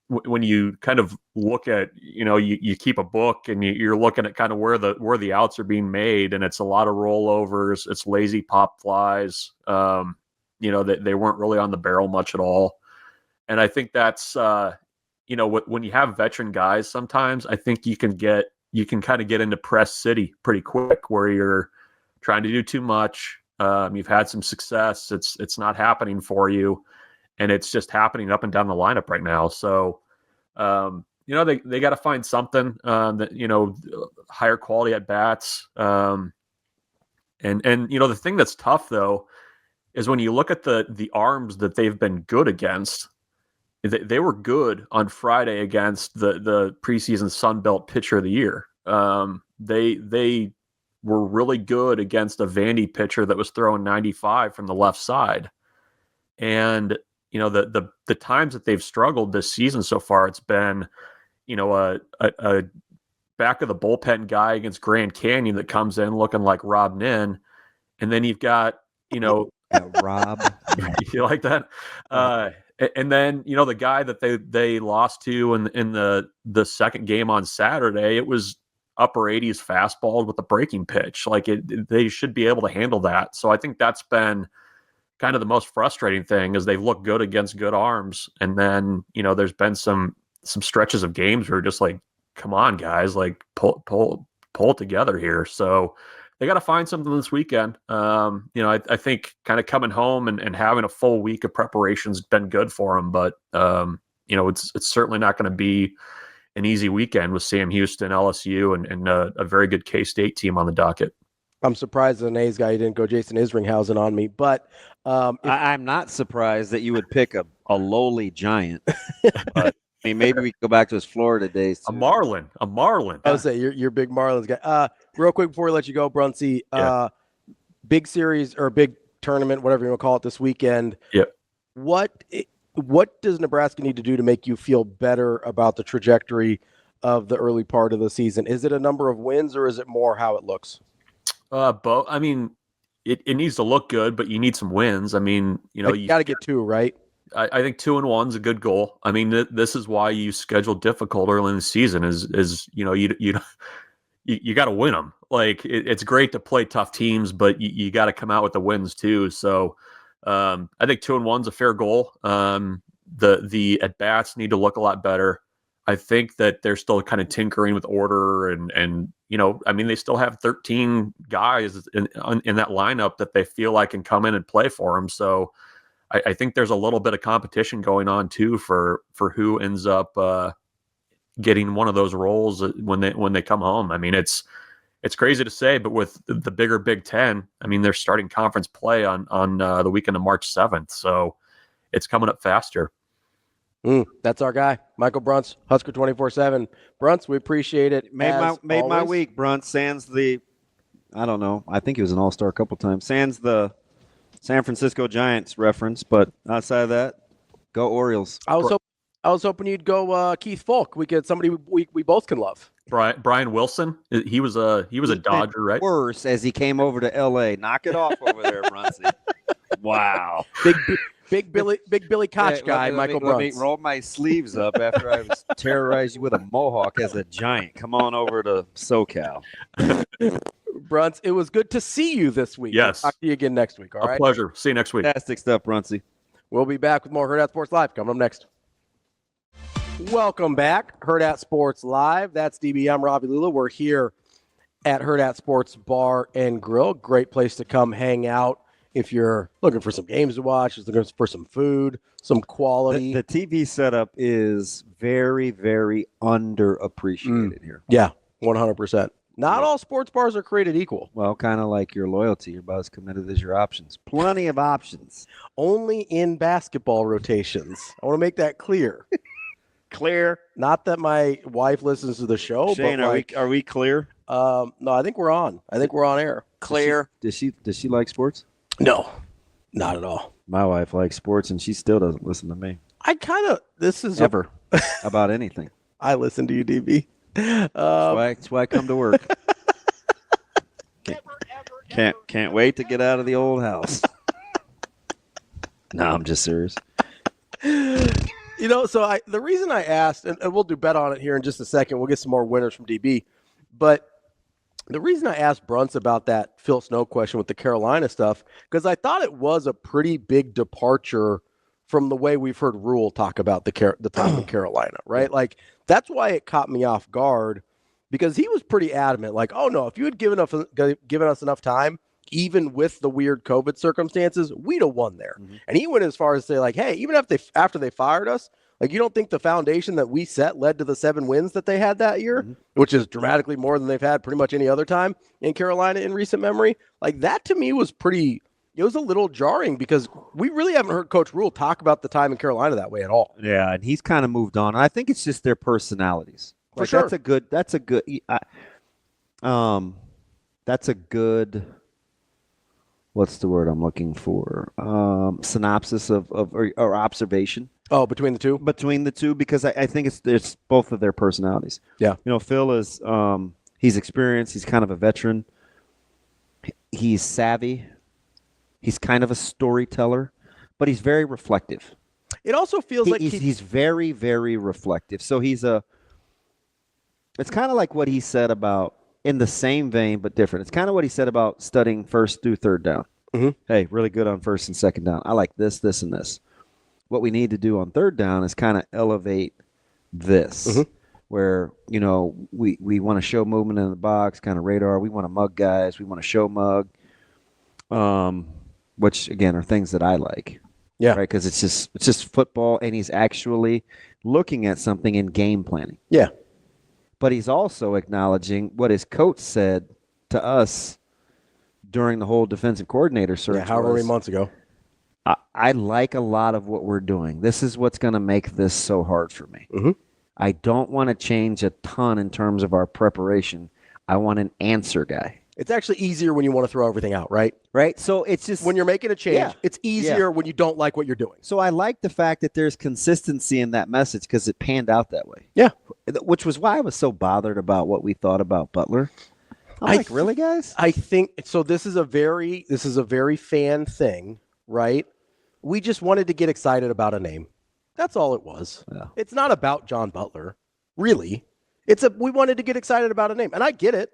when you kind of look at, you keep a book and you're looking at kind of where the outs are being made, and it's a lot of rollovers. It's lazy pop flies. They weren't really on the barrel much at all. And I think that's, when you have veteran guys, sometimes I think you can kind of get into press city pretty quick where you're trying to do too much. You've had some success. It's not happening for you. And it's just happening up and down the lineup right now. So, they got to find something that, higher quality at bats. And the thing that's tough though, is when you look at the arms that they've been good against. They were good on Friday against the preseason Sun Belt pitcher of the year. They were really good against a Vandy pitcher that was throwing 95 from the left side. And, the times that they've struggled this season so far, it's been, a back of the bullpen guy against Grand Canyon that comes in looking like Rob Nin. And then you've got, Rob. You like that? And then, the guy that they lost to in the second game on Saturday, it was upper 80s fastball with a breaking pitch. Like they should be able to handle that. So I think that's been kind of the most frustrating thing, is they've looked good against good arms. And then, there's been some stretches of games where just like, come on guys, like pull it together here. So they got to find something this weekend. I think kind of coming home and having a full week of preparation has been good for them, but it's certainly not going to be an easy weekend with Sam Houston, LSU, and a very good K-State team on the docket. I'm surprised as an A's guy you didn't go Jason Isringhausen on me, but I'm not surprised that you would pick a lowly giant. But I mean, maybe we can go back to his Florida days too. A Marlin. I would say you're a big Marlins guy. Real quick before we let you go, Bruntz, big series or big tournament, whatever you want to call it, this weekend. Yep. What does Nebraska need to do to make you feel better about the trajectory of the early part of the season? Is it a number of wins, or is it more how it looks? Both. I mean, it needs to look good, but you need some wins. I mean, you got to get two, right? I think 2-1 is a good goal. I mean, this is why you schedule difficult early in the season. Is you got to win them. Like it's great to play tough teams, but you got to come out with the wins too. So I think 2-1 is a fair goal. The at bats need to look a lot better. I think that they're still kind of tinkering with order and I mean, they still have 13 guys in that lineup that they feel like can come in and play for them. So I think there's a little bit of competition going on too for who ends up getting one of those roles when they come home. I mean, it's crazy to say, but with the bigger Big Ten, I mean, they're starting conference play on the weekend of March 7th. So it's coming up faster. That's our guy, Michael Bruntz, Husker 24/7. Bruntz, we appreciate it. Made my week. Bruntz sans I don't know. I think he was an all-star a couple times. Sans the San Francisco Giants reference, but outside of that, go Orioles. I was hoping you'd go Keith Folk. We get somebody we both can love. Brian Wilson. He was a Dodger, right? Worse as he came over to L.A. Knock it off over there, Bruntz. Wow. Big Billy Koch guy, Michael Bruntz. Let me roll my sleeves up after I was terrorized you with a mohawk as a giant. Come on over to SoCal. Bruntz, it was good to see you this week. Yes. We'll talk to you again next week. All right. Pleasure. See you next week. Fantastic stuff, Bruntsy. We'll be back with more Hurrdat Sports Live coming up next. Welcome back, Hurrdat Sports Live. That's DB. I'm Ravi Lulla. We're here at Hurrdat Sports Bar and Grill. Great place to come hang out if you're looking for some games to watch, just looking for some food, some quality. The TV setup is very, very underappreciated here. Yeah, 100%. Not all sports bars are created equal. Well, kind of like your loyalty. You're about as committed as your options. Plenty of options. Only in basketball rotations. I want to make that clear. Clear. Not that my wife listens to the show. Shane, but are we clear? No, I think we're on. I think we're on air. Clear. Does she like sports? No, not at all. My wife likes sports, and she still doesn't listen to me. This is ever about anything. I listen to you, DB. That's why I come to work. Can't wait to get out of the old house. No, I'm just serious. So the reason I asked, and we'll do bet on it here in just a second. We'll get some more winners from DB, but the reason I asked Bruntz about that Phil Snow question with the Carolina stuff, because I thought it was a pretty big departure from the way we've heard Rule talk about the time in Carolina, right? Like, that's why it caught me off guard, because he was pretty adamant, like, oh, no, if you had given us enough time, even with the weird COVID circumstances, we'd have won there. Mm-hmm. And he went as far as to say, like, hey, even after they fired us, like, you don't think the foundation that we set led to the 7 wins that they had that year, which is dramatically more than they've had pretty much any other time in Carolina in recent memory? Like, that to me was it was a little jarring, because we really haven't heard Coach Rule talk about the time in Carolina that way at all. Yeah, and he's kind of moved on. I think it's just their personalities. For sure. That's a good what's the word I'm looking for? Synopsis or observation. Oh, between the two? Between the two, because I think it's both of their personalities. Yeah. Phil is he's experienced. He's kind of a veteran. He's savvy. He's kind of a storyteller, but he's very reflective. It also feels like he's very, very reflective. So it's kind of like what he said about, in the same vein but different. It's kind of what he said about studying first through third down. Mm-hmm. Hey, really good on first and second down. I like this, this, and this. What we need to do on third down is kind of elevate this, where, we want to show movement in the box, kind of radar. We want to mug guys. We want to show mug, which, again, are things that I like. Yeah. Right, because it's just football, and he's actually looking at something in game planning. Yeah. But he's also acknowledging what his coach said to us during the whole defensive coordinator search. Yeah, however many months ago. I like a lot of what we're doing. This is what's going to make this so hard for me. Mm-hmm. I don't want to change a ton in terms of our preparation. I want an answer guy. It's actually easier when you want to throw everything out, right? Right. So it's just when you're making a change, it's easier when you don't like what you're doing. So I like the fact that there's consistency in that message, because it panned out that way. Yeah. Which was why I was so bothered about what we thought about Butler. I'm like, really, guys? I think so. This is a very fan thing, right? we just wanted to get excited about a name. That's all it was. Yeah. It's not about John Butler, really. We wanted to get excited about a name, and I get it,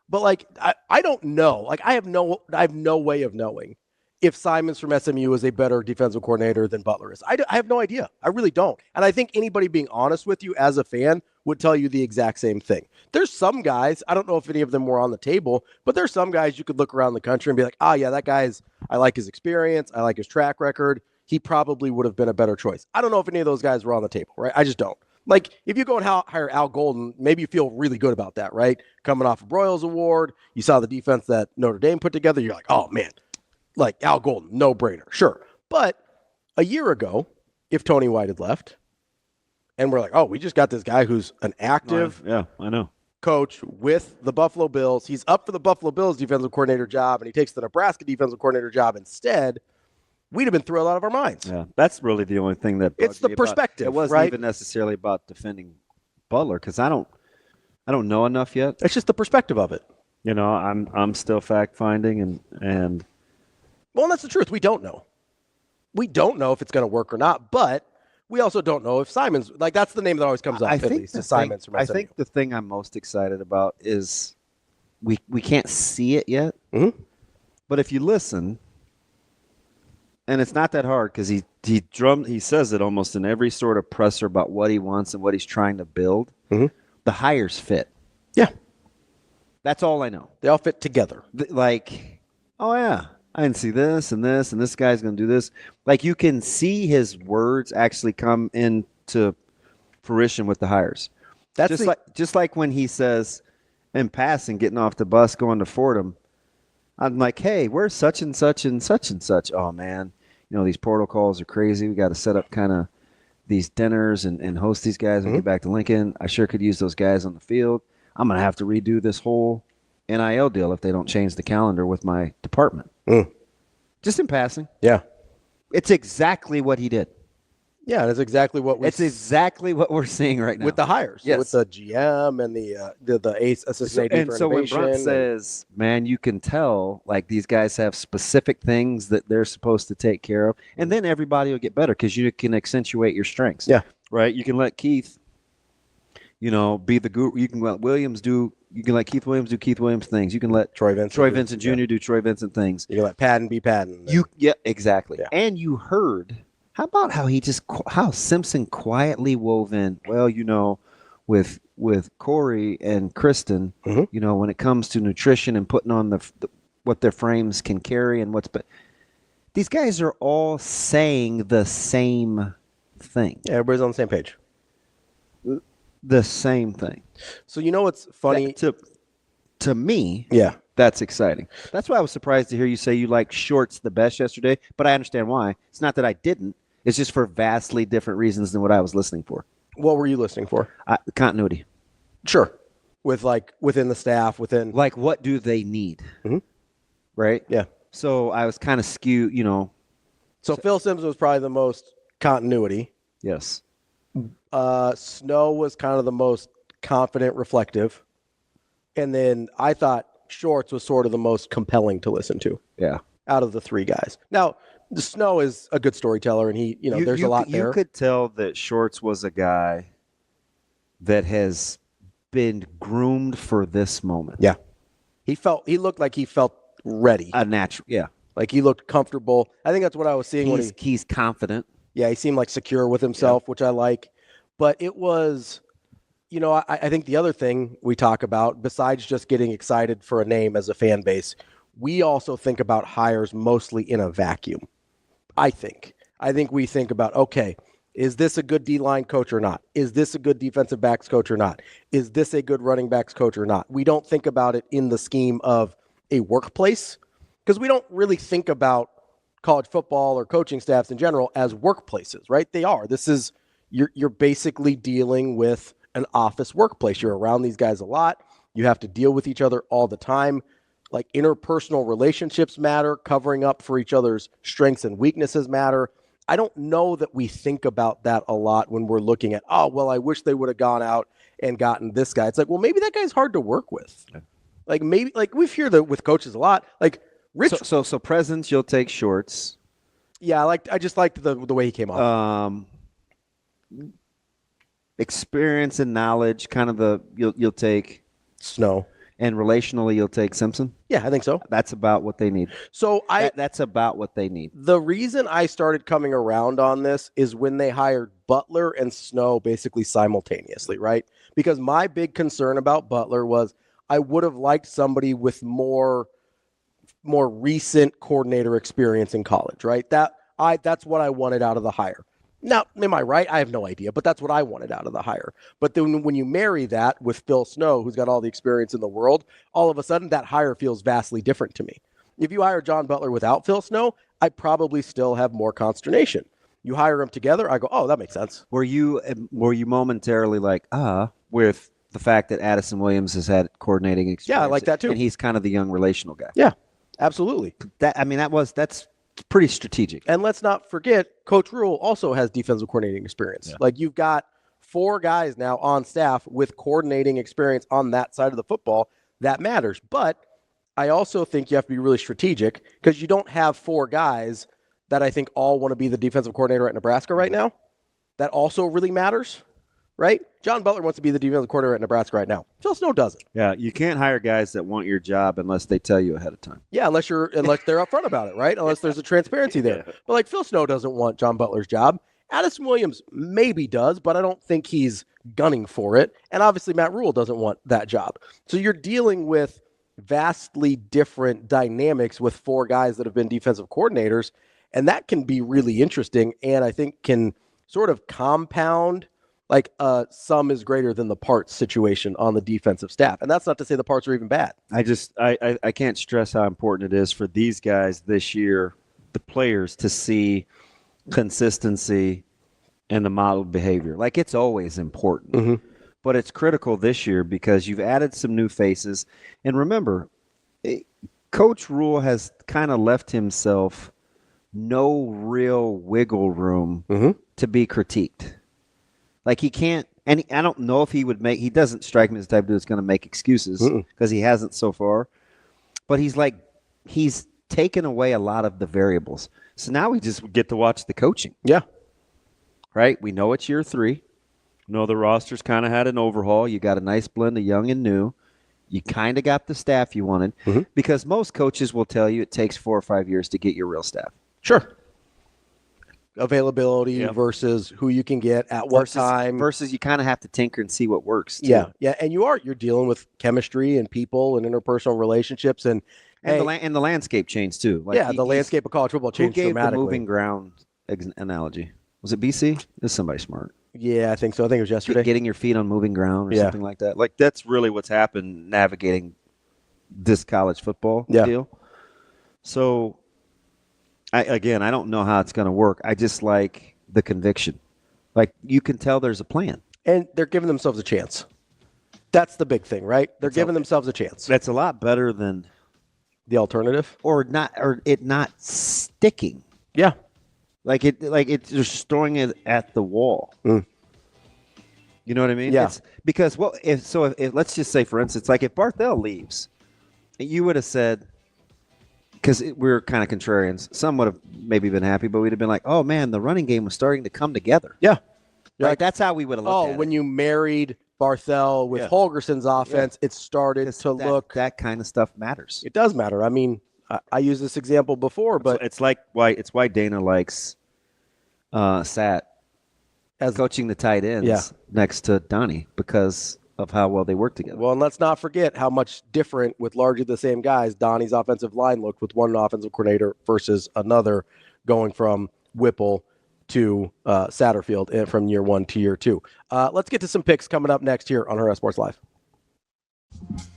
but like I don't know. Like I have no way of knowing if Simons from SMU is a better defensive coordinator than Butler is. I have no idea. I really don't. And I think anybody being honest with you as a fan would tell you the exact same thing. There's some guys, I don't know if any of them were on the table, but there's some guys you could look around the country and be like, yeah, that guy's, I like his experience. I like his track record. He probably would have been a better choice. I don't know if any of those guys were on the table, right? I just don't. Like, if you go and hire Al Golden, maybe you feel really good about that, right? Coming off a Broyles Award, you saw the defense that Notre Dame put together. You're like, oh, man, like Al Golden, no-brainer, sure. But a year ago, if Tony White had left, and we're like, oh, we just got this guy who's an active I know. coach with the Buffalo Bills. He's up for the Buffalo Bills defensive coordinator job, and he takes the Nebraska defensive coordinator job instead. We'd have been thrilled out of our minds. Yeah, that's really the only thing that it's the perspective. It wasn't right? even necessarily about defending Butler because I don't know enough yet. It's just the perspective of it. You know, I'm still fact finding and well, that's the truth. We don't know. We don't know if it's going to work or not, but we also don't know if Simons, like that's the name that always comes up at least, is Simons from SMU. I think the thing I'm most excited about is we can't see it yet, but if you listen, and it's not that hard because he says it almost in every sort of presser about what he wants and what he's trying to build. The hires fit. Yeah. That's all I know. They all fit together. Like, oh yeah, I can see this and this, and this guy's going to do this. Like you can see his words actually come into fruition with the hires. That's just like when he says in passing, getting off the bus, going to Fordham, I'm like, hey, where's such and such and such and such? Oh, man, you know, these portal calls are crazy. We got to set up kind of these dinners and host these guys when we get back to Lincoln. I sure could use those guys on the field. I'm going to have to redo this whole NIL deal if they don't change the calendar with my department. Just in passing. Yeah. It's exactly what he did. Yeah, that's exactly what it's exactly what we're seeing right now with the hires, yes. with the GM and the ace assistant AD for so when innovation. Bruntz says, "Man, you can tell like these guys have specific things that they're supposed to take care of," and then everybody will get better because you can accentuate your strengths. Yeah, right. You can let Keith, be the guru. You can let Williams do. You can let Keith Williams do Keith Williams things. You can let Troy Vincent Jr. do Troy Vincent things. You can let Padden be Padden. Exactly. Yeah. And you heard. How about how Simpson quietly wove in, with Corey and Kristen, when it comes to nutrition and putting on what their frames can carry and these guys are all saying the same thing. Yeah, everybody's on the same page. The same thing. So what's funny to me? Yeah, that's exciting. That's why I was surprised to hear you say you liked Shorts the best yesterday, but I understand why. It's not that I didn't. It's just for vastly different reasons than what I was listening for. What were you listening for? Continuity. Sure. With within the staff, within what do they need? Right? Yeah. So I was kind of skewed, So Phil Simpson was probably the most continuity. Yes. Snow was kind of the most confident, reflective. And then I thought Shorts was sort of the most compelling to listen to. Yeah. Out of the three guys. Now, the Snow is a good storyteller, and he, there's a lot there. You could tell that Shorts was a guy that has been groomed for this moment. Yeah. He looked like he felt ready. A natural, yeah. Like he looked comfortable. I think that's what I was seeing he's confident. Yeah, he seemed like secure with himself, which I like. But it was, I think the other thing we talk about, besides just getting excited for a name as a fan base, we also think about hires mostly in a vacuum. I think we think about, okay, is this a good D-line coach or not? Is this a good defensive backs coach or not? Is this a good running backs coach or not? We don't think about it in the scheme of a workplace because we don't really think about college football or coaching staffs in general as workplaces, right? They are. This is, you're basically dealing with an office workplace. You're around these guys a lot. You have to deal with each other all the time. Like interpersonal relationships matter, covering up for each other's strengths and weaknesses matter. I don't know that we think about that a lot when we're looking at, I wish they would have gone out and gotten this guy. It's like, well, maybe that guy's hard to work with. Yeah. Like maybe, like we've heard that with coaches a lot. Like Rich. So presence, you'll take Shorts. Yeah, I just liked the way he came off. Experience and knowledge, kind of you'll take Snow. And relationally, you'll take Simpson? Yeah, I think so. That's about what they need. So that's about what they need. The reason I started coming around on this is when they hired Butler and Snow basically simultaneously, right? Because my big concern about Butler was I would have liked somebody with more recent coordinator experience in college, right? That's what I wanted out of the hire. Now, am I right? I have no idea, but that's what I wanted out of the hire. But then when you marry that with Phil Snow, who's got all the experience in the world, all of a sudden that hire feels vastly different to me. If you hire John Butler without Phil Snow, I probably still have more consternation. You hire them together, I go, oh, that makes sense. Were you momentarily like, with the fact that Addison Williams has had coordinating experience? Yeah, I like that too. And he's kind of the young relational guy. Yeah, absolutely. That's pretty strategic. And let's not forget, Coach Rule also has defensive coordinating experience. Yeah. Like, you've got 4 guys now on staff with coordinating experience on that side of the football. That matters. But I also think you have to be really strategic because you don't have 4 guys that I think all want to be the defensive coordinator at Nebraska right now. That also really matters, right? John Butler wants to be the defensive coordinator at Nebraska right now. Phil Snow doesn't. Yeah, you can't hire guys that want your job unless they tell you ahead of time. Yeah, unless they're upfront about it, right? Unless there's a transparency there. But like Phil Snow doesn't want John Butler's job. Addison Williams maybe does, but I don't think he's gunning for it. And obviously Matt Rule doesn't want that job. So you're dealing with vastly different dynamics with 4 guys that have been defensive coordinators. And that can be really interesting and I think can sort of compound like sum is greater than the parts situation on the defensive staff. And that's not to say the parts are even bad. I can't stress how important it is for these guys this year, the players, to see consistency and the modeled behavior. Like, it's always important. Mm-hmm. But it's critical this year because you've added some new faces. And remember, Coach Rule has kind of left himself no real wiggle room to be critiqued. Like, he can't, and I don't know if he doesn't strike me as the type of dude that's going to make excuses because he hasn't so far. But he's taken away a lot of the variables. So now we just get to watch the coaching. Yeah. Right? We know it's year 3. We know the roster's kind of had an overhaul. You got a nice blend of young and new. You kind of got the staff you wanted because most coaches will tell you it takes 4 or 5 years to get your real staff. Sure. Availability versus who you can get at what time. Versus you kind of have to tinker and see what works. Too. Yeah. And you're dealing with chemistry and people and interpersonal relationships and the landscape changed too. Like the landscape of college football changed dramatically. Who gave the moving ground analogy? Was it BC? Is somebody smart? Yeah, I think so. I think it was yesterday. Getting your feet on moving ground or something like that. Like, that's really what's happened navigating this college football deal. So, I don't know how it's going to work. I just like the conviction. Like, you can tell there's a plan. And they're giving themselves a chance. That's the big thing, right? They're giving themselves a chance. That's a lot better than the alternative. Or it not sticking. Yeah. Like it's just throwing it at the wall. You know what I mean? Yeah. It's because if let's just say, for instance, like if Barthel leaves, you would have said, because we're kind of contrarians, some would have maybe been happy, but we'd have been like, oh man, the running game was starting to come together. Yeah. Like that's how we would have looked at it. When you married Barthel with Holgerson's offense, it started to look. That kind of stuff matters. It does matter. I mean, I used this example before, but it's why Dana likes Sat as coaching the tight ends next to Donnie because of how well they work together. Well, and let's not forget how much different with largely the same guys Donnie's offensive line looked with one offensive coordinator versus another, going from Whipple to Satterfield and from year 1 to year 2. Let's get to some picks coming up next here on Hurrdat Sports Live.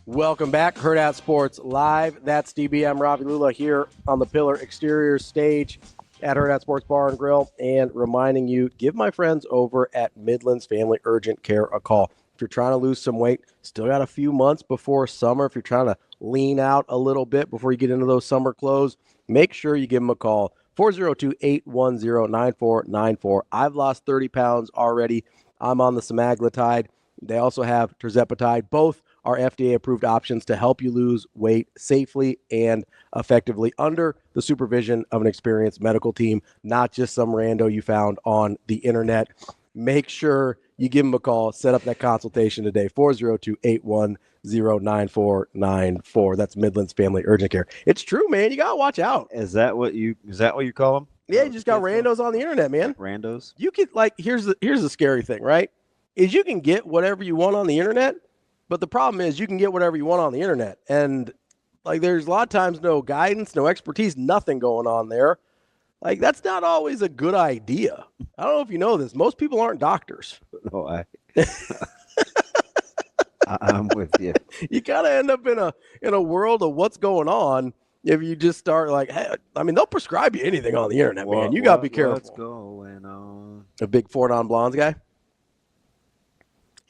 Welcome back, Hurrdat Sports Live. That's DBM Ravi Lulla here on the Pillar Exterior stage at Hurrdat Sports Bar and Grill, and reminding you, give my friends over at Midlands Family Urgent Care a call. If you're trying to lose some weight, still got a few months before summer. If you're trying to lean out a little bit before you get into those summer clothes, make sure you give them a call. 402-810-9494. I've lost 30 pounds already. I'm on the semaglutide. They also have tirzepatide. Both are FDA-approved options to help you lose weight safely and effectively under the supervision of an experienced medical team, not just some rando you found on the internet. Make sure you give them a call. Set up that consultation today, 402-810-9494. That's Midland's Family Urgent Care. It's true, man. You got to watch out. Is that what you call them? Yeah, you just got randos on the internet, man. Randos? You could, here's the scary thing, right? Is you can get whatever you want on the internet, but the problem is you can get whatever you want on the internet. And, there's a lot of times no guidance, no expertise, nothing going on there. That's not always a good idea. I don't know if you know this. Most people aren't doctors. No, I'm with you. You kind of end up in a world of what's going on if you just start hey, they'll prescribe you anything on the internet, man. You got to be careful. What's going on? A big 4 non-blondes guy.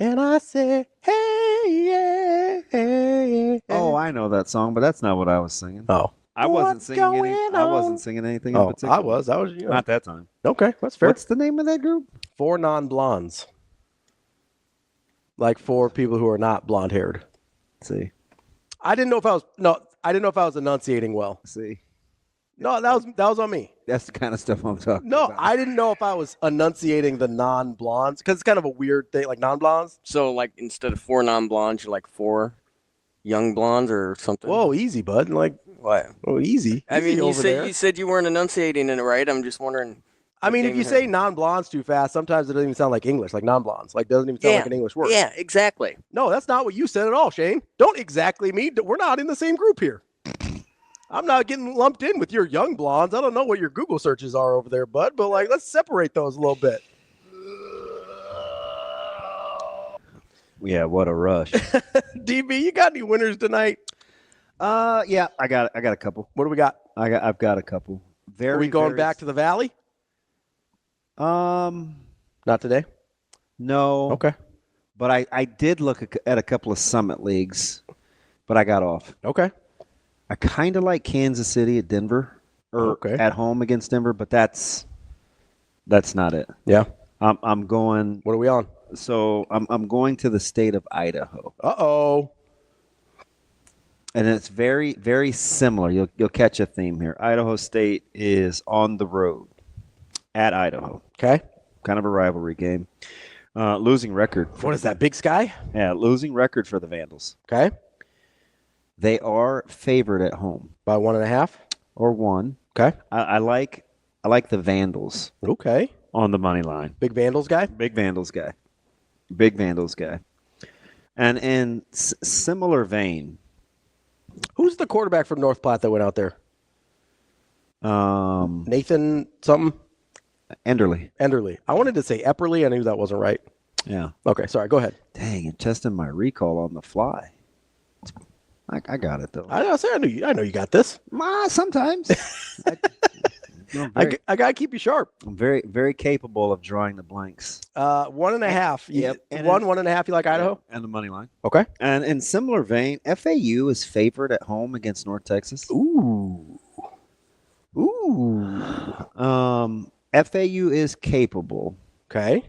And I say, hey, yeah, hey, yeah. Oh, I know that song, but that's not what I was singing. Oh. I wasn't singing anything in particular. I was. Not that time. Okay, that's fair. What's the name of that group? 4 non-blondes. 4 people who are not blonde-haired. See. I didn't know if I was enunciating well. See. No, that was on me. That's the kind of stuff I'm talking about. No, I didn't know if I was enunciating the non-blondes because it's kind of a weird thing, non-blondes. So, instead of 4 non-blondes, you're 4 young blondes or something. Whoa, easy, bud. What? Oh, easy. I mean, you said you weren't enunciating it right. I'm just wondering. If you say non-blondes too fast, sometimes it doesn't even sound like English, non-blondes. Doesn't even sound like an English word. Yeah, exactly. No, that's not what you said at all, Shane. Don't exactly me. We're not in the same group here. I'm not getting lumped in with your young blondes. I don't know what your Google searches are over there, bud, but let's separate those a little bit. Yeah, what a rush. DB, you got any winners tonight? Yeah, I got a couple. What do we got? I've got a couple. Are we going back to the Valley? Not today? No. Okay. But I did look at a couple of Summit leagues, but I got off. Okay. I kind of like Kansas City at Denver, or at home against Denver, but that's not it. Yeah. I'm going. What are we on? So I'm going to the state of Idaho. Uh-oh. And it's very, very similar. You'll catch a theme here. Idaho State is on the road at Idaho. Okay. Kind of a rivalry game. Losing record. What is that, Big Sky? Yeah, losing record for the Vandals. Okay. They are favored at home. By 1.5? Or 1. Okay. I like the Vandals. Okay. On the money line. Big Vandals guy? Big Vandals guy. Big Vandals guy. And in similar vein. Who's the quarterback from North Platte that went out there? Nathan something? Enderly. I wanted to say Epperly. I knew that wasn't right. Yeah. Okay, sorry. Go ahead. Dang, you're testing my recall on the fly. I got it though. I know you got this. Sometimes. I gotta keep you sharp. I'm very, very capable of drawing the blanks. 1.5. Yep. 1.5. You like Idaho? And the money line. Okay. And in similar vein, FAU is favored at home against North Texas. Ooh. FAU is capable. Okay.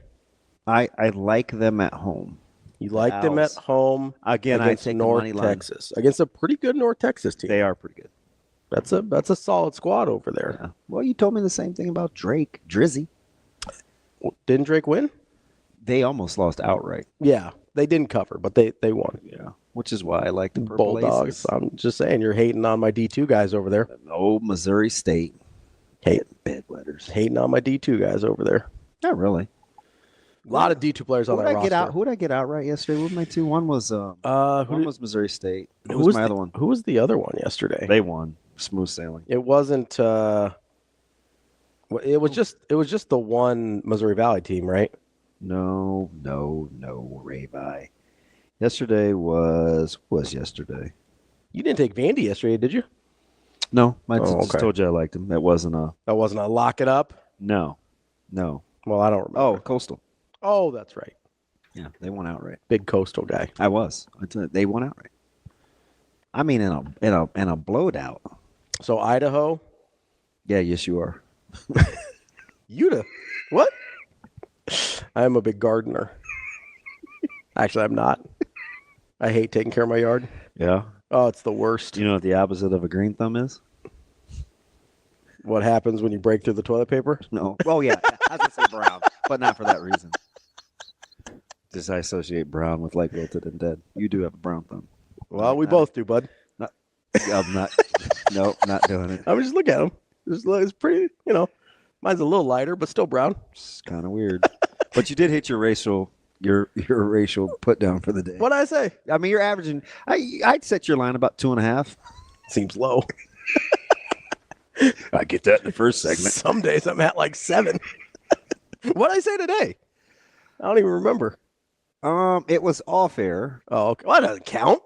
I like them at home. You like them at home again against I take North the money line. Texas against a pretty good North Texas team. They are pretty good. That's a solid squad over there. Yeah. Well, you told me the same thing about Drizzy. Didn't Drake win? They almost lost outright. Yeah, they didn't cover, but they won. Yeah, which is why I like the Purple Bulldogs. Aces. I'm just saying you're hating on my D2 guys over there. Oh, Missouri State. Bedwetters. Hating on my D2 guys over there. Not really. A lot of D2 players on that roster. Who did I get outright yesterday? What were my two? One was was Missouri State. Who was my other one? Who was the other one yesterday? They won. Smooth sailing. It wasn't. It was just the one Missouri Valley team, right? No, Ravi. Yesterday was yesterday. You didn't take Vandy yesterday, did you? No, I just told you I liked him. That wasn't a lock it up. No. Well, I don't remember. Oh, Coastal. Oh, that's right. Yeah, they won outright. Big Coastal guy. I was. They won outright. I mean, in a blowout. So Idaho. Yeah, yes, you are. What? I am a big gardener. Actually, I'm not. I hate taking care of my yard. Yeah. Oh, it's the worst. Do you know what the opposite of a green thumb is? What happens when you break through the toilet paper? No. Well, yeah. I was going to say brown, but not for that reason. Just I associate brown with like wilted and dead. You do have a brown thumb. Well, we both do, bud. I'm not. Nope, not doing it. I'm just look at him. It's pretty, mine's a little lighter, but still brown. It's kind of weird. But you did hit your racial put down for the day. What'd I say? I mean, you're averaging. I'd set your line about 2.5. Seems low. I get that in the first segment. Some days I'm at like 7. What'd I say today? I don't even remember. It was off air. Oh, okay. Well, that doesn't count.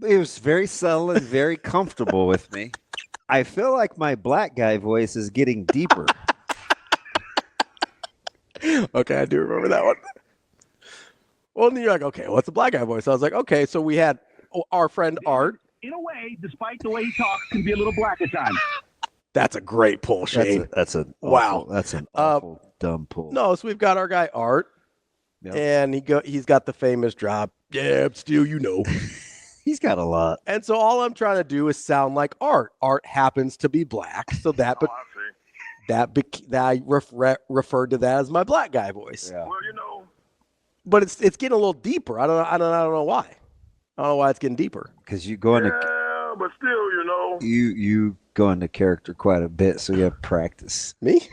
It was very subtle and very comfortable with me. I feel like my black guy voice is getting deeper. Okay, I do remember that one. Well, then you're like, okay, what's the black guy voice? I was like, okay, so we had our friend Art. In a way, despite the way he talks, can be a little black at times. That's a great pull, Shane. That's an wow. Awful, that's an awful dumb pull. No, so we've got our guy Art, and he's got the famous drop. Yeah, still, He's got a lot. And so all I'm trying to do is sound like Art. Art happens to be black, so that I referred to that as my black guy voice. Yeah. Well, But it's getting a little deeper. I don't know why. I don't know why it's getting deeper. Because you go into but still, you go into character quite a bit, so you have practice. Me?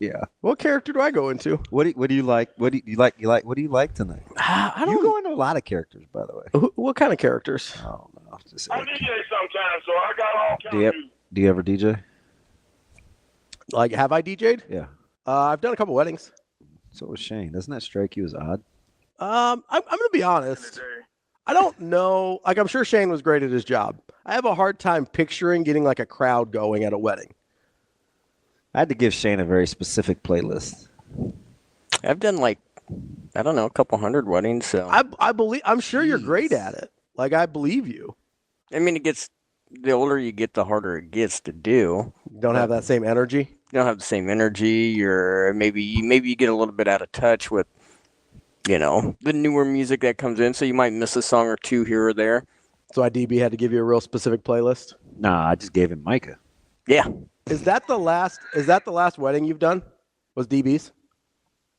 Yeah. What character do I go into? What do you like? What do you like tonight? I don't. You go into a lot of characters, by the way. What kind of characters? I don't know. Just I DJ sometimes, so I got all kinds of. Do you ever DJ? Like, have I DJ'd? Yeah. I've done a couple weddings. So was Shane. Doesn't that strike you as odd? I'm gonna be honest. I don't know. Like, I'm sure Shane was great at his job. I have a hard time picturing getting like a crowd going at a wedding. I had to give Shane a very specific playlist. I've done a couple hundred weddings. So I'm sure you're great at it. Like, I believe you. I mean, the older you get, the harder it gets to do. You don't have that same energy. You don't have the same energy. Maybe you get a little bit out of touch with, the newer music that comes in. So you might miss a song or two here or there. So IDB had to give you a real specific playlist? Nah, I just gave him Micah. Yeah. Is that the last wedding you've done? Was DB's?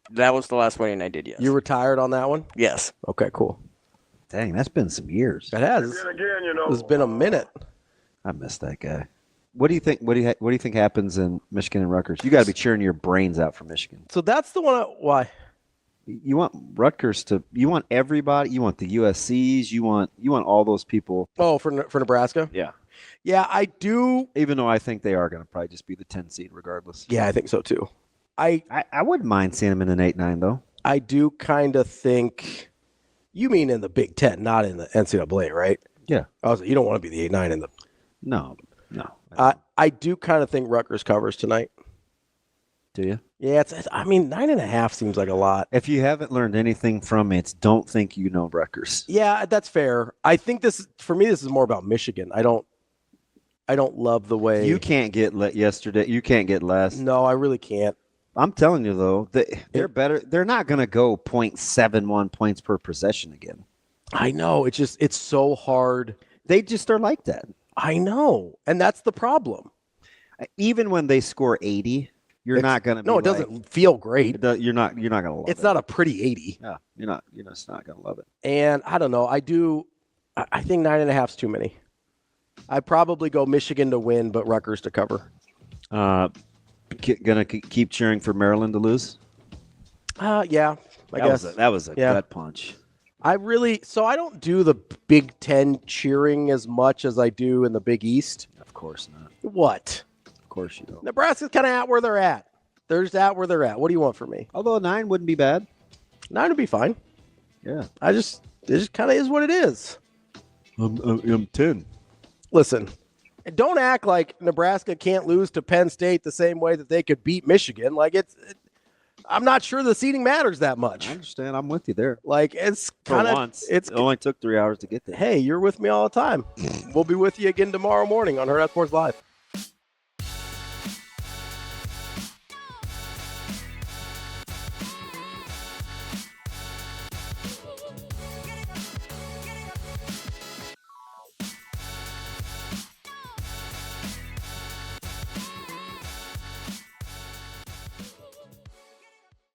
That was the last wedding I did, yes. You retired on that one? Yes. Okay, cool. Dang, that's been some years. It has. It's been a minute. I miss that guy. What do you think? What do you think happens in Michigan and Rutgers? You got to be cheering your brains out for Michigan. So that's the one. Why? You want Rutgers to. You want everybody. You want the USCs. You want all those people. Oh, for Nebraska. Yeah. Yeah, I do. Even though I think they are going to probably just be the 10 seed regardless. Yeah, I think so too. I wouldn't mind seeing them in an 8-9 though. I do kind of think. You mean in the Big Ten, not in the NCAA, right? Yeah. You don't want to be the 8-9 in the. No. I do kind of think Rutgers covers tonight. Do you? Yeah, 9.5 seems like a lot. If you haven't learned anything from it, don't think you know Rutgers. Yeah, that's fair. I think this is more about Michigan. I don't love the way you can't get yesterday. You can't get less. No, I really can't. I'm telling you though, they're better. They're not going to go 0.71 points per possession again. I know. It's so hard. They just are like that. I know, and that's the problem. Even when they score 80, you're not going to. No, it doesn't feel great. You're not going to love it. It's not a pretty 80. Yeah, you're just not going to love it. And I don't know. I think 9.5 is too many. I probably go Michigan to win, but Rutgers to cover. Gonna keep cheering for Maryland to lose? Yeah, I guess that was a gut punch. I don't do the Big Ten cheering as much as I do in the Big East. Of course not. What? Of course you don't. Nebraska's kind of at where they're at. They're just at where they're at. What do you want from me? Although a 9 wouldn't be bad. 9 would be fine. Yeah. It just kind of is what it is. I'm 10. Listen, don't act like Nebraska can't lose to Penn State the same way that they could beat Michigan. Like I'm not sure the seeding matters that much. I understand. I'm with you there. Like it's kind of it only took 3 hours to get there. Hey, you're with me all the time. We'll be with you again tomorrow morning on Hurrdat Sports Live.